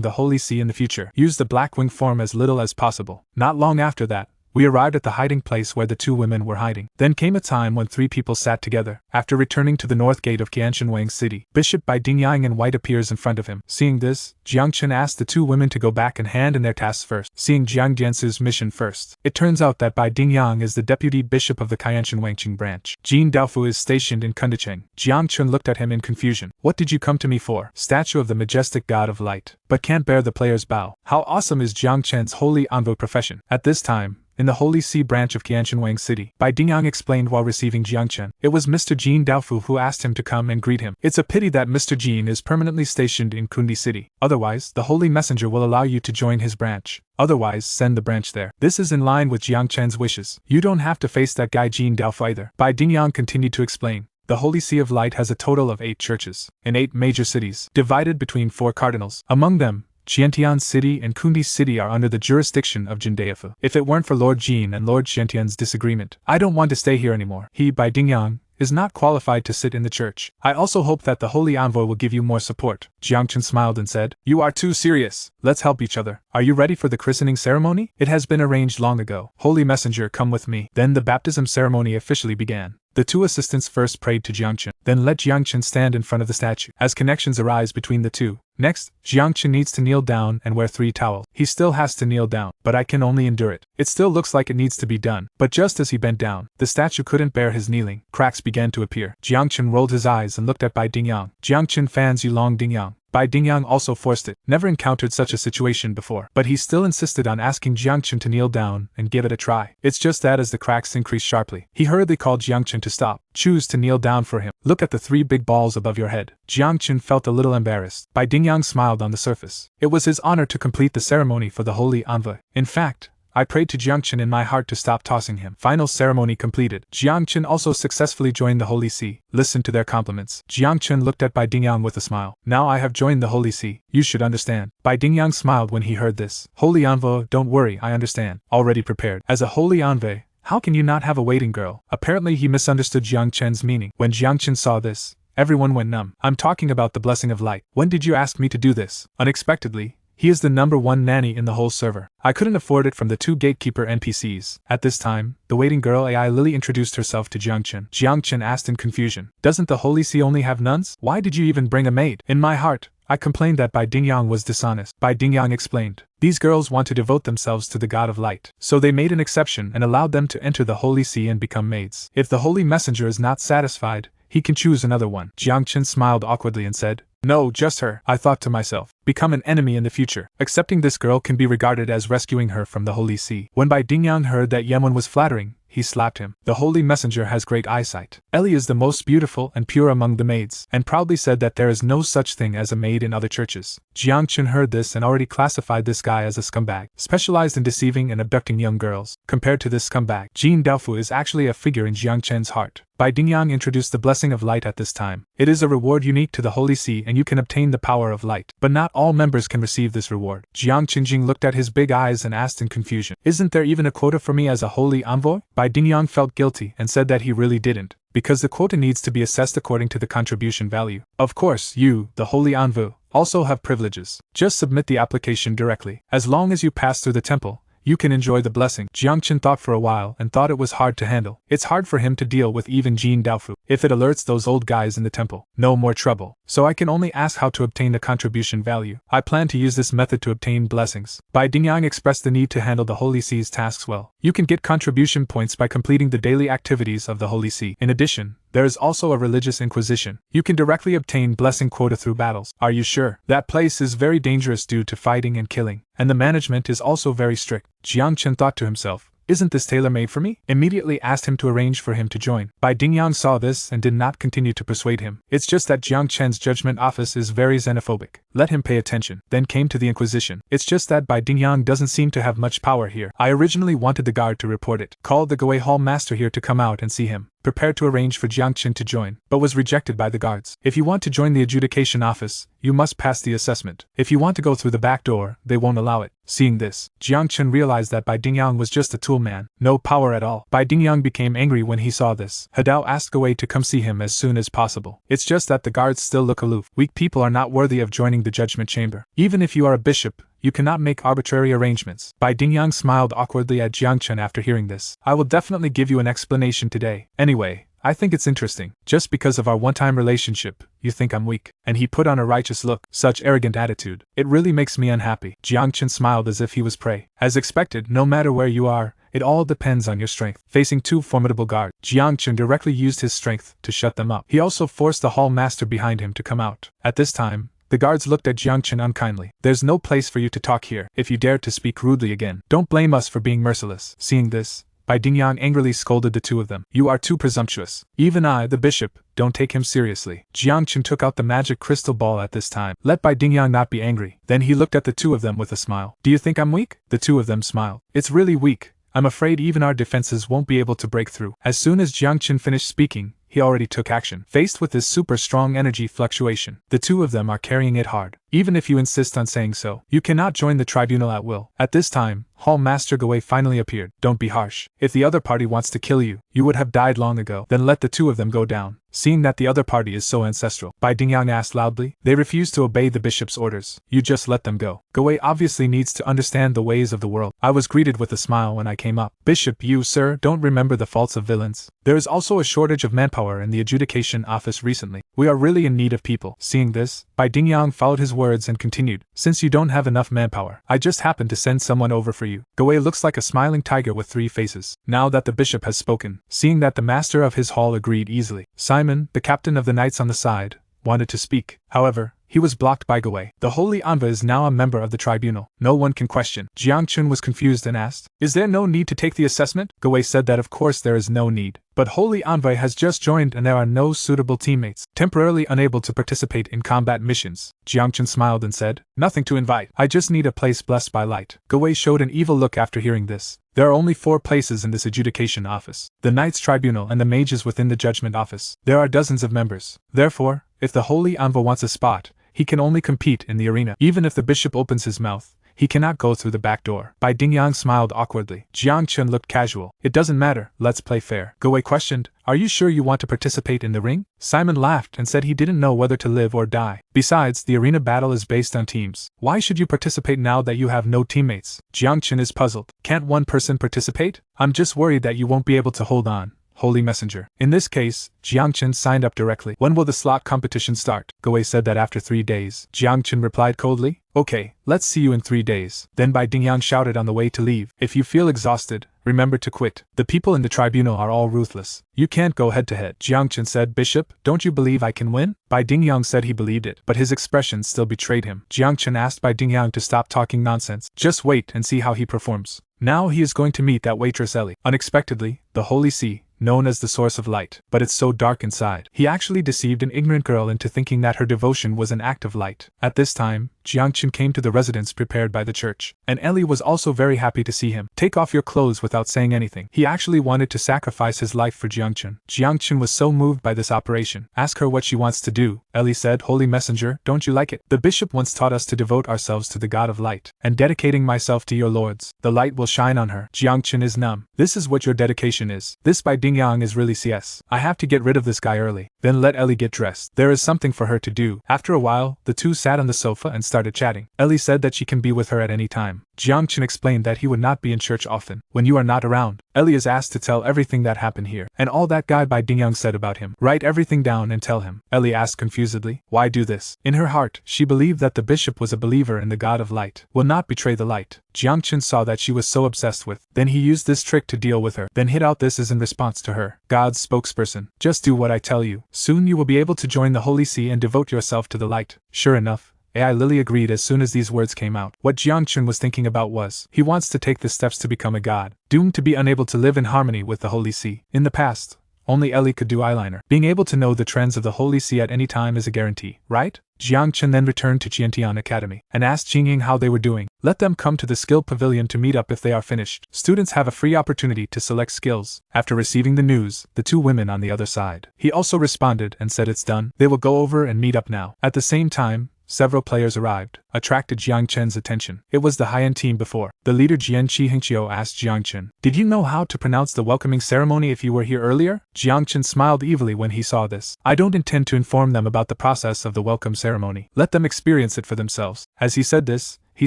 the Holy See in the future. Use the Blackwing form as little as possible. Not long after that, we arrived at the hiding place where the two women were hiding. Then came a time when three people sat together. After returning to the north gate of Qianshenwang City, Bishop Bai Dingyang in white appears in front of him. Seeing this, Jiangchen asked the two women to go back and hand in their tasks first, seeing Jiang Jiansu's mission first. It turns out that Bai Dingyang is the deputy bishop of the Qianshenwangqing branch. Jin Daofu is stationed in Kundicheng. Jiangchen looked at him in confusion. What did you come to me for? Statue of the majestic god of light. But can't bear the player's bow. How awesome is Jiangchen's holy envoy profession? At this time, in the Holy See branch of Qianshenwang City, Bai Dingyang explained while receiving Jiangchen. It was Mr. Jin Daofu who asked him to come and greet him. It's a pity that Mr. Jin is permanently stationed in Kundi City. Otherwise, the Holy Messenger will allow you to join his branch. Otherwise, send the branch there. This is in line with Jiangchen's wishes. You don't have to face that guy Jin Daofu either. Bai Dingyang continued to explain. The Holy See of Light has a total of 8 churches, in 8 major cities, divided between 4 cardinals. Among them, Qiantian City and Kundi City are under the jurisdiction of Jin Daofu. If it weren't for Lord Jin and Lord Qiantian's disagreement, I don't want to stay here anymore. He, Bai Dingyang, is not qualified to sit in the church. I also hope that the Holy Envoy will give you more support. Jiangchen smiled and said, You are too serious. Let's help each other. Are you ready for the christening ceremony? It has been arranged long ago. Holy Messenger, come with me. Then the baptism ceremony officially began. The 2 assistants first prayed to Jiangchen, then let Jiangchen stand in front of the statue, as connections arise between the two. Next, Jiangchen needs to kneel down and wear 3 towels. He still has to kneel down, but I can only endure it. It still looks like it needs to be done. But just as he bent down, the statue couldn't bear his kneeling. Cracks began to appear. Jiangchen rolled his eyes and looked at Bai Dingyang. Jiangchen fans Yulong Dingyang. Bai Dingyang also forced it. Never encountered such a situation before, but he still insisted on asking Jiangchen to kneel down and give it a try. It's just that as the cracks increased sharply, he hurriedly called Jiangchen to stop. Choose to kneel down for him. Look at the 3 big balls above your head. Jiangchen felt a little embarrassed. Bai Dingyang smiled on the surface. It was his honor to complete the ceremony for the Holy Envoy. In fact, I prayed to Jiangchen in my heart to stop tossing him. Final ceremony completed. Jiangchen also successfully joined the Holy See. Listened to their compliments. Jiangchen looked at Bai Dingyang with a smile. Now I have joined the Holy See. You should understand. Bai Dingyang smiled when he heard this. Holy Envoy, don't worry, I understand. Already prepared. As a Holy Envoy, how can you not have a waiting girl? Apparently he misunderstood Jiangchen's meaning. When Jiangchen saw this, everyone went numb. I'm talking about the blessing of light. When did you ask me to do this? Unexpectedly, he is the #1 nanny in the whole server. I couldn't afford it from the 2 gatekeeper NPCs. At this time, the waiting girl AI Lily introduced herself to Jiangchen. Jiangchen asked in confusion, Doesn't the Holy See only have nuns? Why did you even bring a maid? In my heart, I complained that Bai Dingyang was dishonest. Bai Dingyang explained, These girls want to devote themselves to the God of Light. So they made an exception and allowed them to enter the Holy See and become maids. If the Holy Messenger is not satisfied, he can choose another one. Jiangchen smiled awkwardly and said, No, just her. I thought to myself, become an enemy in the future. Accepting this girl can be regarded as rescuing her from the Holy See. When Bai Dingyang heard that Yemen was flattering, he slapped him. The Holy Messenger has great eyesight. Ellie is the most beautiful and pure among the maids, and proudly said that there is no such thing as a maid in other churches. Jiangchen heard this and already classified this guy as a scumbag, specialized in deceiving and abducting young girls. Compared to this scumbag, Jin Daofu is actually a figure in Jiangchen's heart. Bai Dingyang introduced the blessing of light at this time. It is a reward unique to the Holy See and you can obtain the power of light. But not all members can receive this reward. Jiangchen looked at his big eyes and asked in confusion, Isn't there even a quota for me as a holy envoy? Bai Dingyang felt guilty and said that he really didn't, because the quota needs to be assessed according to the contribution value. Of course, you, the holy envoy, also have privileges. Just submit the application directly. As long as you pass through the temple, You can enjoy the blessing. Jiangchen thought for a while and thought it was hard to handle. It's hard for him to deal with even Jin Daofu. If it alerts those old guys in the temple, no more trouble. So I can only ask how to obtain the contribution value. I plan to use this method to obtain blessings. Bai Dingyang expressed the need to handle the Holy See's tasks well. You can get contribution points by completing the daily activities of the Holy See. In addition, there is also a religious inquisition. You can directly obtain blessing quota through battles. Are you sure? That place is very dangerous due to fighting and killing, and the management is also very strict. Jiangchen thought to himself, isn't this tailor-made for me? Immediately asked him to arrange for him to join. Bai Dingyang saw this and did not continue to persuade him. It's just that Jiangchen's judgment office is very xenophobic. Let him pay attention. Then came to the Inquisition. It's just that Bai Dingyang doesn't seem to have much power here. I originally wanted the guard to report it. Called the Gui Hall master here to come out and see him. Prepared to arrange for Jiangchen to join, but was rejected by the guards. If you want to join the adjudication office, you must pass the assessment. If you want to go through the back door, they won't allow it. Seeing this, Jiangchen realized that Bai Dingyang was just a tool man, no power at all. Bai Dingyang became angry when he saw this. Hadao asked Gui to come see him as soon as possible. It's just that the guards still look aloof. Weak people are not worthy of joining the judgment chamber. Even if you are a bishop, you cannot make arbitrary arrangements. Bai Dingyang smiled awkwardly at Jiangchen after hearing this. I will definitely give you an explanation today. Anyway, I think it's interesting. Just because of our one-time relationship, you think I'm weak. And he put on a righteous look. Such arrogant attitude. It really makes me unhappy. Jiangchen smiled as if he was prey. As expected, no matter where you are, it all depends on your strength. Facing two formidable guards, Jiangchen directly used his strength to shut them up. He also forced the hall master behind him to come out. At this time, the guards looked at Jiangchen unkindly. There's no place for you to talk here. If you dare to speak rudely again, don't blame us for being merciless. Seeing this, Bai Dingyang angrily scolded the two of them. You are too presumptuous. Even I, the bishop, don't take him seriously. Jiangchen took out the magic crystal ball at this time. Let Bai Dingyang not be angry. Then he looked at the two of them with a smile. Do you think I'm weak? The two of them smiled. It's really weak. I'm afraid even our defenses won't be able to break through. As soon as Jiangchen finished speaking, he already took action. Faced with this super strong energy fluctuation, the two of them are carrying it hard. Even if you insist on saying so, you cannot join the tribunal at will. At this time, Hall Master Gui finally appeared. Don't be harsh. If the other party wants to kill you, you would have died long ago. Then let the two of them go down. Seeing that the other party is so ancestral, Bai Dingyang asked loudly. They refuse to obey the bishop's orders. You just let them go. Gui obviously needs to understand the ways of the world. I was greeted with a smile when I came up. Bishop, you, sir, don't remember the faults of villains. There is also a shortage of manpower in the adjudication office recently. We are really in need of people. Seeing this, Bai Dingyang followed his words and continued. Since you don't have enough manpower, I just happened to send someone over for you. Gui looks like a smiling tiger with three faces. Now that the bishop has spoken, seeing that the master of his hall agreed easily, Simon, the captain of the knights on the side, wanted to speak. However, he was blocked by Gui. The Holy Anva is now a member of the tribunal. No one can question. Jiangchen was confused and asked, is there no need to take the assessment? Gui said that of course there is no need. But Holy Anva has just joined and there are no suitable teammates. Temporarily unable to participate in combat missions, Jiangchen smiled and said, nothing to invite. I just need a place blessed by light. Gui showed an evil look after hearing this. There are only 4 places in this adjudication office. The Knights Tribunal and the mages within the Judgment Office. There are dozens of members. Therefore, if the Holy Anva wants a spot, he can only compete in the arena. Even if the bishop opens his mouth, he cannot go through the back door. Bai Dingyang smiled awkwardly. Jiangchen looked casual. It doesn't matter, let's play fair. Gui questioned, are you sure you want to participate in the ring? Simon laughed and said he didn't know whether to live or die. Besides, the arena battle is based on teams. Why should you participate now that you have no teammates? Jiangchen is puzzled. Can't one person participate? I'm just worried that you won't be able to hold on. Holy Messenger. In this case, Jiangchen signed up directly. When will the slot competition start? Gui said that after 3 days. Jiangchen replied coldly, okay, let's see you in 3 days. Then Bai Dingyang shouted on the way to leave, if you feel exhausted, remember to quit. The people in the tribunal are all ruthless. You can't go head to head. Jiangchen said, Bishop, don't you believe I can win? Bai Dingyang said he believed it, but his expression still betrayed him. Jiangchen asked Bai Dingyang to stop talking nonsense. Just wait and see how he performs. Now he is going to meet that waitress Ellie. Unexpectedly, the Holy See, known as the source of light, but it's so dark inside. He actually deceived an ignorant girl into thinking that her devotion was an act of light. At this time, Jiangchen came to the residence prepared by the church, and Ellie was also very happy to see him. Take off your clothes without saying anything. He actually wanted to sacrifice his life for Jiangchen. Jiangchen was so moved by this operation. Ask her what she wants to do. Ellie said, Holy Messenger, don't you like it? The bishop once taught us to devote ourselves to the God of light, and dedicating myself to your lords, the light will shine on her. Jiangchen is numb. This is what your dedication is. This Bai Dingyang is really CS. I have to get rid of this guy early. Then let Ellie get dressed. There is something for her to do. After a while, the two sat on the sofa and started chatting. Ellie said that she can be with her at any time. Jiangchen explained that he would not be in church often. When you are not around, Ellie is asked to tell everything that happened here, and all that guy by Ding Young said about him. Write everything down and tell him. Ellie asked confusedly, why do this? In her heart, she believed that the bishop was a believer in the god of light, will not betray the light. Jiangchen saw that she was so obsessed with. Then he used this trick to deal with her, then hit out this is in response to her. God's spokesperson. Just do what I tell you. Soon you will be able to join the Holy See and devote yourself to the light. Sure enough, AI Lily agreed as soon as these words came out. What Jiangchen was thinking about was, he wants to take the steps to become a god, doomed to be unable to live in harmony with the Holy See. In the past, only Ellie could do eyeliner. Being able to know the trends of the Holy See at any time is a guarantee, right? Jiangchen then returned to Qiantian Academy and asked Jingying how they were doing. Let them come to the skill pavilion to meet up if they are finished. Students have a free opportunity to select skills. After receiving the news, the two women on the other side. He also responded and said it's done. They will go over and meet up now. At the same time, several players arrived, attracted Jiangchen's attention. It was the high-end team before. The leader Jian Qihengqiu asked Jiangchen, did you know how to pronounce the welcoming ceremony if you were here earlier? Jiangchen smiled evilly when he saw this. I don't intend to inform them about the process of the welcome ceremony. Let them experience it for themselves. As he said this, he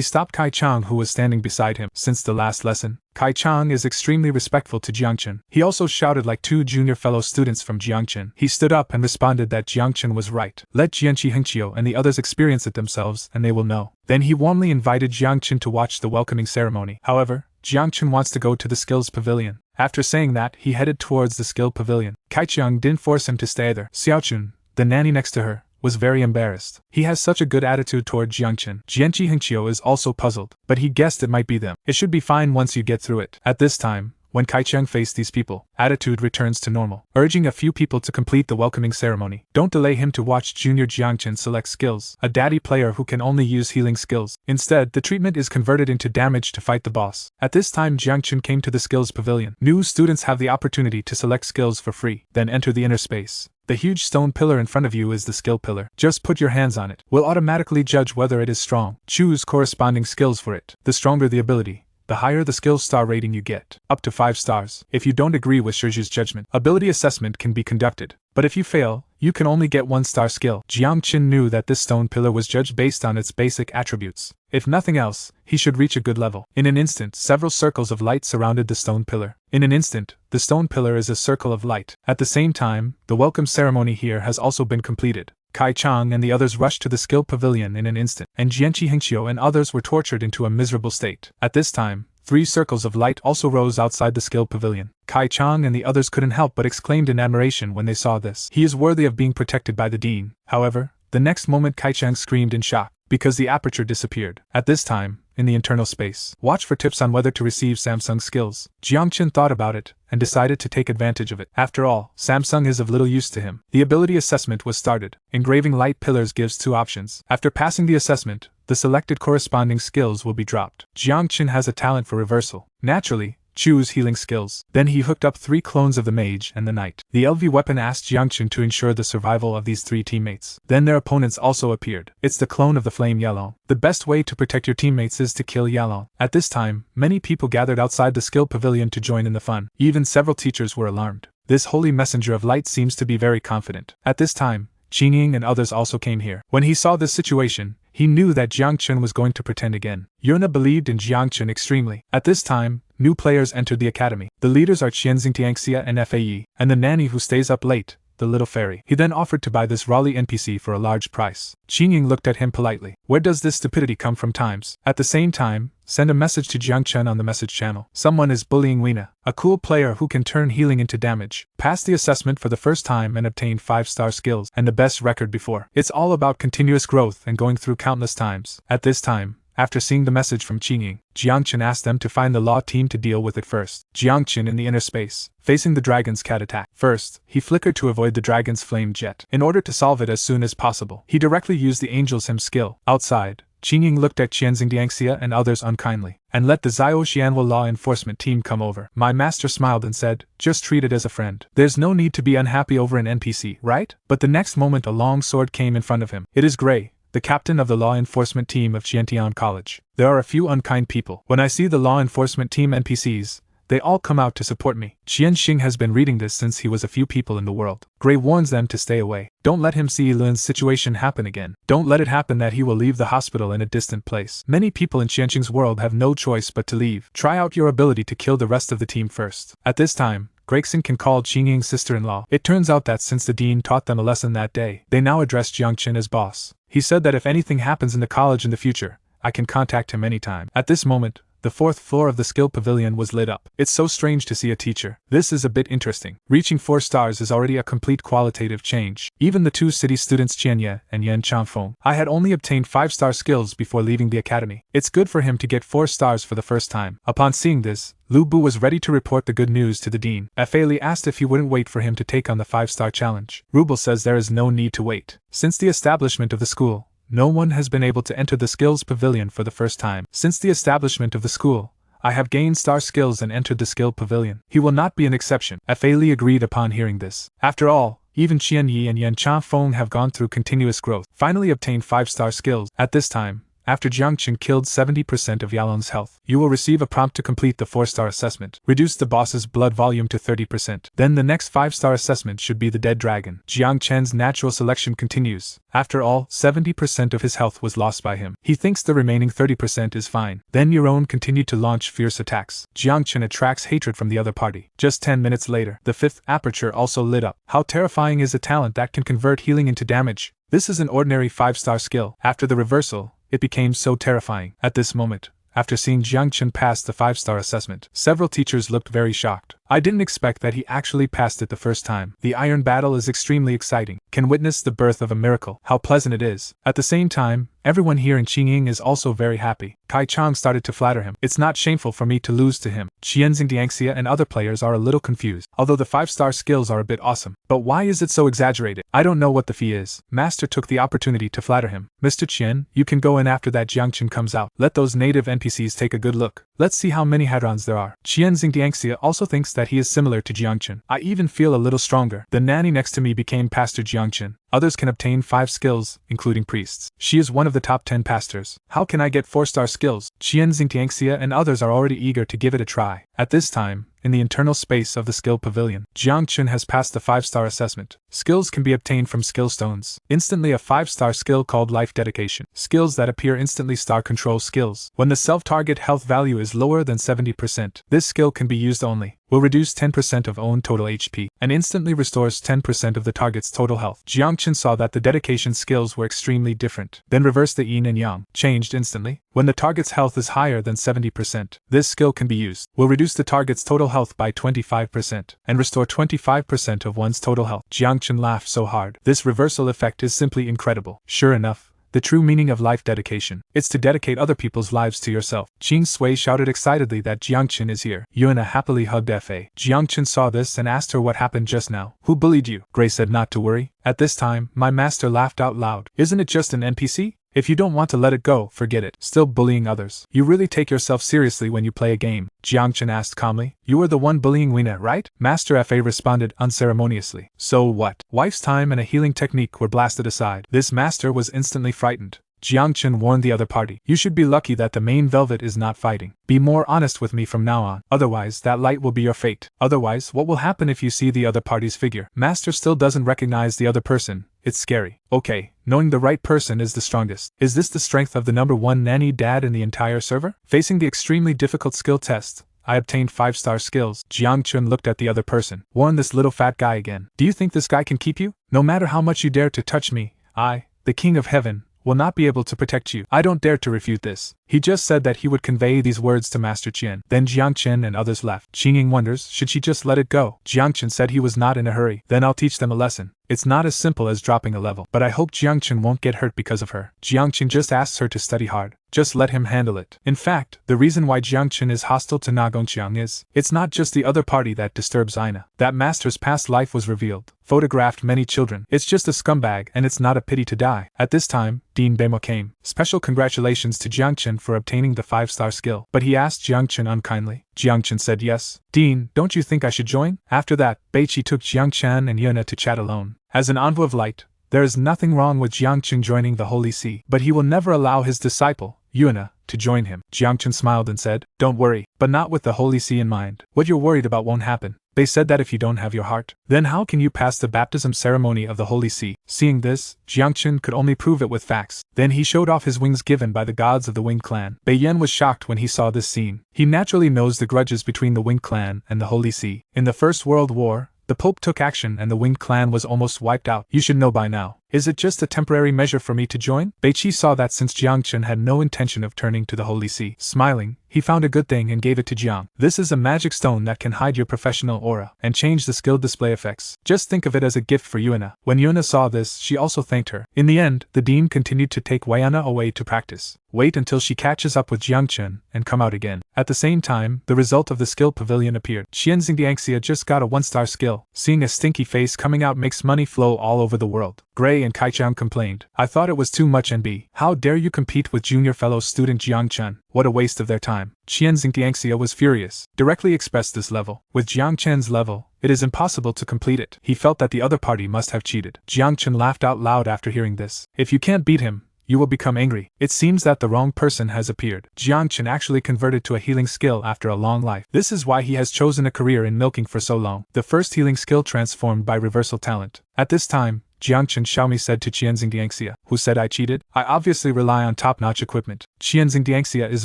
stopped Kai Chang who was standing beside him. Since the last lesson, Kai Chang is extremely respectful to Jiangchen. He also shouted like two junior fellow students from Jiangchen. He stood up and responded that Jiangchen was right. Let Jian Qihengqiu and the others experience it themselves and they will know. Then he warmly invited Jiangchen to watch the welcoming ceremony. However, Jiangchen wants to go to the skills pavilion. After saying that, he headed towards the skill pavilion. Kai Chang didn't force him to stay there. Xiaochun, the nanny next to her, was very embarrassed. He has such a good attitude toward Jiangchen. Jian Qihengqiu is also puzzled, but he guessed it might be them. It should be fine once you get through it. At this time, when Kai Cheng faced these people, attitude returns to normal, urging a few people to complete the welcoming ceremony. Don't delay him to watch Junior Jiangchen select skills, a daddy player who can only use healing skills. Instead, the treatment is converted into damage to fight the boss. At this time, Jiangchen came to the skills pavilion. New students have the opportunity to select skills for free, then enter the inner space. The huge stone pillar in front of you is the skill pillar. Just put your hands on it. We'll automatically judge whether it is strong. Choose corresponding skills for it. The stronger the ability, the higher the skill star rating you get, up to 5 stars. If you don't agree with Shizhu's judgment, ability assessment can be conducted, but if you fail, you can only get 1-star skill. Jiangchen knew that this stone pillar was judged based on its basic attributes. If nothing else, he should reach a good level. In an instant, several circles of light surrounded the stone pillar. In an instant, the stone pillar is a circle of light. At the same time, the welcome ceremony here has also been completed. Kai Chang and the others rushed to the skill pavilion in an instant, and Jian Qihengqiu and others were tortured into a miserable state. At this time, 3 circles of light also rose outside the skill pavilion. Kai Chang and the others couldn't help but exclaimed in admiration when they saw this. He is worthy of being protected by the dean. However, the next moment Kai Chang screamed in shock, because the aperture disappeared. At this time, in the internal space, watch for tips on whether to receive Samsung skills. Jiangchen thought about it, and decided to take advantage of it. After all, Samsung is of little use to him. The ability assessment was started. Engraving light pillars gives 2 options. After passing the assessment, the selected corresponding skills will be dropped. Jiangchen has a talent for reversal. Naturally, choose healing skills. Then he hooked up 3 clones of the mage and the knight. The LV weapon asked Jiangchen to ensure the survival of these 3 teammates. Then their opponents also appeared. It's the clone of the flame Yalong. The best way to protect your teammates is to kill Yalong. At this time, many people gathered outside the skill pavilion to join in the fun. Even several teachers were alarmed. This holy messenger of light seems to be very confident. At this time, Qingying and others also came here. When he saw this situation, he knew that Jiangchen was going to pretend again. Yuna believed in Jiangchen extremely. At this time, new players entered the academy. The leaders are Qianxing Tianxia and Fae, and the nanny who stays up late, the little fairy. He then offered to buy this Raleigh NPC for a large price. Qingying looked at him politely. Where does this stupidity come from times? At the same time, send a message to Jiangchen on the message channel. Someone is bullying Weena, a cool player who can turn healing into damage. Pass the assessment for the first time and obtain 5-star skills and the best record before. It's all about continuous growth and going through countless times. At this time, after seeing the message from Qingying, Jiangchen asked them to find the law team to deal with it first. Jiangchen in the inner space, facing the dragon's cat attack. First, he flickered to avoid the dragon's flame jet. In order to solve it as soon as possible, he directly used the angel's hymn skill. Outside, Qingying looked at Qianxing Dianxia and others unkindly, and let the Zhao Xianhua law enforcement team come over. My master smiled and said, just treat it as a friend. There's no need to be unhappy over an NPC, right? But the next moment a long sword came in front of him. It is Gray, the captain of the law enforcement team of Qiantian College. There are a few unkind people. When I see the law enforcement team NPCs, They all come out to support me. Qianxing has been reading this since he was a few people in the world. Gray warns them to stay away. Don't let him see Lin's situation happen again. Don't let it happen that he will leave the hospital in a distant place. Many people in Qianxing's world have no choice but to leave. Try out your ability to kill the rest of the team first. At this time, Gregson can call Qingying's sister-in-law. It turns out that since the dean taught them a lesson that day, they now address Jiangchen as boss. He said that if anything happens in the college in the future, I can contact him anytime. At this moment, the 4th floor of the skill pavilion was lit up. It's so strange to see a teacher. This is a bit interesting. Reaching 4 stars is already a complete qualitative change. Even the 2 city students Qianye and Yan Changfeng. I had only obtained 5-star skills before leaving the academy. It's good for him to get 4 stars for the first time. Upon seeing this, Lu Bu was ready to report the good news to the dean. Fa Li asked if he wouldn't wait for him to take on the 5-star challenge. Rubel says there is no need to wait. Since the establishment of the school, no one has been able to enter the skills pavilion for the first time. Since the establishment of the school, I have gained star skills and entered the skill pavilion. He will not be an exception. Fa Li agreed upon hearing this. After all, even Qian Yi and Yan Changfeng have gone through continuous growth, finally obtained 5-star skills. At this time, after Jiangchen killed 70% of Yalon's health, you will receive a prompt to complete the 4-star assessment. Reduce the boss's blood volume to 30%. Then the next 5-star assessment should be the dead dragon. Jiang Chen's natural selection continues. After all, 70% of his health was lost by him. He thinks the remaining 30% is fine. Then your own continued to launch fierce attacks. Jiang Chen attracts hatred from the other party. Just 10 minutes later, the 5th aperture also lit up. How terrifying is a talent that can convert healing into damage? This is an ordinary 5-star skill. After the reversal, it became so terrifying. At this moment, after seeing Jiang Chen pass the 5-star assessment, several teachers looked very shocked. I didn't expect that he actually passed it the first time. The iron battle is extremely exciting. Can witness the birth of a miracle. How pleasant it is. At the same time, everyone here in Qingying is also very happy. Kai Chang started to flatter him. It's not shameful for me to lose to him. Qianxing Diangxia and other players are a little confused, although the 5-star skills are a bit awesome. But why is it so exaggerated? I don't know what the fee is. Master took the opportunity to flatter him. Mr. Qian, you can go in after that Jiangchen comes out. Let those native NPCs take a good look. Let's see how many hadrons there are. Qianxing Diangxia also thinks that he is similar to Jiangchen. I even feel a little stronger. The nanny next to me became Pastor Jiangchen. Others can obtain 5 skills, including priests. She is one of the top 10 pastors. How can I get 4-star skills? Qianxing Diangxia and others are already eager to give it a try. At this time, in the internal space of the skill pavilion, Jiangchen has passed the 5-star assessment. Skills can be obtained from skill stones. Instantly a 5-star skill called Life Dedication. Skills that appear instantly star control skills. When the self-target health value is lower than 70%, this skill can be used only. Will reduce 10% of own total HP, and instantly restores 10% of the target's total health. Jiangchen saw that the dedication skills were extremely different. Then reverse the yin and yang. Changed instantly. When the target's health is higher than 70%, this skill can be used. Will reduce the target's total health by 25%, and restore 25% of one's total health. Jiangchen laughed so hard. This reversal effect is simply incredible. Sure enough, the true meaning of life dedication. It's to dedicate other people's lives to yourself. Qing Sui shouted excitedly that Jiangchen is here. Yuna happily hugged Fa. Jiangchen saw this and asked her what happened just now. Who bullied you? Gray said not to worry. At this time, my master laughed out loud. Isn't it just an NPC? If you don't want to let it go, forget it. Still bullying others. You really take yourself seriously when you play a game? Jiangchen asked calmly. You were the one bullying Wina, right? Master Fa responded unceremoniously. So what? Wife's time and a healing technique were blasted aside. This master was instantly frightened. Jiangchen warned the other party. You should be lucky that the main velvet is not fighting. Be more honest with me from now on. Otherwise, that light will be your fate. Otherwise, what will happen if you see the other party's figure? Master still doesn't recognize the other person. It's scary. Okay, knowing the right person is the strongest. Is this the strength of the #1 nanny dad in the entire server? Facing the extremely difficult skill test, I obtained 5-star skills. Jiangchen looked at the other person. Warn this little fat guy again. Do you think this guy can keep you? No matter how much you dare to touch me, I, the King of Heaven, will not be able to protect you. I don't dare to refute this. He just said that he would convey these words to Master Qian. Then Jiangchen and others left. Qingying wonders, should she just let it go? Jiangchen said he was not in a hurry. Then I'll teach them a lesson. It's not as simple as dropping a level. But I hope Jiangchen won't get hurt because of her. Jiangchen just asks her to study hard. Just let him handle it. In fact, the reason why Jiangchen is hostile to Nagongqiang is, it's not just the other party that disturbs Aina. That master's past life was revealed. Photographed many children. It's just a scumbag and it's not a pity to die. At this time, Dean Beimo came. Special congratulations to Jiangchen for obtaining the 5-star skill. But he asked Jiangchen unkindly. Jiangchen said yes. Dean, don't you think I should join? After that, Beiqi took Jiangchen and Yuna to chat alone. As an envoy of light, there is nothing wrong with Jiangchen joining the Holy See. But he will never allow his disciple, Yuena, to join him. Jiangchen smiled and said, "Don't worry, but not with the Holy See in mind. What you're worried about won't happen. They said that if you don't have your heart, then how can you pass the baptism ceremony of the Holy See?" Seeing this, Jiangchen could only prove it with facts. Then he showed off his wings given by the gods of the Wing clan. Bei Yan was shocked when he saw this scene. He naturally knows the grudges between the Wing clan and the Holy See. In the First World War, the Pope took action and the Wing clan was almost wiped out. You should know by now. Is it just a temporary measure for me to join? Beiqi saw that since Jiangchen had no intention of turning to the Holy See. Smiling, he found a good thing and gave it to Jiang. This is a magic stone that can hide your professional aura and change the skill display effects. Just think of it as a gift for Yuena. When Yuena saw this, she also thanked her. In the end, the dean continued to take Wayana away to practice. Wait until she catches up with Jiangchen and come out again. At the same time, the result of the skill pavilion appeared. Qianxing Dianxia just got a 1-star skill. Seeing a stinky face coming out makes money flow all over the world. Gray and Kaichang complained. I thought it was too much NB. How dare you compete with junior fellow student Jiangchen? What a waste of their time. Qianxing Dianxia was furious. Directly expressed this level. With Jiangchen's level, it is impossible to complete it. He felt that the other party must have cheated. Jiangchen laughed out loud after hearing this. If you can't beat him, you will become angry. It seems that the wrong person has appeared. Jiangchen actually converted to a healing skill after a long life. This is why he has chosen a career in milking for so long. The first healing skill transformed by reversal talent. At this time, Jiangchen Xiaomi said to Qianxing Dianxia, who said I cheated? I obviously rely on top-notch equipment. Qianxing Dianxia is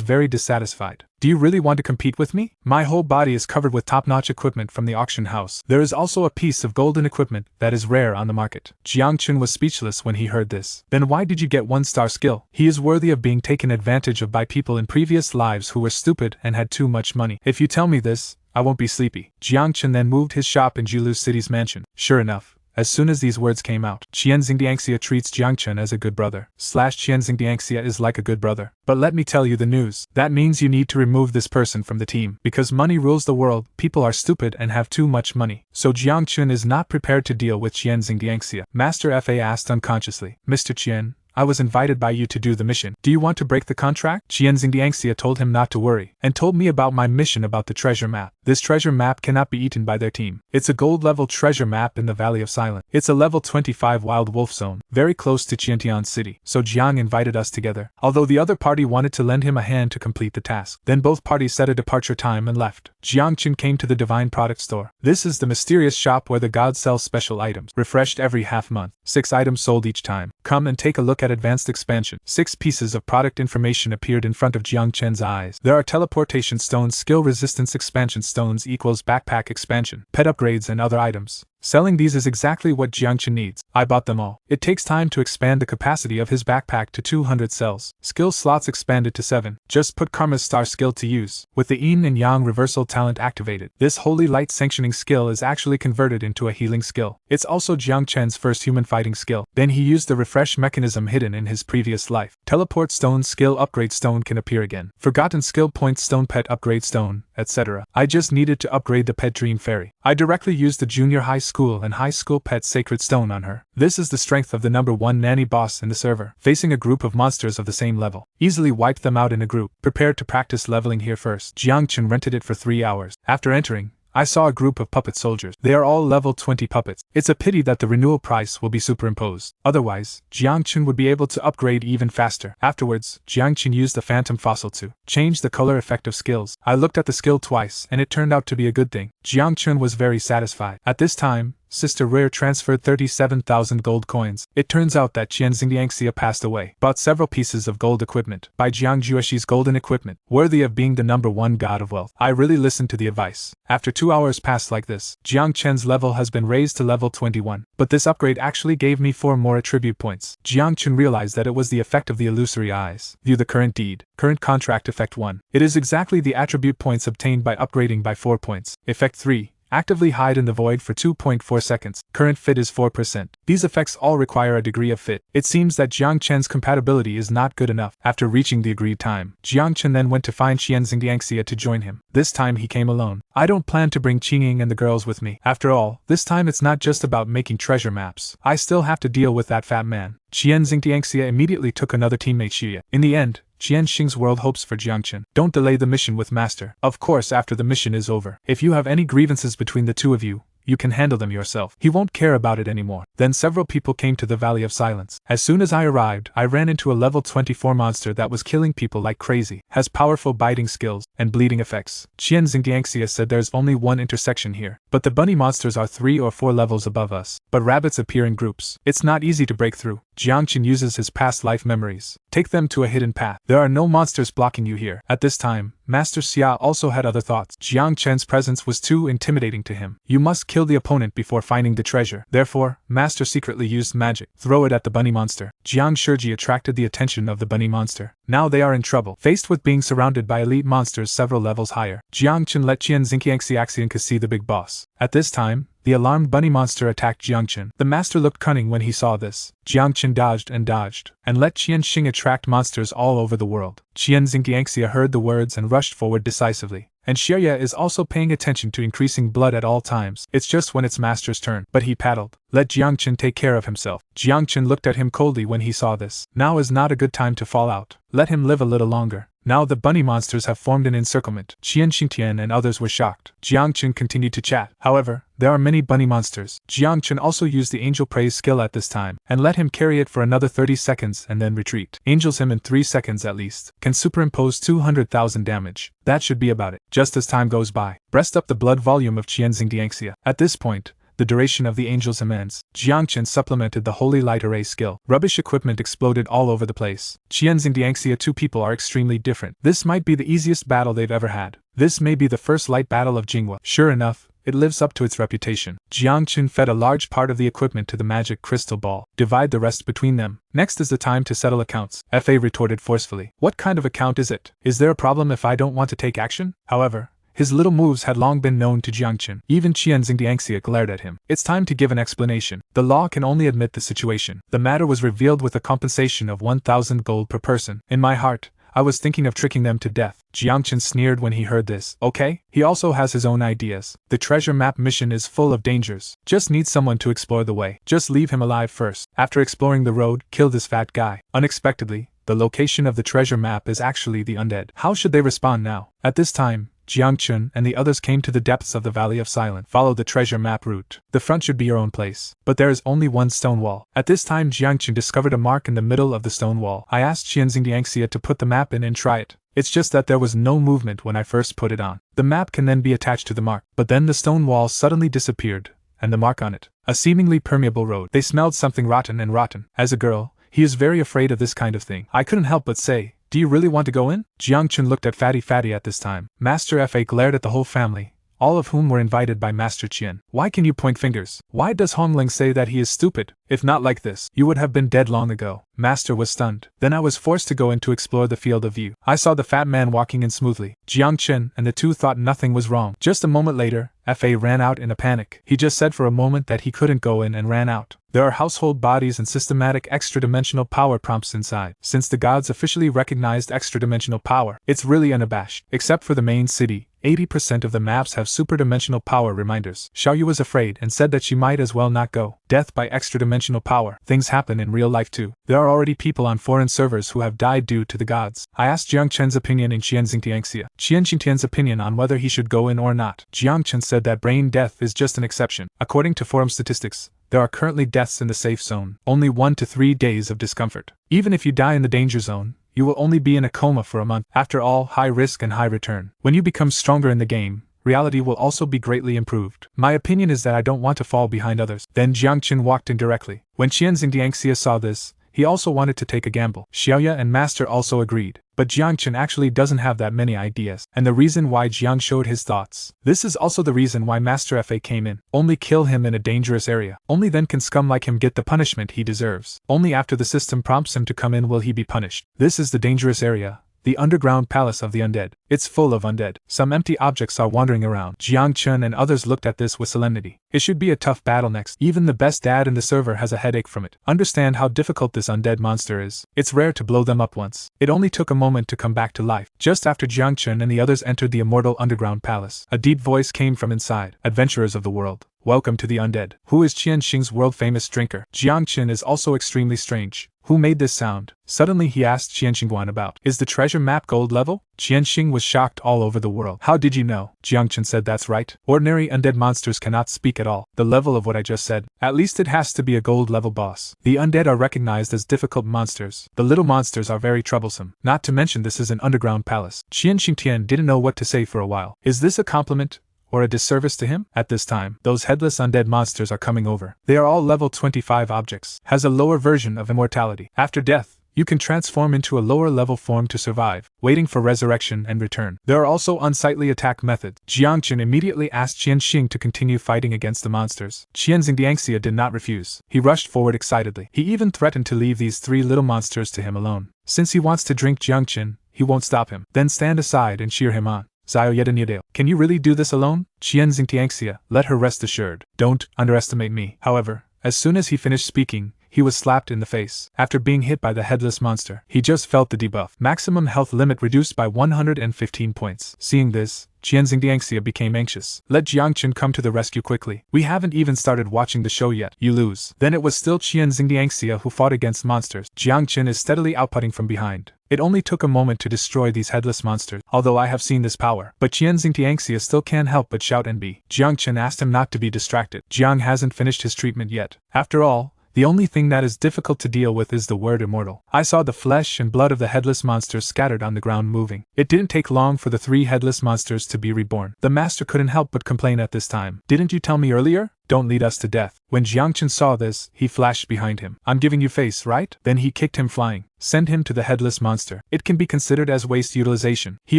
very dissatisfied. Do you really want to compete with me? My whole body is covered with top-notch equipment from the auction house. There is also a piece of golden equipment that is rare on the market. Jiangchen was speechless when he heard this. Then why did you get 1-star skill? He is worthy of being taken advantage of by people in previous lives who were stupid and had too much money. If you tell me this, I won't be sleepy. Jiangchen then moved his shop in Jilu City's mansion. Sure enough, as soon as these words came out, Qianxing Dianxia treats Jiangchen as a good brother. Qianxing Dianxia is like a good brother. But let me tell you the news. That means you need to remove this person from the team. Because money rules the world, people are stupid and have too much money. So Jiangchen is not prepared to deal with Qianxing Dianxia. Master Fa asked unconsciously, Mr. Qian, I was invited by you to do the mission. Do you want to break the contract? Qianxing Dianxia told him not to worry, and told me about my mission about the treasure map. This treasure map cannot be eaten by their team. It's a gold-level treasure map in the Valley of Silence. It's a level 25 Wild Wolf Zone, very close to Qiantian City. So Jiang invited us together, although the other party wanted to lend him a hand to complete the task. Then both parties set a departure time and left. Jiangchen came to the Divine Product Store. This is the mysterious shop where the gods sell special items, refreshed every half month. 6 items sold each time. Come and take a look at advanced expansion. 6 pieces of product information appeared in front of Jiangchen's eyes. There are teleportation stones, skill resistance expansion stones equals backpack expansion, pet upgrades and other items. Selling these is exactly what Jiangchen needs. I bought them all. It takes time to expand the capacity of his backpack to 200 cells. Skill slots expanded to 7. Just put Karma's star skill to use. With the Yin and Yang reversal talent activated, this holy light sanctioning skill is actually converted into a healing skill. It's also Jiangchen's first human fighting skill. Then he used the refresh mechanism hidden in his previous life. Teleport stone skill upgrade stone can appear again. Forgotten skill point stone pet upgrade stone, etc. I just needed to upgrade the pet dream fairy. I directly used the junior high school and high school pet sacred stone on her. This is the strength of the number 1 nanny boss in the server. Facing a group of monsters of the same level, easily wiped them out in a group. Prepared to practice leveling here first. Jiangchen rented it for 3 hours. After entering, I saw a group of puppet soldiers. They are all level 20 puppets. It's a pity that the renewal price will be superimposed. Otherwise, Jiangchen would be able to upgrade even faster. Afterwards, Jiangchen used the phantom fossil to change the color effect of skills. I looked at the skill twice and it turned out to be a good thing. Jiangchen was very satisfied. At this time, Sister Rare transferred 37,000 gold coins. It turns out that Qianxing Dianxia passed away. Bought several pieces of gold equipment. By Jiang Jueshi's golden equipment. Worthy of being the number 1 god of wealth. I really listened to the advice. After 2 hours passed like this, Jiangchen's level has been raised to level 21. But this upgrade actually gave me 4 more attribute points. Jiangchen realized that it was the effect of the illusory eyes. View the current deed. Current contract effect 1. It is exactly the attribute points obtained by upgrading by 4 points. Effect 3. Actively hide in the void for 2.4 seconds. Current fit is 4%. These effects all require a degree of fit. It seems that Jiangchen's compatibility is not good enough. After reaching the agreed time, Jiangchen then went to find Qianxing Dianxia to join him. This time he came alone. I don't plan to bring Qingying and the girls with me. After all, this time it's not just about making treasure maps. I still have to deal with that fat man. Qianxing Dianxia immediately took another teammate Xie. In the end, Qianxing's world hopes for Jiangchen. Don't delay the mission with Master. Of course after the mission is over. If you have any grievances between the two of you, you can handle them yourself. He won't care about it anymore. Then several people came to the Valley of Silence. As soon as I arrived, I ran into a level 24 monster that was killing people like crazy, has powerful biting skills, and bleeding effects. Qian Xingdiangxia said there's only one intersection here, but the bunny monsters are 3 or 4 levels above us. But rabbits appear in groups. It's not easy to break through. Jiangqin uses his past life memories. Take them to a hidden path. There are no monsters blocking you here. At this time, Master Xia also had other thoughts. Jiang Chen's presence was too intimidating to him. You must kill the opponent before finding the treasure. Therefore, Master secretly used magic. Throw it at the bunny monster. Jiang Shiji attracted the attention of the bunny monster. Now they are in trouble. Faced with being surrounded by elite monsters several levels higher, Jiang Chen let Qian Xingqiangxiaxianka see the big boss. At this time, the alarmed bunny monster attacked Jiangchen. The master looked cunning when he saw this. Jiangchen dodged and let Qian Xing attract monsters all over the world. Qian Xingqiangxia heard the words and rushed forward decisively. And Xieya is also paying attention to increasing blood at all times. It's just when it's master's turn. But he paddled. Let Jiangchen take care of himself. Jiangchen looked at him coldly when he saw this. Now is not a good time to fall out. Let him live a little longer. Now the bunny monsters have formed an encirclement. Qian Xingtian and others were shocked. Jiangchen continued to chat. However, there are many bunny monsters. Jiangchen also used the angel praise skill at this time, and let him carry it for another 30 seconds and then retreat. Angels him in 3 seconds at least. Can superimpose 200,000 damage. That should be about it. Just as time goes by, breast up the blood volume of Qian Xingdiangxia. At this point, the duration of the angel's immense. Jiangchen supplemented the holy light array skill. Rubbish equipment exploded all over the place. Qian Xingdiangxia, 2 people are extremely different. This might be the easiest battle they've ever had. This may be the first light battle of Jinghua. Sure enough, it lives up to its reputation. Jiangchen fed a large part of the equipment to the magic crystal ball. Divide the rest between them. Next is the time to settle accounts. Fa retorted forcefully. What kind of account is it? Is there a problem if I don't want to take action? However, his little moves had long been known to Jiangchen. Even Qian Xingdiangxia glared at him. It's time to give an explanation. The law can only admit the situation. The matter was revealed with a compensation of 1,000 gold per person. In my heart, I was thinking of tricking them to death. Jiangchen sneered when he heard this. Okay, he also has his own ideas. The treasure map mission is full of dangers. Just need someone to explore the way. Just leave him alive first. After exploring the road, kill this fat guy. Unexpectedly, the location of the treasure map is actually the undead. How should they respond now? At this time, Jiangchen and the others came to the depths of the Valley of Silence. Follow the treasure map route. The front should be your own place. But there is only one stone wall. At this time, Jiangchen discovered a mark in the middle of the stone wall. I asked Qian Xingdiangxia to put the map in and try it. It's just that there was no movement when I first put it on. The map can then be attached to the mark. But then the stone wall suddenly disappeared, and the mark on it, a seemingly permeable road. They smelled something rotten and rotten. As a girl, he is very afraid of this kind of thing. I couldn't help but say, do you really want to go in? Jiangchen looked at Fatty at this time. Master Fa glared at the whole family, all of whom were invited by Master Qian. Why can you point fingers? Why does Hongling say that he is stupid? If not like this, you would have been dead long ago. Master was stunned. Then I was forced to go in to explore the field of view. I saw the fat man walking in smoothly. Jiangchen and the 2 thought nothing was wrong. Just a moment later, Fa ran out in a panic. He just said for a moment that he couldn't go in and ran out. There are household bodies and systematic extra-dimensional power prompts inside. Since the gods officially recognized extra-dimensional power, it's really unabashed. Except for the main city, 80% of the maps have super-dimensional power reminders. Xiaoyu was afraid and said that she might as well not go. Death by extra-dimensional power. Things happen in real life too. There are already people on foreign servers who have died due to the gods. I asked Jiangchen's opinion in Qian Xingdiangxia. Qian Xingtian's opinion on whether he should go in or not. Jiangchen said that brain death is just an exception. According to forum statistics, there are currently deaths in the safe zone. Only 1 to 3 days of discomfort. Even if you die in the danger zone, you will only be in a coma for a month. After all, high risk and high return. When you become stronger in the game, reality will also be greatly improved. My opinion is that I don't want to fall behind others. Then Jiangchen walked in directly. When Qian Xingdiangxia saw this, he also wanted to take a gamble. Xiaoya and Master also agreed. But Jiangchen actually doesn't have that many ideas. And the reason why Jiang showed his thoughts. This is also the reason why Master Fa came in. Only kill him in a dangerous area. Only then can scum like him get the punishment he deserves. Only after the system prompts him to come in will he be punished. This is the dangerous area. The underground palace of the undead. It's full of undead. Some empty objects are wandering around. Jiangchen and others looked at this with solemnity. It should be a tough battle next. Even the best dad in the server has a headache from it. Understand how difficult this undead monster is. It's rare to blow them up once. It only took a moment to come back to life. Just after Jiangchen and the others entered the immortal underground palace, a deep voice came from inside. Adventurers of the world, welcome to the undead. Who is Qian Xing's world-famous drinker? Jiangchen is also extremely strange. Who made this sound? Suddenly he asked Qianxingguan about. Is the treasure map gold level? Qianxing was shocked all over the world. How did you know? Jiangchen said that's right. Ordinary undead monsters cannot speak at all. The level of what I just said. At least it has to be a gold level boss. The undead are recognized as difficult monsters. The little monsters are very troublesome. Not to mention this is an underground palace. Qianxing Tian didn't know what to say for a while. Is this a compliment? Or a disservice to him? At this time, those headless undead monsters are coming over. They are all level 25 objects. Has a lower version of immortality. After death, you can transform into a lower level form to survive, waiting for resurrection and return. There are also unsightly attack methods. Jiangchen immediately asked Qianxing to continue fighting against the monsters. Qianxing did not refuse. He rushed forward excitedly. He even threatened to leave these 3 little monsters to him alone. Since he wants to drink Jiangchen, he won't stop him. Then stand aside and cheer him on. Can you really do this alone? Qianxing, let her rest assured. Don't underestimate me. However, as soon as he finished speaking, he was slapped in the face. After being hit by the headless monster, he just felt the debuff. Maximum health limit reduced by 115 points. Seeing this, Qianxing became anxious. Let Jiangchen come to the rescue quickly. We haven't even started watching the show yet. You lose. Then it was still Qianxing who fought against monsters. Jiangchen is steadily outputting from behind. It only took a moment to destroy these headless monsters, although I have seen this power. But Qianxing still can't help but shout and be. Jiangchen asked him not to be distracted. Jiang hasn't finished his treatment yet. After all, the only thing that is difficult to deal with is the word immortal. I saw the flesh and blood of the headless monsters scattered on the ground moving. It didn't take long for the 3 headless monsters to be reborn. The master couldn't help but complain at this time. Didn't you tell me earlier? Don't lead us to death. When Jiangchen saw this, he flashed behind him. I'm giving you face, right? Then he kicked him flying. Send him to the headless monster. It can be considered as waste utilization. He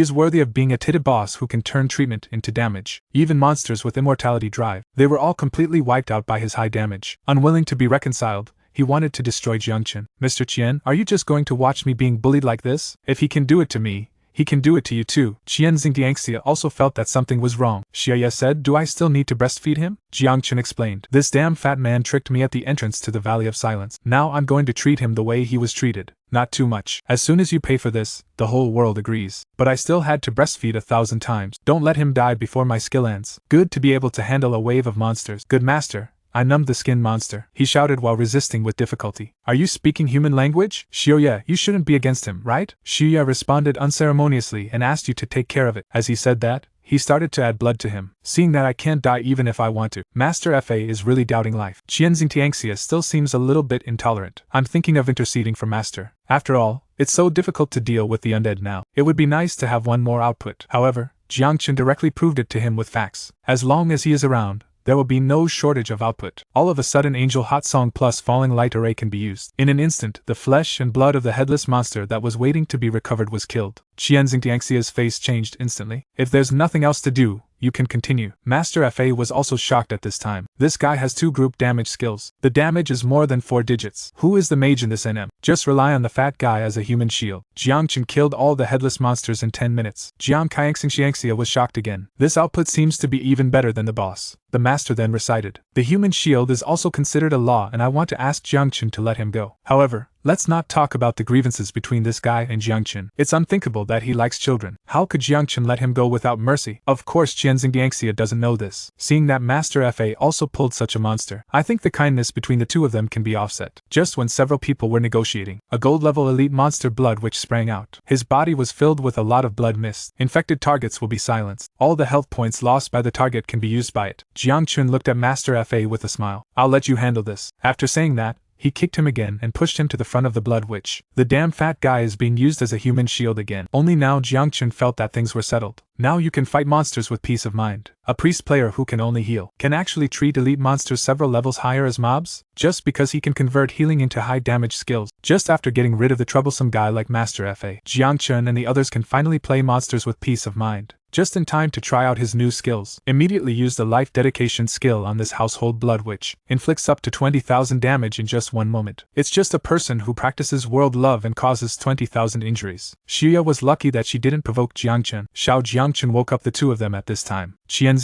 is worthy of being a titted boss who can turn treatment into damage. Even monsters with immortality drive. They were all completely wiped out by his high damage. Unwilling to be reconciled, he wanted to destroy Jiangchen. Mr. Qian, are you just going to watch me being bullied like this? If he can do it to me, he can do it to you too. Qianxing also felt that something was wrong. Xia said, do I still need to breastfeed him? Jiangchen explained. This damn fat man tricked me at the entrance to the Valley of Silence. Now I'm going to treat him the way he was treated. Not too much. As soon as you pay for this, the whole world agrees. But I still had to breastfeed 1,000 times. Don't let him die before my skill ends. Good to be able to handle a wave of monsters. Good master. I numbed the skin monster, he shouted while resisting with difficulty. Are you speaking human language? Xioye, you shouldn't be against him, right? Xioye responded unceremoniously and asked you to take care of it. As he said that, he started to add blood to him. Seeing that I can't die even if I want to. Master Fa is really doubting life. Qianxing still seems a little bit intolerant. I'm thinking of interceding for Master. After all, it's so difficult to deal with the undead now. It would be nice to have one more output. However, Jiangchen directly proved it to him with facts. As long as he is around, there will be no shortage of output. All of a sudden Angel Hot Song plus Falling Light Array can be used. In an instant, the flesh and blood of the headless monster that was waiting to be recovered was killed. Qianxing's face changed instantly. If there's nothing else to do, you can continue. Master Fa was also shocked at this time. This guy has 2 group damage skills. The damage is more than 4 digits. Who is the mage in this NM? Just rely on the fat guy as a human shield. Jiangchen killed all the headless monsters in 10 minutes. Jiang Qianxing was shocked again. This output seems to be even better than the boss. The master then recited. The human shield is also considered a law and I want to ask Jiangchen to let him go. However, let's not talk about the grievances between this guy and Jiangchen. It's unthinkable that he likes children. How could Jiangchen let him go without mercy? Of course Qianxing doesn't know this. Seeing that Master Fa also pulled such a monster, I think the kindness between the 2 of them can be offset. Just when several people were negotiating, a gold-level elite monster blood witch sprang out. His body was filled with a lot of blood mist. Infected targets will be silenced. All the health points lost by the target can be used by it. Jiangchen looked at Master Fa with a smile. I'll let you handle this. After saying that, he kicked him again and pushed him to the front of the blood witch. The damn fat guy is being used as a human shield again. Only now Jiangchen felt that things were settled. Now you can fight monsters with peace of mind. A priest player who can only heal can actually treat elite monsters several levels higher as mobs, just because he can convert healing into high damage skills. Just after getting rid of the troublesome guy like Master Fa, Jiangchen and the others can finally play monsters with peace of mind. Just in time to try out his new skills. Immediately use the life dedication skill on this household blood witch. Inflicts up to 20,000 damage in just 1 moment. It's just a person who practices world love and causes 20,000 injuries. Xia was lucky that she didn't provoke Jiangchen. Xiao Jiangchen woke up the 2 of them at this time. Qianxing,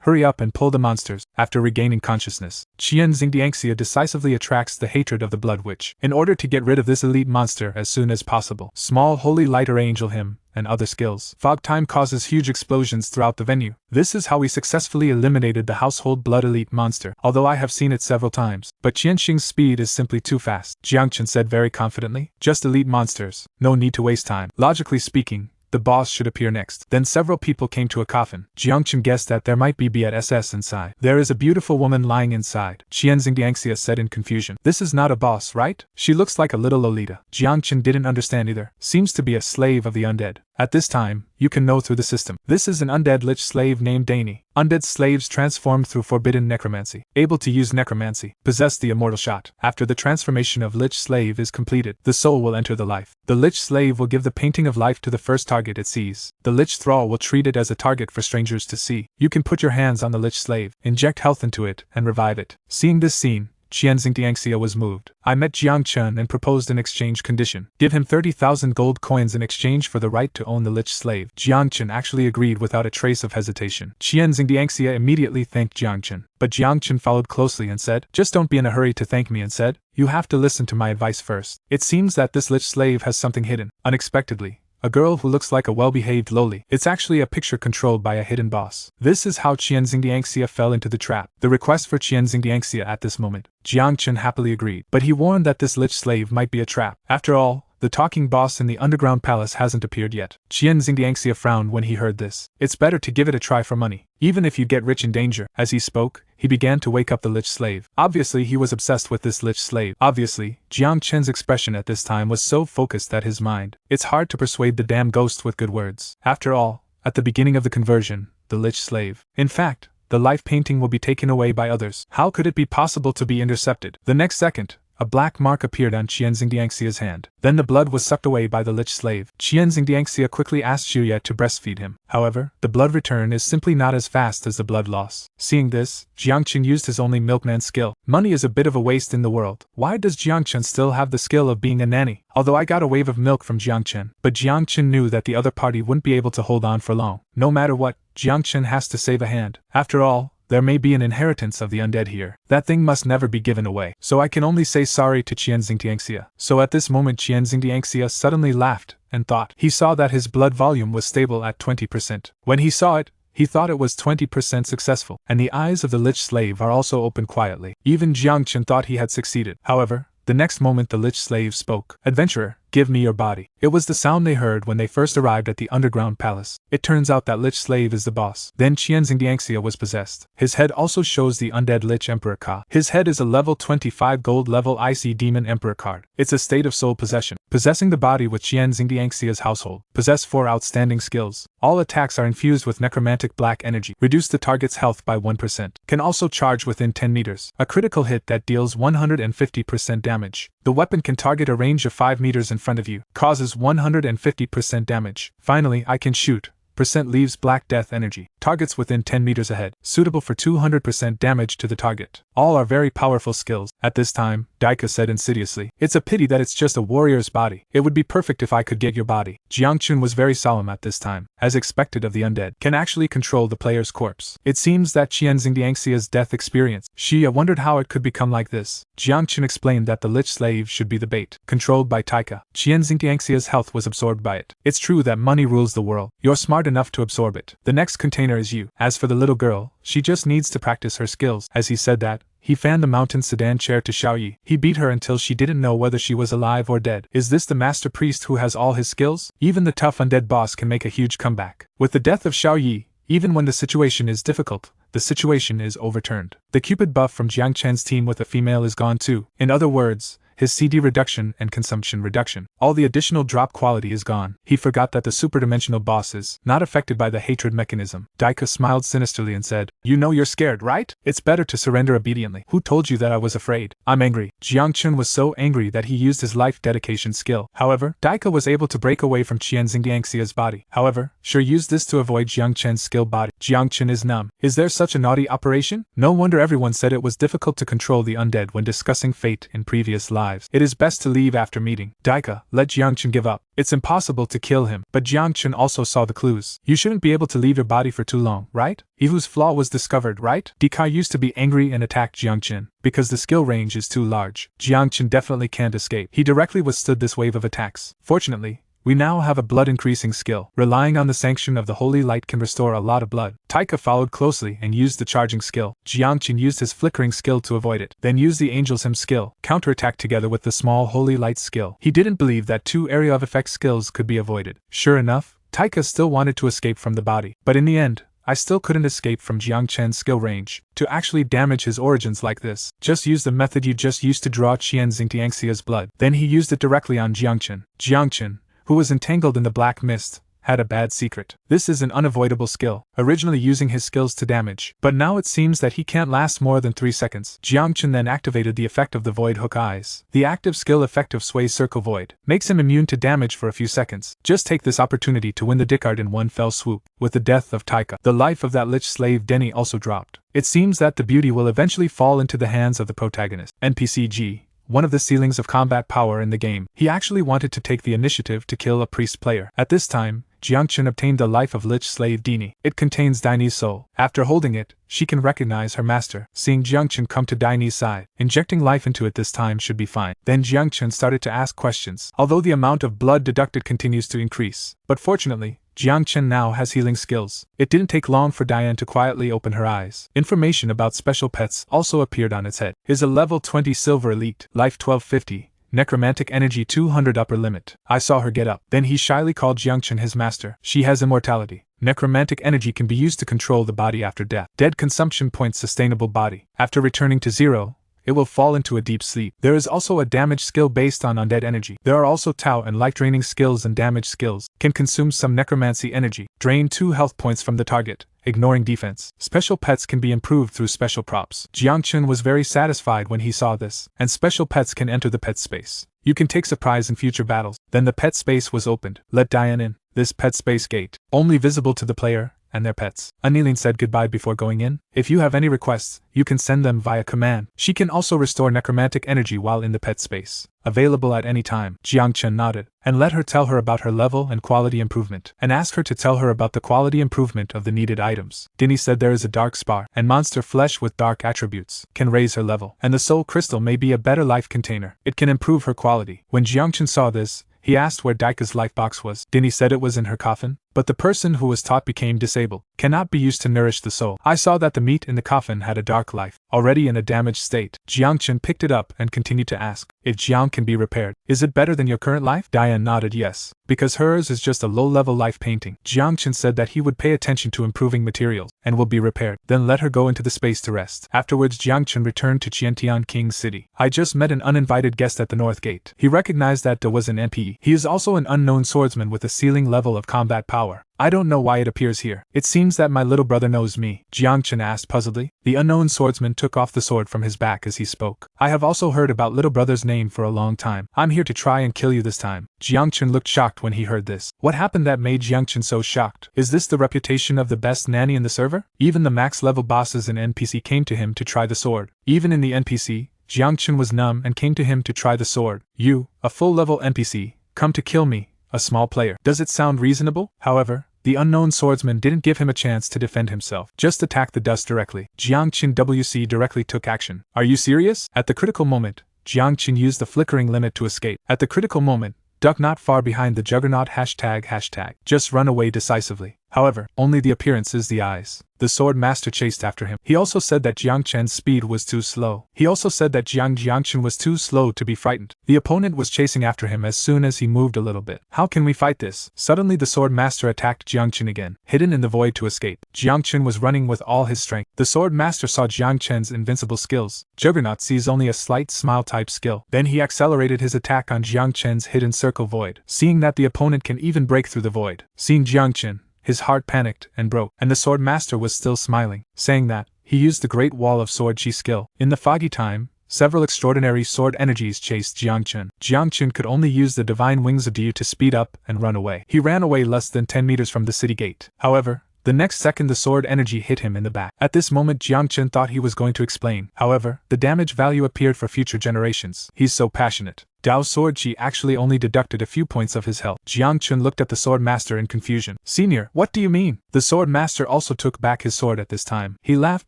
hurry up and pull the monsters. After regaining consciousness, Qian Xingdiangxia decisively attracts the hatred of the Blood Witch. In order to get rid of this elite monster as soon as possible, small holy lighter angel him, and other skills. Fog time causes huge explosions throughout the venue. This is how we successfully eliminated the household blood elite monster, although I have seen it several times. But Qianxing's speed is simply too fast, Jiangchen said very confidently. Just elite monsters, no need to waste time. Logically speaking, the boss should appear next. Then several people came to a coffin. Jiangchen guessed that there might be BSS inside. There is a beautiful woman lying inside, Qian Xingdiangxia said in confusion. This is not a boss, right? She looks like a little Lolita. Jiangchen didn't understand either. Seems to be a slave of the undead. At this time, you can know through the system. This is an undead lich slave named Dani. Undead slaves transform through forbidden necromancy. Able to use necromancy, possess the immortal shot. After the transformation of lich slave is completed, the soul will enter the life. The lich slave will give the painting of life to the first target it sees. The lich thrall will treat it as a target for strangers to see. You can put your hands on the lich slave, inject health into it, and revive it. Seeing this scene, Qian Xingdiangxia was moved. I met Jiang Chen and proposed an exchange condition. Give him 30,000 gold coins in exchange for the right to own the lich slave. Jiang Chen actually agreed without a trace of hesitation. Qian Xingdiangxia immediately thanked Jiang Chen, but Jiang Chen followed closely and said, "Just don't be in a hurry to thank me," and said, "You have to listen to my advice first. It seems that this lich slave has something hidden." Unexpectedly, a girl who looks like a well-behaved loli. It's actually a picture controlled by a hidden boss. This is how Qian Xingdiangxia fell into the trap. The request for Qian Xingdiangxia at this moment, Jiang Chen happily agreed, but he warned that this lich slave might be a trap. After all, the talking boss in the underground palace hasn't appeared yet. Qian Xingdiangxia frowned when he heard this. It's better to give it a try for money, even if you get rich in danger. As he spoke, he began to wake up the lich slave. Obviously, he was obsessed with this lich slave. Obviously, Jiang Chen's expression at this time was so focused that his mind. It's hard to persuade the damn ghost with good words. After all, at the beginning of the conversion, the lich slave. In fact, the life painting will be taken away by others. How could it be possible to be intercepted? The next second, a black mark appeared on Qian Xingdiangxia's hand. Then the blood was sucked away by the lich slave. Qian Xingdiangxia quickly asked Xue to breastfeed him. However, the blood return is simply not as fast as the blood loss. Seeing this, Jiangchen used his only milkman skill. Money is a bit of a waste in the world. Why does Jiangchen still have the skill of being a nanny? Although I got a wave of milk from Jiangchen, but Jiangchen knew that the other party wouldn't be able to hold on for long. No matter what, Jiangchen has to save a hand. After all, there may be an inheritance of the undead here. That thing must never be given away. So I can only say sorry to Qian Xingdiangxia. So at this moment Qian Xingdiangxia suddenly laughed and thought. He saw that his blood volume was stable at 20%. When he saw it, he thought it was 20% successful, and the eyes of the lich slave are also open quietly. Even Jiangchen thought he had succeeded. However, the next moment the lich slave spoke. "Adventurer, give me your body." It was the sound they heard when they first arrived at the underground palace. It turns out that lich slave is the boss. Then Qian Xingdiangxia was possessed. His head also shows the undead lich emperor Ka. His head is a level 25 gold level IC demon emperor card. It's a state of soul possession. Possessing the body with Qian Xingdiangxia's household. Possess 4 outstanding skills. All attacks are infused with necromantic black energy. Reduce the target's health by 1%. Can also charge within 10 meters. A critical hit that deals 150% damage. The weapon can target a range of 5 meters in front of you. Causes 150% damage. Finally, I can shoot. Percent leaves black death energy. Targets within 10 meters ahead. Suitable for 200% damage to the target. All are very powerful skills. At this time, Daika said insidiously, "It's a pity that it's just a warrior's body. It would be perfect if I could get your body." Jiangchun was very solemn at this time. As expected of the undead, can actually control the player's corpse. It seems that Qian Xingdiangxia's death experience. Xia wondered how it could become like this. Jiangchun explained that the lich slave should be the bait. Controlled by Taika, Qian Xingdiangxia's health was absorbed by it. It's true that money rules the world. You're smart enough to absorb it. The next container is you. As for the little girl, she just needs to practice her skills. As he said that, he fanned the mountain sedan chair to Xiaoyi. He beat her until she didn't know whether she was alive or dead. Is this the master priest who has all his skills? Even the tough undead boss can make a huge comeback. With the death of Xiaoyi, even when the situation is difficult, the situation is overturned. The Cupid buff from Jiang Chen's team with a female is gone too. In other words, his CD reduction and consumption reduction. All the additional drop quality is gone. He forgot that the superdimensional boss is not affected by the hatred mechanism. Daika smiled sinisterly and said, "You know you're scared, right? It's better to surrender obediently. Who told you that I was afraid? I'm angry." Jiangchun was so angry that he used his life dedication skill. However, Daika was able to break away from Qian Xingdiangxia's body. However, Sure used this to avoid Jiangchen's skill body. Jiangchen is numb. Is there such a naughty operation? No wonder everyone said it was difficult to control the undead when discussing fate in previous lives. It is best to leave after meeting. Daika, let Jiangchen give up. It's impossible to kill him. But Jiangchen also saw the clues. You shouldn't be able to leave your body for too long, right? Ihu's flaw was discovered, right? Dikai used to be angry and attacked Jiangchen because the skill range is too large. Jiangchen definitely can't escape. He directly withstood this wave of attacks. Fortunately, we now have a blood-increasing skill. Relying on the sanction of the holy light can restore a lot of blood. Taika followed closely and used the charging skill. Jiangchen used his flickering skill to avoid it, then used the angel's hymn skill, counterattack together with the small holy light skill. He didn't believe that two area of effect skills could be avoided. Sure enough, Taika still wanted to escape from the body, but in the end, I still couldn't escape from Jiangchen's skill range. To actually damage his origins like this, just use the method you just used to draw Qian Xingtiangxia's blood. Then he used it directly on Jiangchen. Jiangchen, who was entangled in the black mist, had a bad secret. This is an unavoidable skill, originally using his skills to damage, but now it seems that he can't last more than 3 seconds. Jiangchen then activated the effect of the Void Hook Eyes. The active skill effect of Sway Circle Void makes him immune to damage for a few seconds. Just take this opportunity to win the Dickard in one fell swoop. With the death of Taika, the life of that lich slave Denny also dropped. It seems that the beauty will eventually fall into the hands of the protagonist. NPC G, one of the ceilings of combat power in the game. He actually wanted to take the initiative to kill a priest player. At this time, Jiangchen obtained the life of lich slave Dini. It contains Daini's soul. After holding it, she can recognize her master. Seeing Jiangchen come to Daini's side, injecting life into it this time should be fine. Then Jiangchen started to ask questions, although the amount of blood deducted continues to increase. But fortunately, Jiangchen now has healing skills. It didn't take long for Diane to quietly open her eyes. Information about special pets also appeared on its head. Is a level 20 silver elite, life 1250, necromantic energy 200 upper limit. I saw her get up. Then he shyly called Jiangchen his master. She has immortality. Necromantic energy can be used to control the body after death. Dead consumption points sustainable body. After returning to 0, it will fall into a deep sleep. There is also a damage skill based on undead energy. There are also Tau and life-draining skills and damage skills. Can consume some necromancy energy. Drain 2 health points from the target, ignoring defense. Special pets can be improved through special props. Jiangchen was very satisfied when he saw this, and special pets can enter the pet space. You can take surprise in future battles. Then the pet space was opened. Let Diane in. This pet space gate, only visible to the player and their pets. Anilin said goodbye before going in. If you have any requests, you can send them via command. She can also restore necromantic energy while in the pet space. Available at any time. Jiangchen nodded, and let her tell her about her level and quality improvement, and ask her to tell her about the quality improvement of the needed items. Dinny said there is a dark spar, and monster flesh with dark attributes can raise her level, and the soul crystal may be a better life container. It can improve her quality. When Jiangchen saw this, he asked where Daika's life box was. Dinny said it was in her coffin, but the person who was taught became disabled, cannot be used to nourish the soul. I saw that the meat in the coffin had a dark life, already in a damaged state. Jiangchen picked it up and continued to ask if Jiang can be repaired. Is it better than your current life? Diane nodded yes, because hers is just a low-level life painting. Jiangchen said that he would pay attention to improving materials, and will be repaired. Then let her go into the space to rest. Afterwards Jiangchen returned to Qiantian King's city. I just met an uninvited guest at the North Gate. He recognized that Da was an NPE. He is also an unknown swordsman with a ceiling level of combat power. I don't know why it appears here. It seems that my little brother knows me, Jiangchen asked puzzledly. The unknown swordsman took off the sword from his back as he spoke. I have also heard about little brother's name for a long time. I'm here to try and kill you this time. Jiangchen looked shocked when he heard this. What happened that made Jiangchen so shocked? Is this the reputation of the best nanny in the server? Even the max level bosses in NPC came to him to try the sword. Even in the NPC, Jiangchen was numb and came to him to try the sword. You, a full level NPC, come to kill me, a small player. Does it sound reasonable? However, the unknown swordsman didn't give him a chance to defend himself. Just attack the dust directly. Jiangchen WC directly took action. Are you serious? At the critical moment, Jiangchen used the flickering limit to escape. At the critical moment, duck not far behind the juggernaut ##. Just run away decisively. However, only the appearance is the eyes. The sword master chased after him. He also said that Jiangchen's speed was too slow. He also said that Jiangchen was too slow to be frightened. The opponent was chasing after him as soon as he moved a little bit. How can we fight this? Suddenly the sword master attacked Jiangchen again, hidden in the void to escape. Jiangchen was running with all his strength. The sword master saw Jiangchen's invincible skills. Juggernaut sees only a slight smile type skill. Then he accelerated his attack on Jiangchen's hidden circle void, seeing that the opponent can even break through the void. Seeing Jiangchen, his heart panicked and broke, and the sword master was still smiling. Saying that, he used the Great Wall of Sword Chi skill. In the foggy time, several extraordinary sword energies chased Jiangchen. Jiangchen could only use the divine wings of Diyu to speed up and run away. He ran away less than 10 meters from the city gate. However, the next second the sword energy hit him in the back. At this moment Jiangchen thought he was going to explain. However, the damage value appeared for future generations. He's so passionate. Dao's sword chi actually only deducted a few points of his health. Jiang Chun looked at the sword master in confusion. Senior, what do you mean? The sword master also took back his sword at this time. He laughed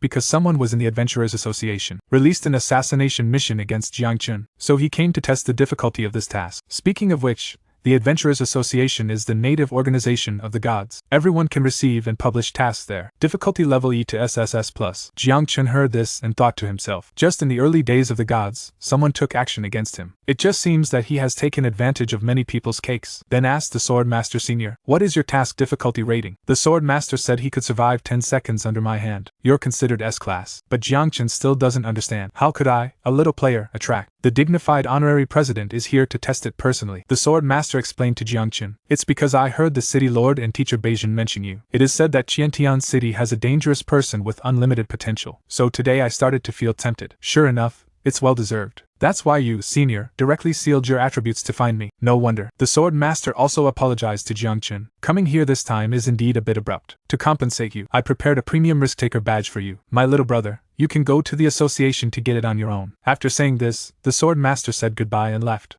because someone was in the Adventurers Association, released an assassination mission against Jiang Chun, so he came to test the difficulty of this task. Speaking of which, the Adventurers Association is the native organization of the gods. Everyone can receive and publish tasks there. Difficulty level E to SSS+. Jiang Chun heard this and thought to himself, just in the early days of the gods, someone took action against him. It just seems that he has taken advantage of many people's cakes. Then asked the Sword Master Senior, what is your task difficulty rating? The Sword Master said he could survive 10 seconds under my hand. You're considered S-class. But Jiang Chun still doesn't understand. How could I, a little player, attract? The dignified honorary president is here to test it personally. The Sword Master explained to Jiang Chun. It's because I heard the city lord and teacher Beijing mention you. It is said that Qiantian City has a dangerous person with unlimited potential. So today I started to feel tempted. Sure enough, it's well deserved. That's why you, Senior, directly sealed your attributes to find me. No wonder. The Sword Master also apologized to Jiang Chun. Coming here this time is indeed a bit abrupt. To compensate you, I prepared a premium risk-taker badge for you. My little brother, you can go to the association to get it on your own. After saying this, the Sword Master said goodbye and left.